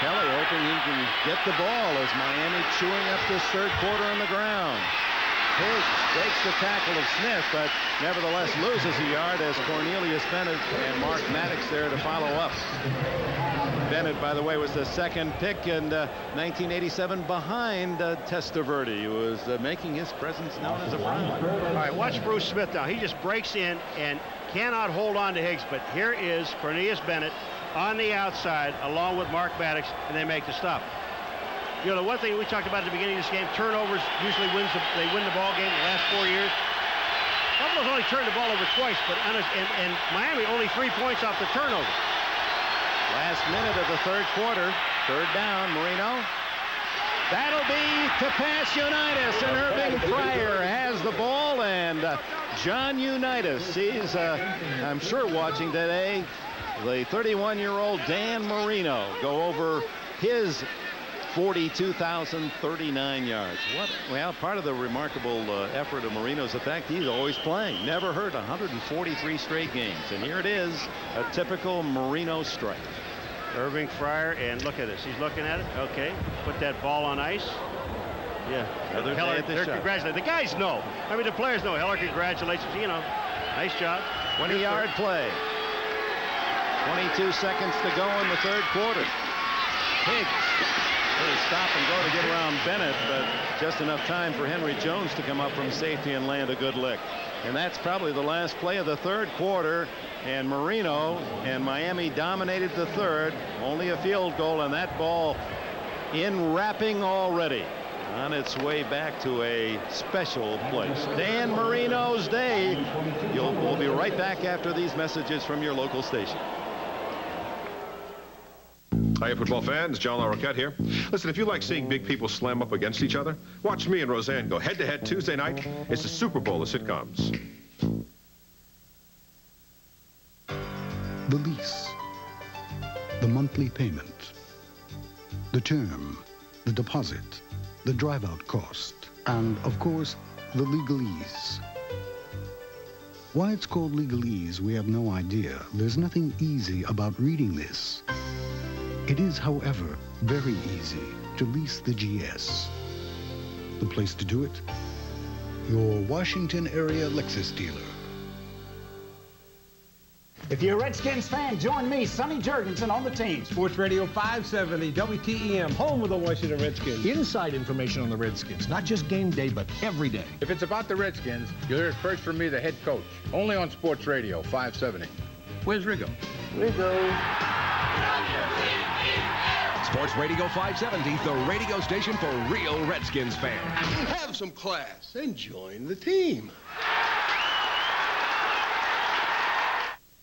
Kelly hoping he can get the ball as Miami chewing up this third quarter on the ground. Higgs breaks the tackle of Smith, but nevertheless loses a yard as Cornelius Bennett and Mark Maddox there to follow up. Bennett, by the way, was the second pick in 1987 behind Testaverde, who was making his presence known as a Brown. All right, watch Bruce Smith now. He just breaks in and cannot hold on to Higgs, but here is Cornelius Bennett on the outside along with Mark Maddox, and they make the stop. You know, the one thing we talked about at the beginning of this game, turnovers usually win the ball game the last 4 years. Buffalo's only turned the ball over twice, but and Miami only 3 points off the turnover. Last minute of the third quarter, third down, Marino. That'll be to pass Unitas, and Irving Fryer has the ball, and John Unitas, he's, I'm sure, watching today. The 31-year-old Dan Marino go over his 42,039 yards. Well, part of the remarkable effort of Marino is the fact he's always playing. Never hurt, 143 straight games. And here it is, a typical Marino strike. Irving Fryer, and look at this. He's looking at it. Okay, put that ball on ice. Yeah, Heller, they're congratulating. The guys know. I mean, the players know. Heller, congratulations. You know, nice job. 20-yard play. 22 seconds to go in the third quarter. Higgs. Really stop and go to get around Bennett, but just enough time for Henry Jones to come up from safety and land a good lick. And that's probably the last play of the third quarter. And Marino and Miami dominated the third. Only a field goal, and that ball in wrapping already. On its way back to a special place. Dan Marino's day. We'll be right back after these messages from your local station. Hiya, football fans. John LaRoquette here. Listen, if you like seeing big people slam up against each other, watch me and Roseanne go head-to-head Tuesday night. It's the Super Bowl of sitcoms. The lease, the monthly payment, the term, the deposit, the drive-out cost, and, of course, the legalese. Why it's called legalese, we have no idea. There's nothing easy about reading this. It is, however, very easy to lease the GS. The place to do it? Your Washington area Lexus dealer. If you're a Redskins fan, join me, Sonny Jurgensen, on the team. Sports Radio 570, WTEM, home of the Washington Redskins. Inside information on the Redskins, not just game day, but every day. If it's about the Redskins, you'll hear it first from me, the head coach. Only on Sports Radio 570. Where's Rigo? Rigo. Sports Radio 570, the radio station for real Redskins fans. Have some class and join the team.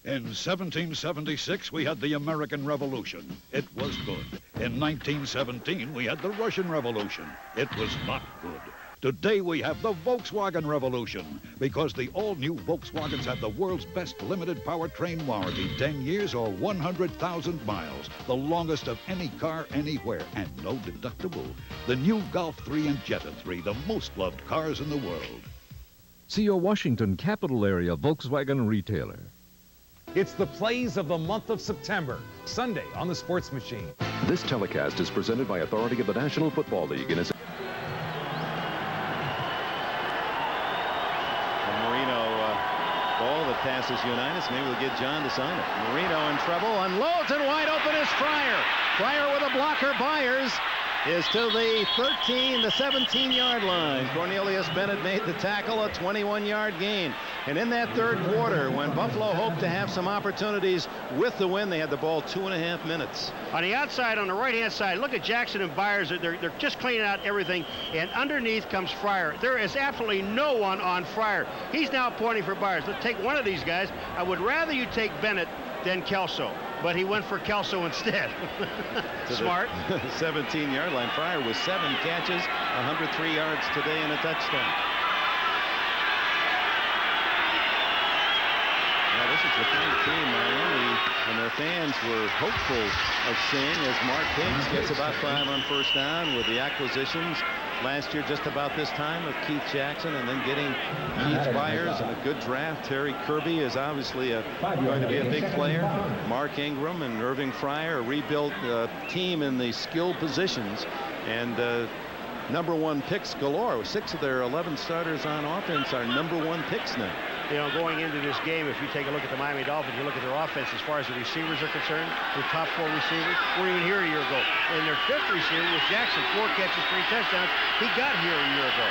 In 1776, we had the American Revolution. It was good. In 1917, we had the Russian Revolution. It was not good. Today, we have the Volkswagen Revolution, because the all-new Volkswagens have the world's best limited powertrain warranty, 10 years or 100,000 miles, the longest of any car anywhere, and no deductible. The new Golf 3 and Jetta 3, the most loved cars in the world. See your Washington capital area Volkswagen retailer. It's the plays of the month of September, Sunday on the Sports Machine. This telecast is presented by authority of the National Football League and is... Ball that passes Unitas. Maybe we'll get John to sign it. Marino in trouble. Unloads, and wide open is Fryer. Fryer with a blocker. Byers is to the 17-yard line. Cornelius Bennett made the tackle, a 21-yard gain. And in that third quarter, when Buffalo hoped to have some opportunities with the win, they had the ball 2.5 minutes. On the outside, on the right-hand side, look at Jackson and Byers. They're just cleaning out everything. And underneath comes Fryer. There is absolutely no one on Fryer. He's now pointing for Byers. Let's take one of these guys. I would rather you take Bennett than Kelso. but he went for Kelso instead. Smart. 17-yard line. Pryor with 7 catches, 103 yards today and a touchdown. Now, this is the kind of team Miami and their fans were hopeful of seeing, as Mark Higgs gets about 5 on first down with the acquisitions last year just about this time of Keith Jackson, and then getting Keith Byers and a good draft. Terry Kirby is obviously going to be a big player. Mark Ingram and Irving Fryer, a rebuilt team in the skilled positions, and #1 picks galore. 6 of their 11 starters on offense are #1 picks now. You know, going into this game, if you take a look at the Miami Dolphins, you look at their offense as far as the receivers are concerned, their top 4 receivers weren't even here a year ago. And their 5th receiver was Jackson, 4 catches, 3 touchdowns. He got here a year ago.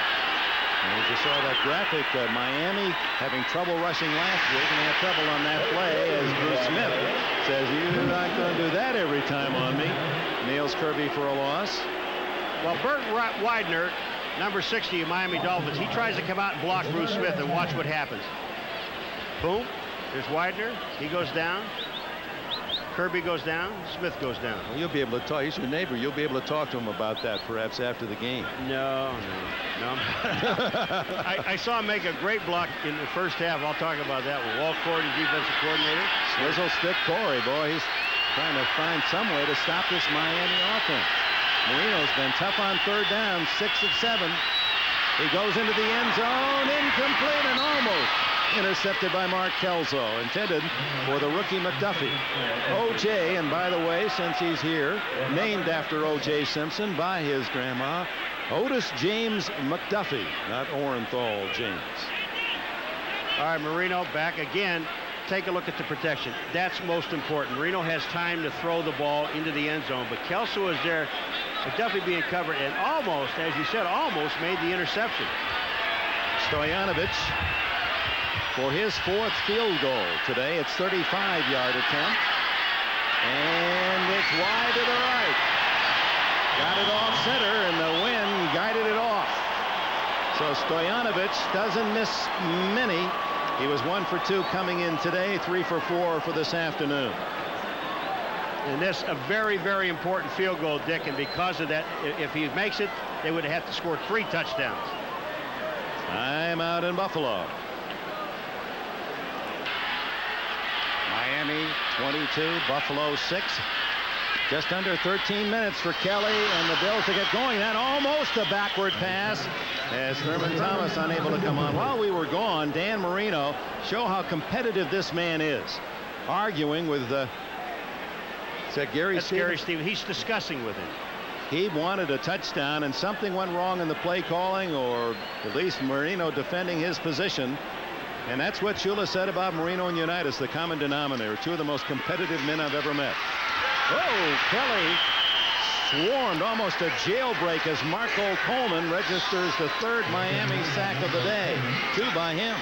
And as you saw that graphic, Miami having trouble rushing last week, and they had trouble on that play as Bruce Smith says, "You're not going to do that every time on me." Nails Kirby for a loss. Well, Bert Widener, number 60 of Miami Dolphins, he tries to come out and block Bruce Smith, and watch what happens. Boom. There's Widener. He goes down. Kirby goes down. Smith goes down. Well, you'll be able to talk. He's your neighbor. You'll be able to talk to him about that perhaps after the game. No. I saw him make a great block in the first half. I'll talk about that with Walt Corey, defensive coordinator. Swizzle stick Corey, boy. He's trying to find some way to stop this Miami offense. Marino's been tough on third down, 6 of 7. He goes into the end zone, incomplete, and almost intercepted by Mark Kelso, intended for the rookie McDuffie. O.J., and by the way, since he's here, named after O.J. Simpson by his grandma, Otis James McDuffie, not Orenthal James. All right, Marino back again. Take a look at the protection. That's most important. Marino has time to throw the ball into the end zone, but Kelso is there. McDuffie being covered and almost, as you said, almost made the interception. Stoyanovich for his 4th field goal today. It's 35-yard attempt. And it's wide to the right. Got it off center, and the wind guided it off. So Stoyanovich doesn't miss many. He was 1 for 2 coming in today, 3 for 4 for this afternoon. And this a very, very important field goal, Dick, and because of that, if he makes it, they would have to score 3 touchdowns. Time out in Buffalo. Miami 22, Buffalo 6. Just under 13 minutes for Kelly and the Bills to get going. That almost a backward pass as Thurman Thomas unable to come on. While we were gone, Dan Marino, show how competitive this man is. Arguing with is that Gary That's Stevens? Gary Stevens. He's discussing with him. He wanted a touchdown, and something went wrong in the play calling, or at least Marino defending his position. And that's what Shula said about Marino and Unitas, the common denominator. 2 of the most competitive men I've ever met. Oh, Kelly swarmed, almost a jailbreak as Marco Coleman registers the 3rd Miami sack of the day. 2 by him.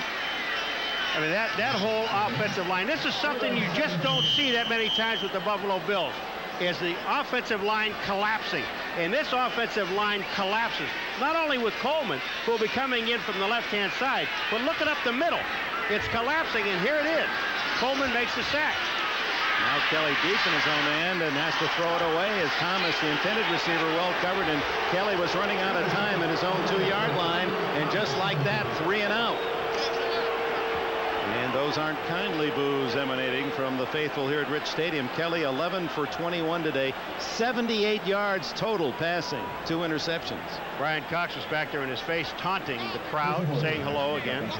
I mean, that whole offensive line, this is something you just don't see that many times with the Buffalo Bills, is the offensive line collapsing. And this offensive line collapses, not only with Coleman, who will be coming in from the left-hand side, but look it up the middle. It's collapsing, and here it is. Coleman makes the sack. Now Kelly deep in his own end and has to throw it away as Thomas, the intended receiver, well covered, and Kelly was running out of time at his own 2-yard line, and just like that, 3 and out. And those aren't kindly boos emanating from the faithful here at Rich Stadium. Kelly 11 for 21 today, 78 yards total passing, 2 interceptions. Brian Cox was back there in his face taunting the crowd, saying hello again.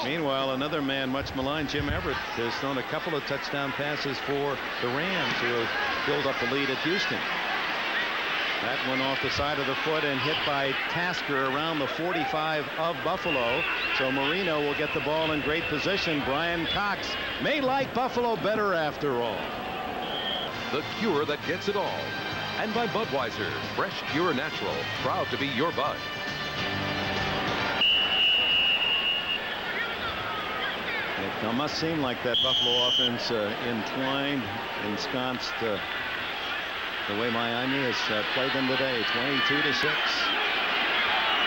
Meanwhile, another man much maligned, Jim Everett, has thrown a couple of touchdown passes for the Rams, who have built up the lead at Houston. That one off the side of the foot and hit by Tasker around the 45 of Buffalo. So Marino will get the ball in great position. Brian Cox may like Buffalo better after all. The cure that gets it all. And by Budweiser, fresh, pure, natural. Proud to be your Bud. It must seem like that Buffalo offense entwined, ensconced the way Miami has played them today, 22-6.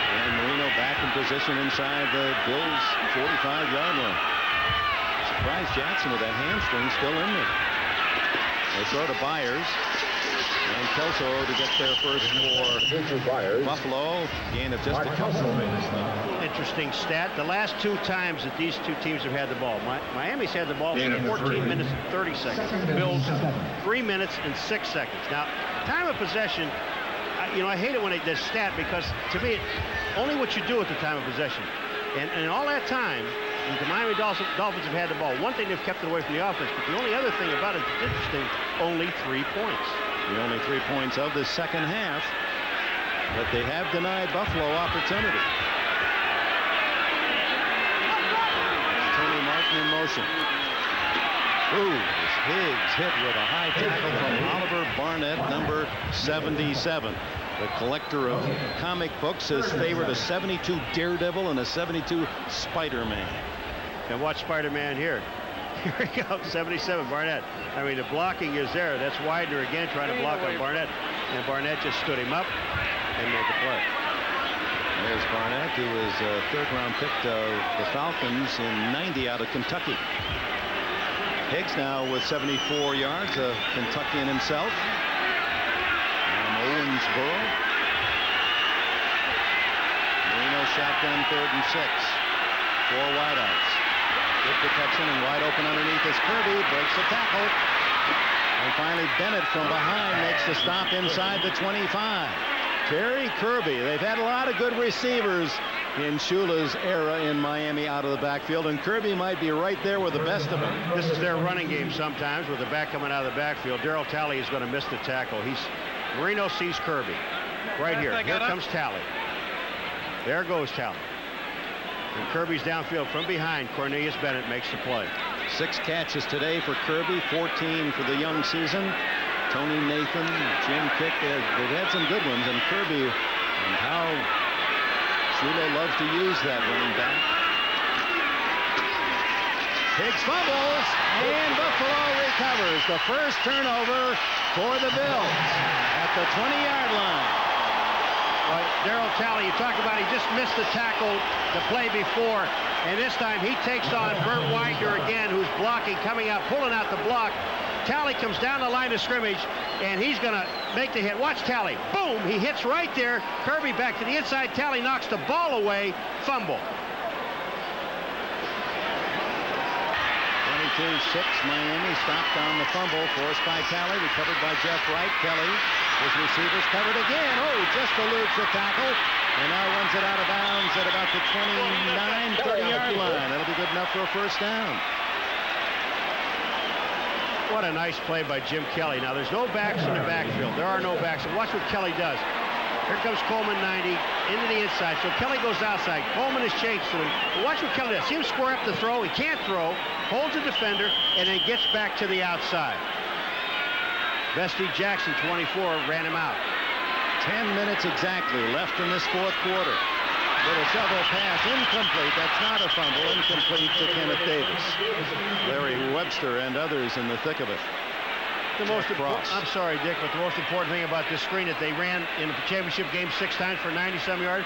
And Marino back in position inside the Bills' 45-yard line. Surprised Jackson with that hamstring still in there. They throw to Byers. And Kelso to get there first for Buffalo. Gain of just a couple. Interesting stat. The last 2 times that these 2 teams have had the ball, Miami's had the ball for 14 minutes and 30 seconds. Bills 3 minutes and 6 seconds. Now, time of possession, I hate it when they stat because to me, only what you do at the time of possession. And in all that time, the Miami Dolphins have had the ball. One thing, they've kept it away from the offense, but the only other thing about it that's interesting, only 3 points. The only 3 points of the second half, but they have denied Buffalo opportunity. Tony Martin in motion. Ooh, Higgs hit with a high tackle from Oliver Barnett, number 77. The collector of comic books has favored a 72 Daredevil and a 72 Spider-Man. And watch Spider-Man here. Here he goes, 77, Barnett. I mean, the blocking is there. That's Widener again trying to block on Barnett. And Barnett just stood him up and made the play. There's Barnett, who was a 3rd-round pick of the Falcons in '90 out of Kentucky. Higgs now with 74 yards, a Kentuckian himself. From Owensboro. Marino shotgun, 3rd and 6. 4 wideouts. Good protection and wide open underneath is Kirby. Breaks the tackle. And finally Bennett from behind makes the stop inside the 25. Terry Kirby. They've had a lot of good receivers in Shula's era in Miami out of the backfield, and Kirby might be right there with the best of them. This is their running game sometimes with the back coming out of the backfield. Darryl Talley is going to miss the tackle. Marino sees Kirby. Right here. Here comes Talley. There goes Talley. And Kirby's downfield from behind. Cornelius Bennett makes the play. 6 catches today for Kirby, 14 for the young season. Tony Nathan, Jim Kick, they've had some good ones, and Kirby, and how Shula loves to use that running back. Higgs fumbles, and Buffalo recovers. The first turnover for the Bills at the 20-yard line. Well, Darryl Talley, you talk about he just missed the tackle the play before, and this time he takes on Burt Widener again, who's blocking, coming out, pulling out the block. Talley comes down the line of scrimmage, and he's going to make the hit. Watch Talley. Boom! He hits right there. Kirby back to the inside. Talley knocks the ball away. Fumble. 22-6, Miami stopped on the fumble, forced by Talley, recovered by Jeff Wright. Kelly, his receivers covered again. Oh, just eludes the tackle, and now runs it out of bounds at about the 29, 30-yard line. That'll be good enough for a first down. What a nice play by Jim Kelly. Now, there's no backs in the backfield. There are no backs. And watch what Kelly does. Here comes Coleman, 90, into the inside. So Kelly goes outside. Coleman is chased to him. But watch what Kelly does. See him square up to throw. He can't throw. Holds a defender, and then gets back to the outside. Bestie Jackson, 24, ran him out. 10 minutes exactly left in this 4th quarter. Little shovel pass, incomplete. That's not a fumble. Incomplete to Kenneth Davis. Larry Webster and others in the thick of it. I'm sorry, Dick, but the most important thing about this screen that they ran in the championship game 6 times for 90-some yards,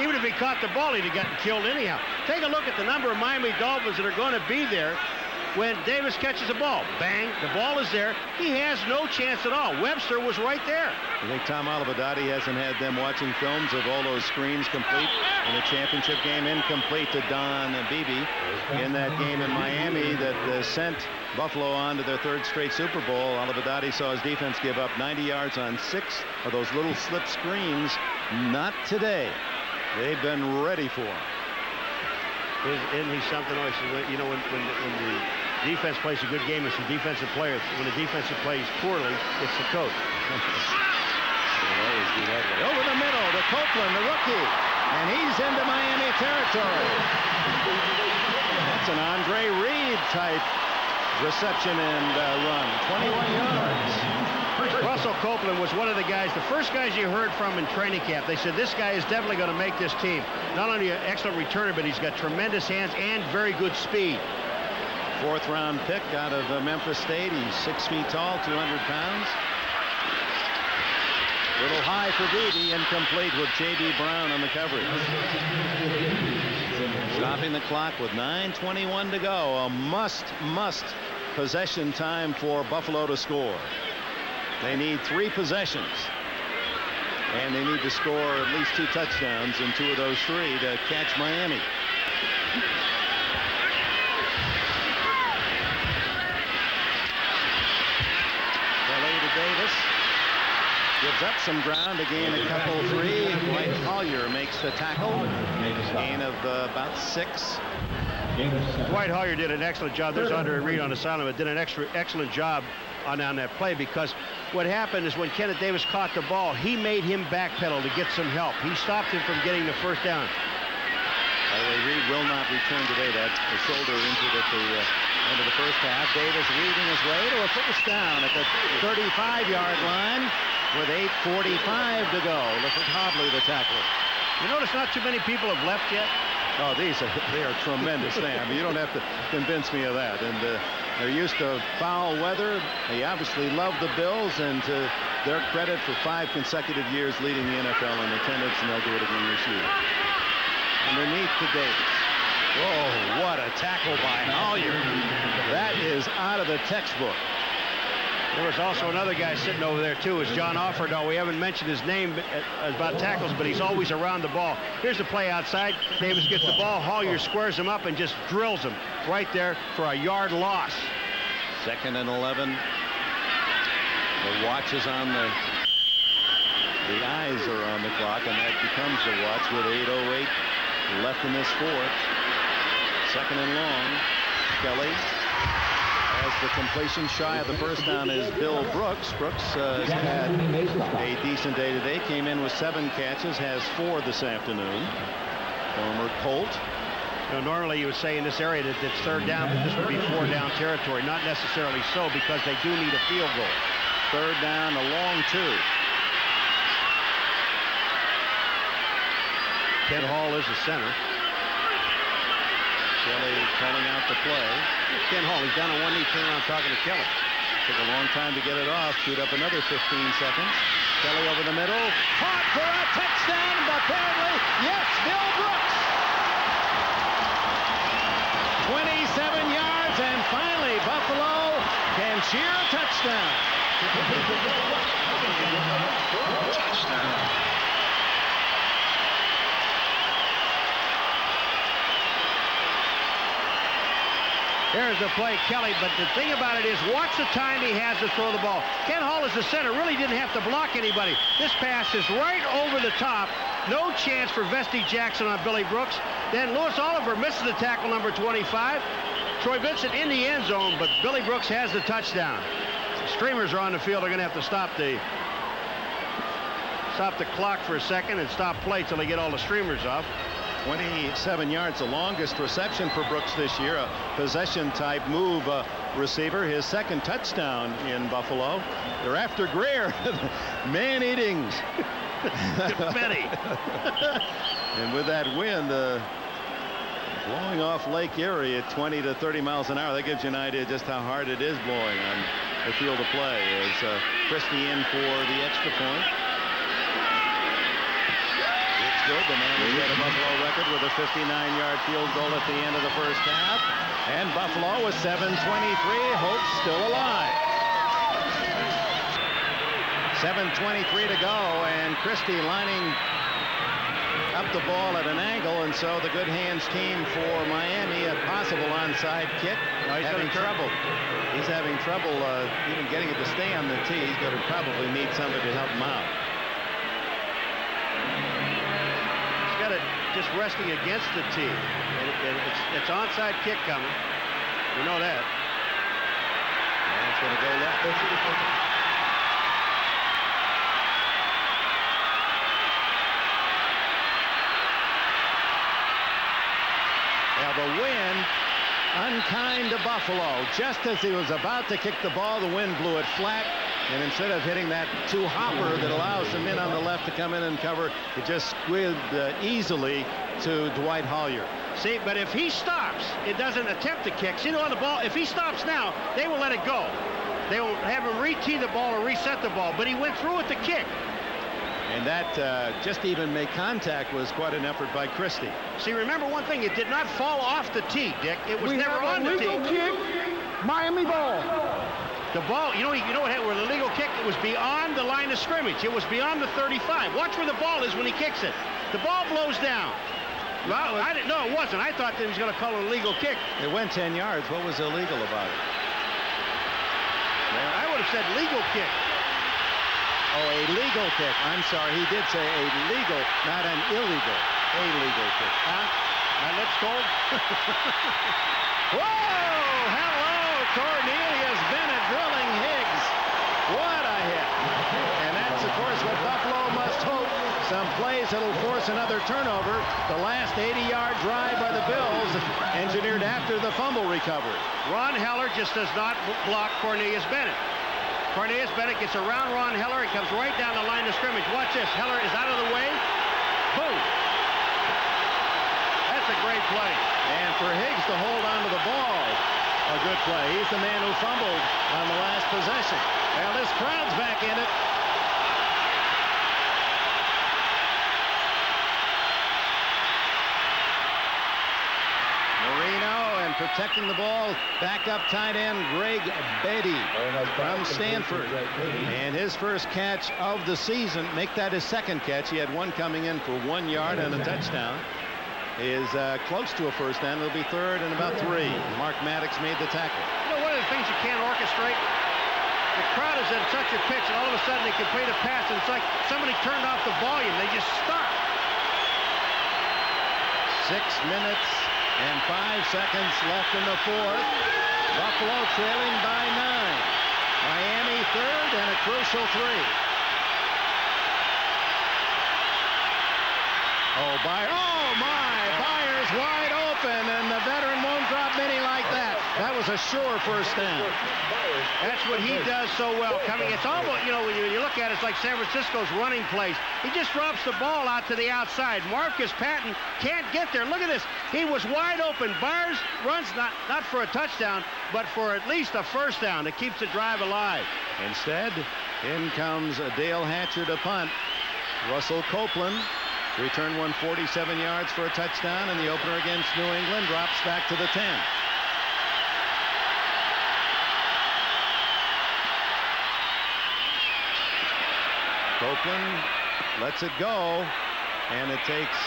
even if he caught the ball, he'd have gotten killed anyhow. Take a look at the number of Miami Dolphins that are going to be there when Davis catches the ball. Bang, the ball is there. He has no chance at all. Webster was right there. I think Tom Olivadotti hasn't had them watching films of all those screens complete in the championship game. Incomplete to Don Beebe in that game in Miami that sent Buffalo on to their 3rd straight Super Bowl. Olivadotti saw his defense give up 90 yards on 6 of those little slip screens. Not today. They've been ready for him. Isn't he something else? You know, when the defense plays a good game, it's the defensive player. When the defensive plays poorly, it's the coach. Over the middle to Copeland, the rookie. And he's into Miami territory. That's an Andre Reed type reception and run. 21 yards. Russell Copeland was one of the guys, the first guys you heard from in training camp. They said this guy is definitely going to make this team. Not only an excellent returner, but he's got tremendous hands and very good speed. 4th round pick out of Memphis State. He's 6 feet tall, 200 pounds. Little high for Beebe, incomplete with J.B. Brown on the coverage. Stopping the clock with 9:21 to go. A must possession time for Buffalo to score. They need 3 possessions. And they need to score at least 2 touchdowns in 2 of those 3 to catch Miami. Kelly to Davis. Gives up some ground to gain a couple 3. Dwight Collier makes the tackle. Gain of about 6. Dwight Collier did an excellent job. There's Andre Reed on the sideline, but did an excellent job on that play, because what happened is when Kenneth Davis caught the ball, he made him backpedal to get some help. He stopped him from getting the first down. By the way, Reed will not return today. That shoulder injured at the end of the first half. Davis weaving his way to a first down at the 35-yard line with 8:45 to go. Look at Hobley, the tackler. You notice not too many people have left yet? Oh, they are tremendous, Sam. You don't have to convince me of that. And they're used to foul weather. They obviously love the Bills, and to their credit, for 5 consecutive years leading the NFL in attendance, and they'll do it again this year. Underneath to Davis. Whoa, what a tackle by Collier. That is out of the textbook. There was also another guy sitting over there, too, is John Offerdahl. We haven't mentioned his name about tackles, but he's always around the ball. Here's the play outside. Davis gets the ball. Collier squares him up and just drills him right there for a yard loss. 2nd and 11. The watch is on the eyes are on the clock, and that becomes the watch with 8:08 left in this 4th. 2nd and long. Kelly has the completion. Shy of the first down is Bill Brooks. Brooks has had a decent day today. Came in with 7 catches, has 4 this afternoon. Former Colt. Now, normally you would say in this area that it's 3rd down, but this would be 4-down territory. Not necessarily so, because they do need a field goal. 3rd down, a long 2. Ken Hall is the center. Kelly calling out the play. Ken Hall, he's down on one knee, turning around talking to Kelly. Took a long time to get it off. Shoot up another 15 seconds. Kelly over the middle. Caught for a touchdown, but apparently, yes, Bill Brooks. 27 yards, and finally Buffalo can cheer a touchdown. Touchdown. There's the play, Kelly, but the thing about it is, watch the time he has to throw the ball. Ken Hall is the center, really didn't have to block anybody. This pass is right over the top. No chance for Vesti Jackson on Billy Brooks. Then Lewis Oliver misses the tackle, number 25. Troy Vincent in the end zone, but Billy Brooks has the touchdown. The streamers are on the field. They're going to have to stop the clock for a second and stop play till they get all the streamers off. 27 yards, the longest reception for Brooks this year, a possession-type move receiver. His 2nd touchdown in Buffalo. They're after Greer. Man-eating. Confetti. And with that wind blowing off Lake Erie at 20 to 30 miles an hour, that gives you an idea just how hard it is blowing on the field of play. As Christie in for the extra point. Good. The man who set a Buffalo record with a 59-yard field goal at the end of the first half. And Buffalo with 7:23, hopes still alive. 7:23 to go, and Christie lining up the ball at an angle, and so the good hands team for Miami, a possible onside kick. No, he's having trouble. He's having trouble even getting it to stay on the tee. He's going to probably need somebody to help him out. Just resting against the tee. It's onside kick coming. We know that. And it's going to go left. Now the wind, unkind to Buffalo. Just as he was about to kick the ball, the wind blew it flat. And instead of hitting that 2-hopper that allows the men on the left to come in and cover, it just squid easily to Dwight Collier. See, but if he stops, it doesn't attempt to kick. See, on the ball, if he stops now, they will let it go. They will have him re-tee the ball or reset the ball, but he went through with the kick. And that just even make contact was quite an effort by Christie. See, remember one thing, it did not fall off the tee, Dick. It was never on the tee. Kick, Miami ball. The ball, you know what happened with the illegal kick? It was beyond the line of scrimmage. It was beyond the 35. Watch where the ball is when he kicks it. The ball blows down. Well, I didn't know it wasn't. I thought that he was going to call it a legal kick. It went 10 yards. What was illegal about it? I would have said legal kick. Oh, a legal kick. I'm sorry. He did say a legal, not an illegal. A legal kick. Huh? My lips cold? Whoa! Hello, Cornelius Bennett drilling Higgs. What a hit. And that's, of course, what Buffalo must hope. Some plays that'll force another turnover. The last 80-yard drive by the Bills, engineered after the fumble recovery. Ron Heller just does not block Cornelius Bennett. Cornelius Bennett gets around Ron Heller. He comes right down the line of scrimmage. Watch this. Heller is out of the way. Boom. That's a great play. And for Higgs to hold on to the ball, a good play. He's the man who fumbled on the last possession. Well, this crowd's back in it. Protecting the ball, backup tight end Greg Beatty from Stanford. And his first catch of the season, make that his second catch. He had one coming in for 1 yard and a touchdown. Is close to a first down. It'll be third and about 3. Mark Maddox made the tackle. You know, one of the things you can't orchestrate? The crowd is at such a pitch, and all of a sudden they complete a pass, and it's like somebody turned off the volume. They just stop. 6 minutes and 5 seconds left in the fourth. Buffalo trailing by 9. Miami third and a crucial 3. Oh my, Byers wide open, and the veteran won't drop many like that. That was a sure first down. That's what he does so well. It's almost, you know, when you look at it, it's like San Francisco's running plays. He just drops the ball out to the outside. Marcus Patton can't get there. Look at this. He was wide open. Byers runs not for a touchdown, but for at least a first down. It keeps the drive alive. Instead, in comes Dale Hatcher to punt. Russell Copeland returned 147 yards for a touchdown, and the opener against New England drops back to the 10. Copeland lets it go, and it takes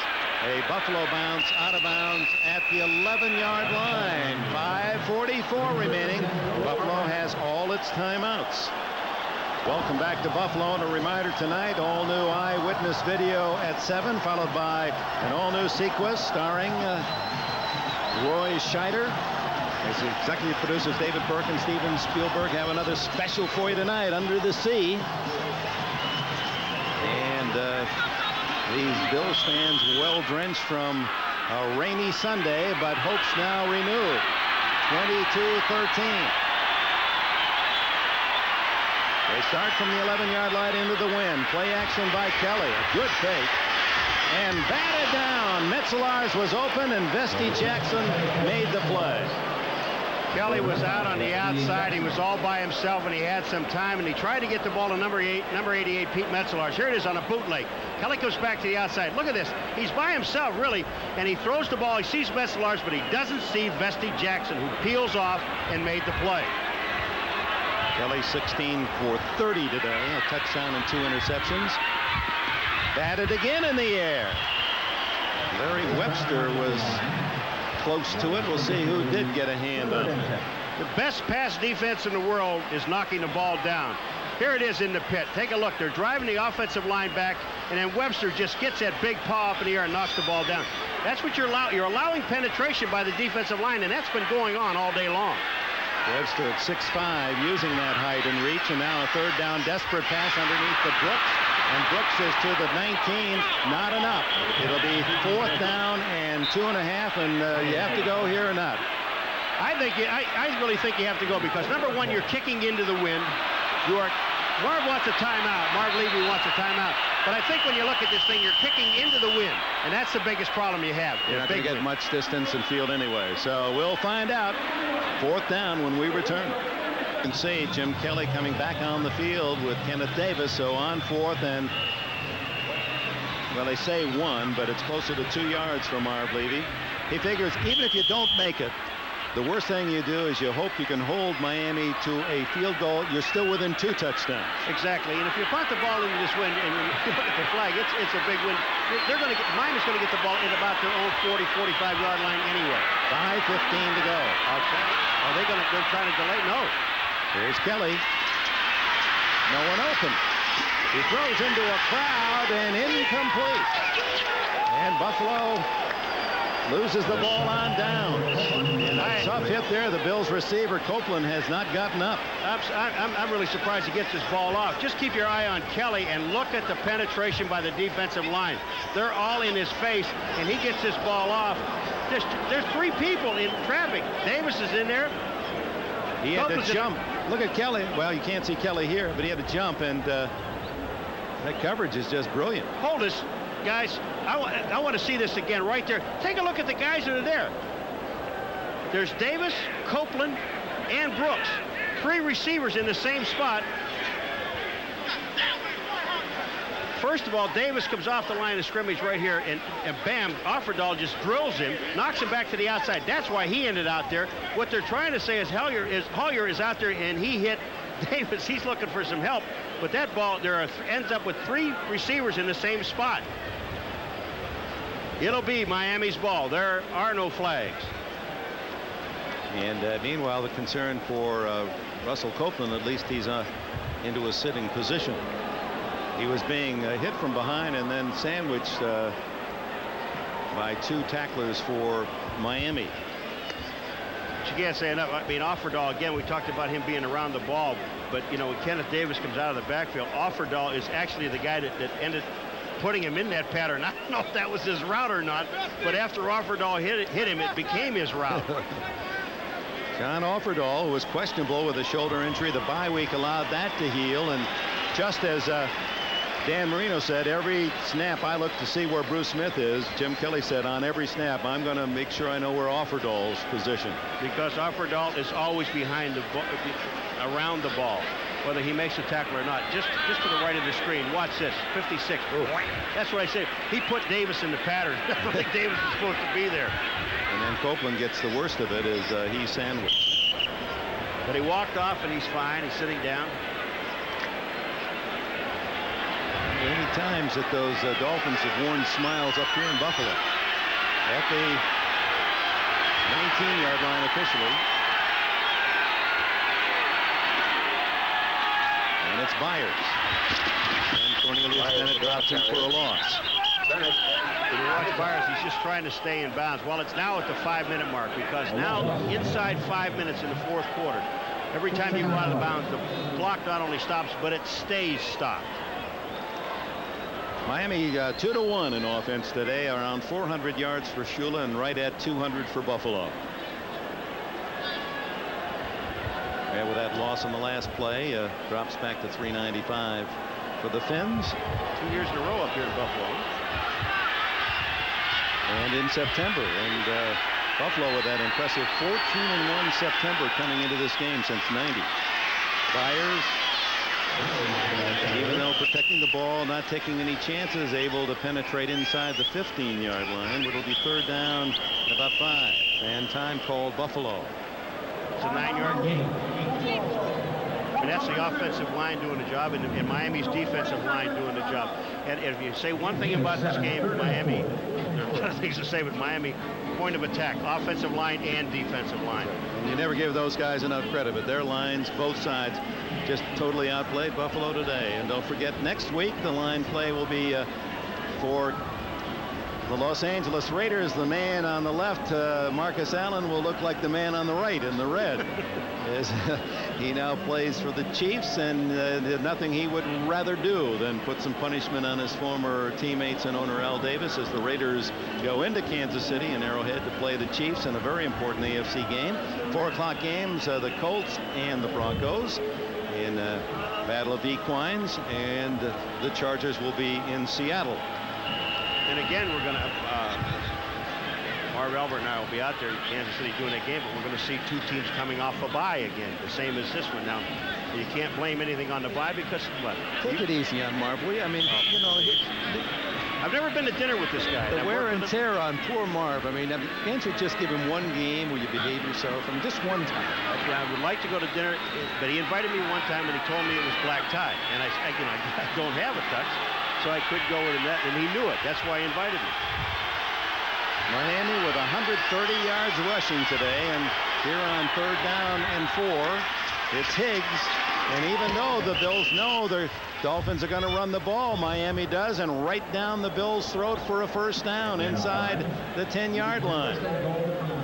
a Buffalo bounce out of bounds at the 11-yard line. 5:44 remaining. Buffalo has all its timeouts. Welcome back to Buffalo, and a reminder tonight, all-new eyewitness video at 7, followed by an all-new sequence starring Roy Scheider. As the executive producers David Burke and Steven Spielberg have another special for you tonight, Under the Sea. And these Bills fans well-drenched from a rainy Sunday, but hopes now renewed. 22-13. They start from the 11-yard line into the wind. Play action by Kelly. A good fake. And batted down. Metzelaars was open, and Vesti Jackson made the play. Kelly was out on the outside. He was all by himself, and he had some time, and he tried to get the ball to number 88, Pete Metzelaars. Here it is on a bootleg. Kelly goes back to the outside. Look at this. He's by himself, really, and he throws the ball. He sees Metzelaars, but he doesn't see Vesti Jackson, who peels off and made the play. Kelly 16 for 30 today, a touchdown and 2 interceptions. Batted again in the air. Larry Webster was close to it. We'll see who did get a hand on it. The best pass defense in the world is knocking the ball down. Here it is in the pit. Take a look. They're driving the offensive line back, and then Webster just gets that big paw up in the air and knocks the ball down. That's what you're allowing penetration by the defensive line, and that's been going on all day long. Webster at 6'5", using that height and reach, and now a third down desperate pass underneath the Brooks, and Brooks is to the 19. Not enough. It'll be 4th down and 2.5, and you have to go here or not. I really think you have to go, because number one, you're kicking into the wind. Marv wants a timeout. Marv Levy wants a timeout. But I think when you look at this thing, you're kicking into the wind, and that's the biggest problem you have. You're not going to get much distance in field anyway, so we'll find out. 4th down when we return. You can see Jim Kelly coming back on the field with Kenneth Davis, so on 4th and, well, they say 1, but it's closer to 2 yards from Marv Levy. He figures even if you don't make it, The worst thing you do is you hope you can hold Miami to a field goal. You're still within 2 touchdowns. Exactly. And if you punt the ball into this wind and you look at the flag, it's a big win. They're going to get, Miami's going to get the ball in about their own 40, 45-yard line anyway. 5:15 to go. Okay. Are they going to? They're trying to delay? No. Here's Kelly. No one open. He throws into a crowd and incomplete. And Buffalo loses the ball on down. And a tough hit there. The Bills receiver, Copeland, has not gotten up. I'm really surprised he gets this ball off. Just keep your eye on Kelly and look at the penetration by the defensive line. They're all in his face, and he gets this ball off. There's 3 people in traffic. Davis is in there. He had to jump. Look at Kelly. Well, you can't see Kelly here, but he had to jump, and that coverage is just brilliant. Hold this, guys. I want to see this again right there. Take a look at the guys that are there. There's Davis, Copeland, and Brooks. 3 receivers in the same spot. First of all, Davis comes off the line of scrimmage right here, and bam, Offerdahl just drills him, knocks him back to the outside. That's why he ended out there. What they're trying to say is Hoyer is out there, and he hit Davis. He's looking for some help, but that ball ends up with 3 receivers in the same spot. It'll be Miami's ball. There are no flags. And meanwhile, the concern for Russell Copeland, at least he's into a sitting position. He was being hit from behind and then sandwiched by 2 tacklers for Miami. But you can't say enough. I mean, Offerdahl, again, we talked about him being around the ball, but, you know, when Kenneth Davis comes out of the backfield, Offerdahl is actually the guy that ended putting him in that pattern. I don't know if that was his route or not, but after Offerdahl hit him, it became his route. John Offerdahl was questionable with a shoulder injury. The bye week allowed that to heal, and just as Dan Marino said, every snap I look to see where Bruce Smith is. Jim Kelly said, on every snap, I'm going to make sure I know where Offerdahl's position. Because Offerdahl is always behind the ball, around the ball, whether he makes a tackle or not. Just to the right of the screen. Watch this. 56. Ooh. That's what I said. He put Davis in the pattern. I don't think Davis is supposed to be there. And then Copeland gets the worst of it as he's sandwiched. But he walked off and he's fine. He's sitting down. Many times that those Dolphins have worn smiles up here in Buffalo. At the 19-yard line officially. And it's Byers. And Cornelius Bennett drops him for a loss. When you watch Byers, he's just trying to stay in bounds. Well, it's now at the 5-minute mark, because now inside 5 minutes in the 4th quarter, every time you go out of bounds, the clock not only stops, but it stays stopped. Miami 2-1 in offense today, around 400 yards for Shula and right at 200 for Buffalo. And with that loss on the last play, drops back to 395 for the Fins. 2 years in a row up here in Buffalo. And in September, and Buffalo with that impressive 14-1 September coming into this game since '90. Byers, even though protecting the ball, not taking any chances, able to penetrate inside the 15-yard line. It'll be 3rd down and about 5. And time called Buffalo. It's a 9-yard gain. And that's the offensive line doing the job, and Miami's defensive line doing the job. And if you say one thing about this game, Miami, there are a lot of things to say, but Miami, point of attack, offensive line and defensive line. And you never give those guys enough credit, but their lines, both sides, just totally outplayed Buffalo today. And don't forget, next week the line play will be for the Los Angeles Raiders. The man on the left, Marcus Allen, will look like the man on the right in the red. As he now plays for the Chiefs, and nothing he would rather do than put some punishment on his former teammates and owner Al Davis as the Raiders go into Kansas City and Arrowhead to play the Chiefs in a very important AFC game. 4 o'clock games, the Colts and the Broncos in Battle of Equines, and the Chargers will be in Seattle. And again, we're going to Marv Albert and I will be out there in Kansas City doing that game, but we're going to see 2 teams coming off a bye again, the same as this one. Now, you can't blame anything on the bye because what? Take it easy on Marv, will you? I mean, you know, I've never been to dinner with this guy. The wear and tear on poor Marv. I mean, can't you just give him one game where you behave yourself? I mean, just one time. I would like to go to dinner, but he invited me one time and he told me it was black tie. And I don't have a tux, so I could go with him that, and he knew it. That's why he invited me. Miami with 130 yards rushing today, and here on 3rd down and 4, it's Higgs. And even though the Bills know the Dolphins are going to run the ball, Miami does, and right down the Bills' throat for a first down inside the 10-yard line.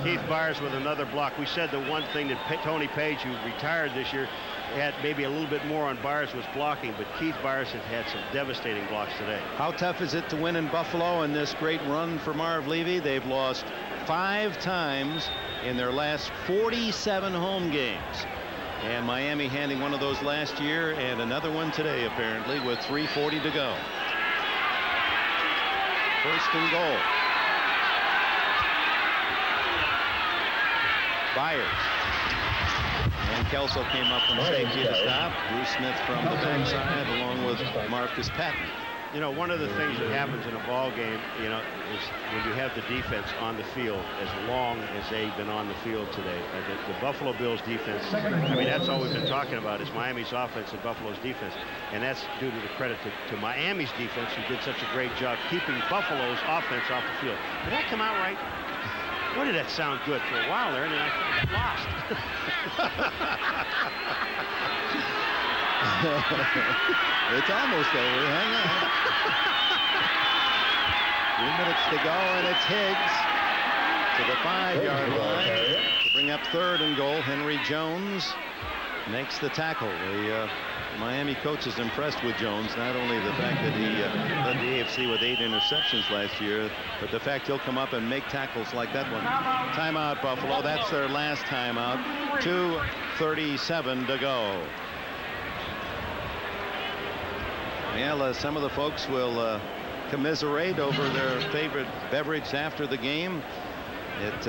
Keith Byers with another block. We said the one thing that Tony Page, who retired this year, had maybe a little bit more on Byers was blocking, but Keith Byers has had some devastating blocks today. How tough is it to win in Buffalo in this great run for Marv Levy? They've lost 5 times in their last 47 home games. And Miami handing one of those last year and another one today, apparently, with 3:40 to go. 1st and goal. Byers. And Kelso came up from safety to stop. Bruce Smith from the backside, along with Marcus Patton. You know, one of the things that happens in a ball game, you know, is when you have the defense on the field as long as they've been on the field today. The Buffalo Bills defense, I mean, that's all we've been talking about is Miami's offense and Buffalo's defense. And that's due to the credit to Miami's defense, who did such a great job keeping Buffalo's offense off the field. Did that come out right? Boy, did that sound good for a while there, and then I got lost. It's almost over. Hang on. 2 minutes to go, and it's Higgs to the 5-yard line to bring up 3rd and goal. Henry Jones makes the tackle. The Miami coach is impressed with Jones, not only the fact that he led the AFC with 8 interceptions last year, but the fact he'll come up and make tackles like that one. Timeout, Buffalo. That's their last timeout. 2:37 to go. Well, some of the folks will commiserate over their favorite beverage after the game at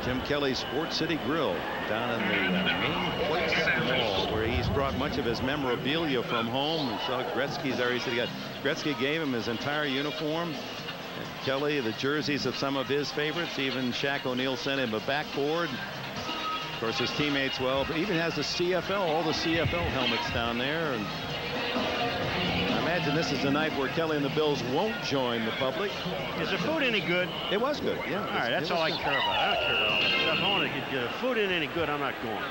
Jim Kelly's Sports City Grill down in the main place mall, where he's brought much of his memorabilia from home. We saw Gretzky's there. He said Gretzky gave him his entire uniform. And Kelly, the jerseys of some of his favorites. Even Shaq O'Neal sent him a backboard. Of course, his teammates, well, even has the CFL, all the CFL helmets down there. And I imagine this is the night where Kelly and the Bills won't join the public. Is the food any good? It was good, yeah. All right, that's all I care about. I don't care about all that stuff. I want to get the food ain't any good, I'm not going.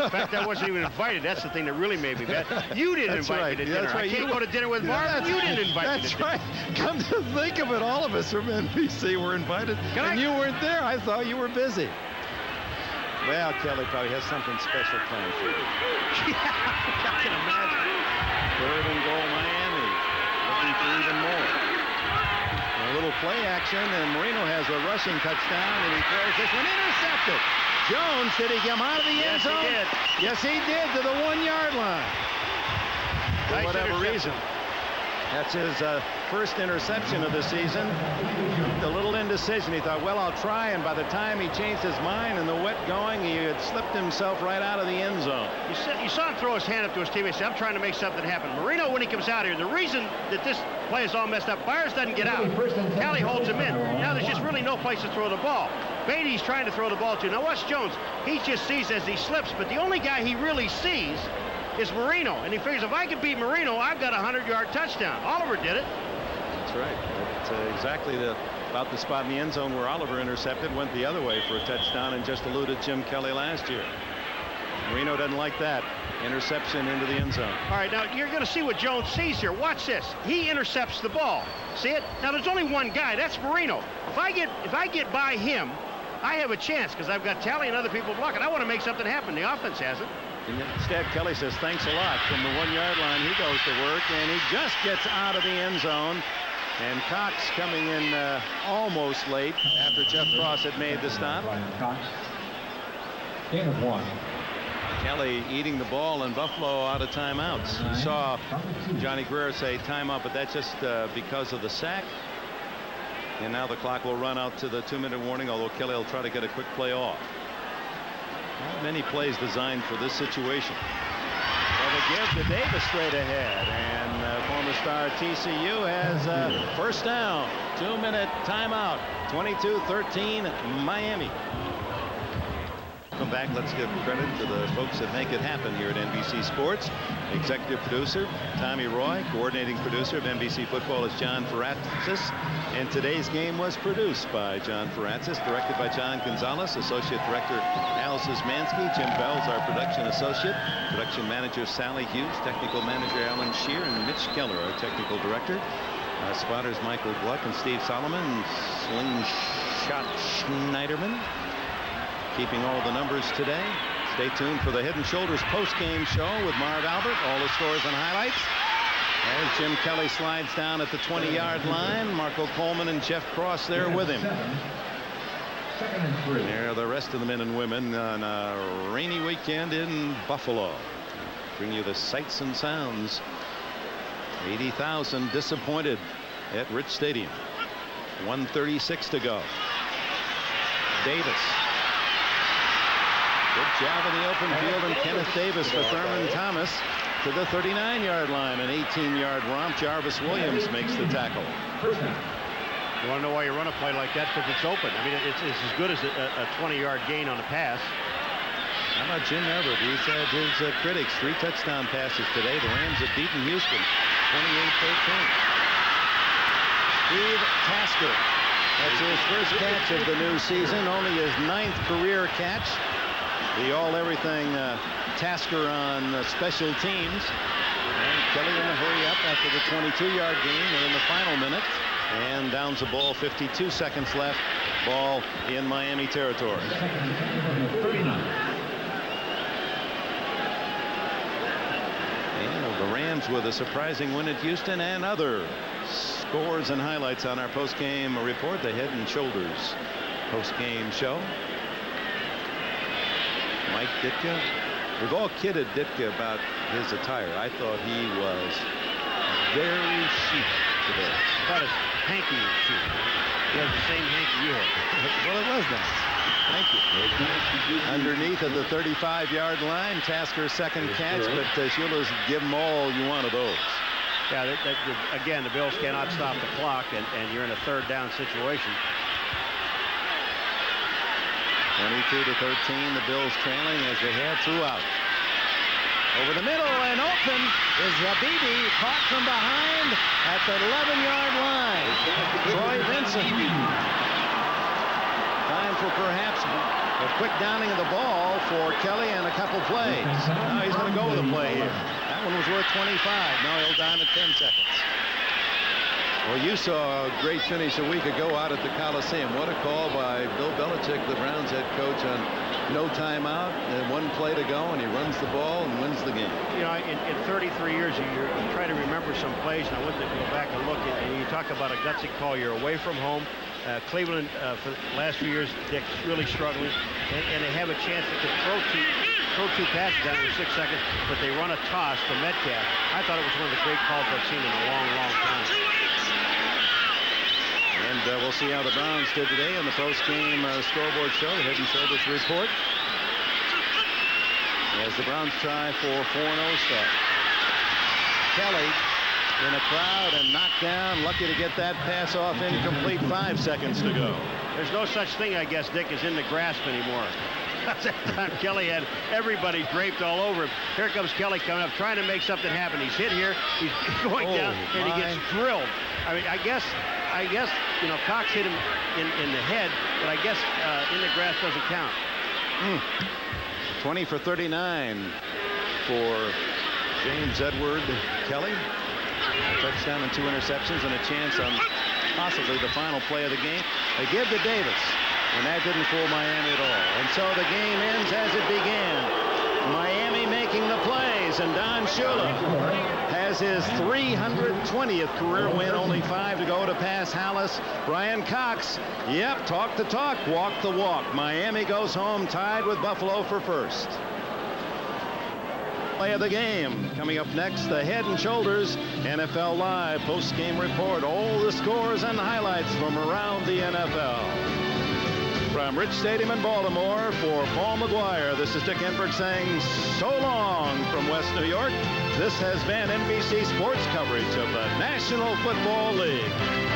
In fact, I wasn't even invited. That's the thing that really made me mad. You didn't invite me to dinner. I can't go to dinner with Marv. You didn't invite me to dinner. That's right. Come to think of it, all of us from NBC were invited, and you weren't there. I thought you were busy. Well, Kelly probably has something special planned for you. I can imagine. 3rd and goal, Miami. Looking for even more. A little play action, and Marino has a rushing touchdown, and he throws this one intercepted. Jones, did he come out of the end zone? Yes, he did. Yes, he did, to the 1-yard line. For Nice whatever reason. That's his first interception of the season. A little indecision. He thought, well, I'll try, and by the time he changed his mind and the wet going, he had slipped himself right out of the end zone. You saw him throw his hand up to his teammate and say, I'm trying to make something happen. Marino, when he comes out here, the reason that this play is all messed up, Byers doesn't get out. Kelly holds him in. Now there's just really no place to throw the ball. Beatty's trying to throw the ball to. Now watch Jones. He just sees as he slips, but the only guy he really sees is Marino, and he figures if I can beat Marino, I've got a 100-yard touchdown. Oliver did it. That's right. It's exactly about the spot in the end zone where Oliver intercepted, went the other way for a touchdown, and just eluded Jim Kelly last year. Marino doesn't like that. Interception into the end zone. All right, now you're going to see what Jones sees here. Watch this. He intercepts the ball. See it? Now there's only one guy. That's Marino. If I get by him, I have a chance because I've got Talley and other people blocking. I want to make something happen. The offense hasn't. Instead, Kelly says, thanks a lot. From the 1-yard line, he goes to work, and he just gets out of the end zone. And Cox coming in almost late after Jeff Cross had made the stop. Gain of 1. Kelly eating the ball, and Buffalo out of timeouts. You saw Johnny Greer say timeout, but that's just because of the sack. And now the clock will run out to the 2-minute warning, although Kelly will try to get a quick play off. Not many plays designed for this situation. So the give to Davis straight ahead, and former star TCU has first down. 2-minute timeout. 22-13 Miami. Come back. Let's give credit to the folks that make it happen here at NBC Sports. Executive producer Tommy Roy. Coordinating producer of NBC Football is John Ferratzis. And today's game was produced by John Ferratzis, directed by John Gonzalez, associate director Al Szymanski. Jim Bell's our production associate. Production manager Sally Hughes, technical manager Alan Shear, and Mitch Keller, our technical director. Spotters Michael Gluck and Steve Solomon. Slingshot Schneiderman keeping all the numbers today. Stay tuned for the Head and Shoulders post-game show with Marv Albert. All the scores and highlights. As Jim Kelly slides down at the 20-yard line, Marco Coleman and Jeff Cross there with him. There are the rest of the men and women on a rainy weekend in Buffalo. Bring you the sights and sounds. 80,000 disappointed at Rich Stadium. 1:36 to go. Davis. Good job in the open field, and Kenneth Davis for Thurman Thomas to the 39-yard line. An 18-yard romp. Jarvis Williams makes the tackle. You want to know why you run a play like that? Because it's open. I mean, it's as good as a 20-yard gain on a pass. How about Jim Everett? He's had his critics 3 touchdown passes today. The Rams have beaten Houston 28-13. Steve Tasker. That's his first catch of the new season. Only his 9th career catch. The all-everything Tasker on special teams. And Kelly in the hurry up after the 22-yard gain in the final minute. And downs the ball. 52 seconds left. Ball in Miami territory. And the Rams with a surprising win at Houston, and other scores and highlights on our post-game report. The Head and Shoulders post-game show. Mike Ditka. We've all kidded Ditka about his attire. I thought he was very chic today. About his hanky chic. He has the same hanky you have. Well, it was nice. Thank you. Underneath at the 35-yard line, Tasker's second catch, but Shula's give them all you want of those. Yeah, again, the Bills cannot stop the clock, and you're in a third down situation. 22-13, the Bills trailing as they head throughout. Over the middle and open is Habibi, caught from behind at the 11-yard line. Troy Vincent. Time for perhaps a quick downing of the ball for Kelly and a couple plays. Now he's going to go with a play here. That one was worth 25. Now he'll down at 10 seconds. Well, you saw a great finish a week ago out at the Coliseum. What a call by Bill Belichick, the Browns head coach, on no timeout and 1 play to go, and he runs the ball and wins the game. You know, in 33 years, you try to remember some plays, and I went to go back and look, and you talk about a gutsy call. You're away from home. Cleveland, for the last few years, Dick's really struggling, and they have a chance to throw 2 passes down in 6 seconds, but they run a toss to Metcalf. I thought it was one of the great calls I've seen in a long, long time. And we'll see how the Browns did today in the post-game scoreboard show, the Head and Shoulders report. As the Browns try for 4-0 start. Kelly in a crowd and knocked down. Lucky to get that pass off incomplete. 5 seconds to go. There's no such thing, I guess, Dick, as in the grasp anymore. That time Kelly had everybody draped all over him. Here comes Kelly coming up, trying to make something happen. He's hit here. He's going down, and he gets drilled. I mean, I guess, you know, Cox hit him in the head, but I guess in the grass doesn't count. 20 for 39 for James Edward Kelly. A touchdown and 2 interceptions and a chance on possibly the final play of the game. They give to Davis, and that didn't fool Miami at all. And so the game ends as it began. Miami making the plays, and Don Shula has his 320th career win. Only 5 to go to pass Hallis. Brian Cox, yep, talk the talk, walk the walk. Miami goes home tied with Buffalo for first. Play of the game. Coming up next, the Head and Shoulders NFL Live post-game report. All the scores and highlights from around the NFL. From Rich Stadium in Baltimore, for Paul McGuire, this is Dick Enberg saying so long from West New York. This has been NBC Sports coverage of the National Football League.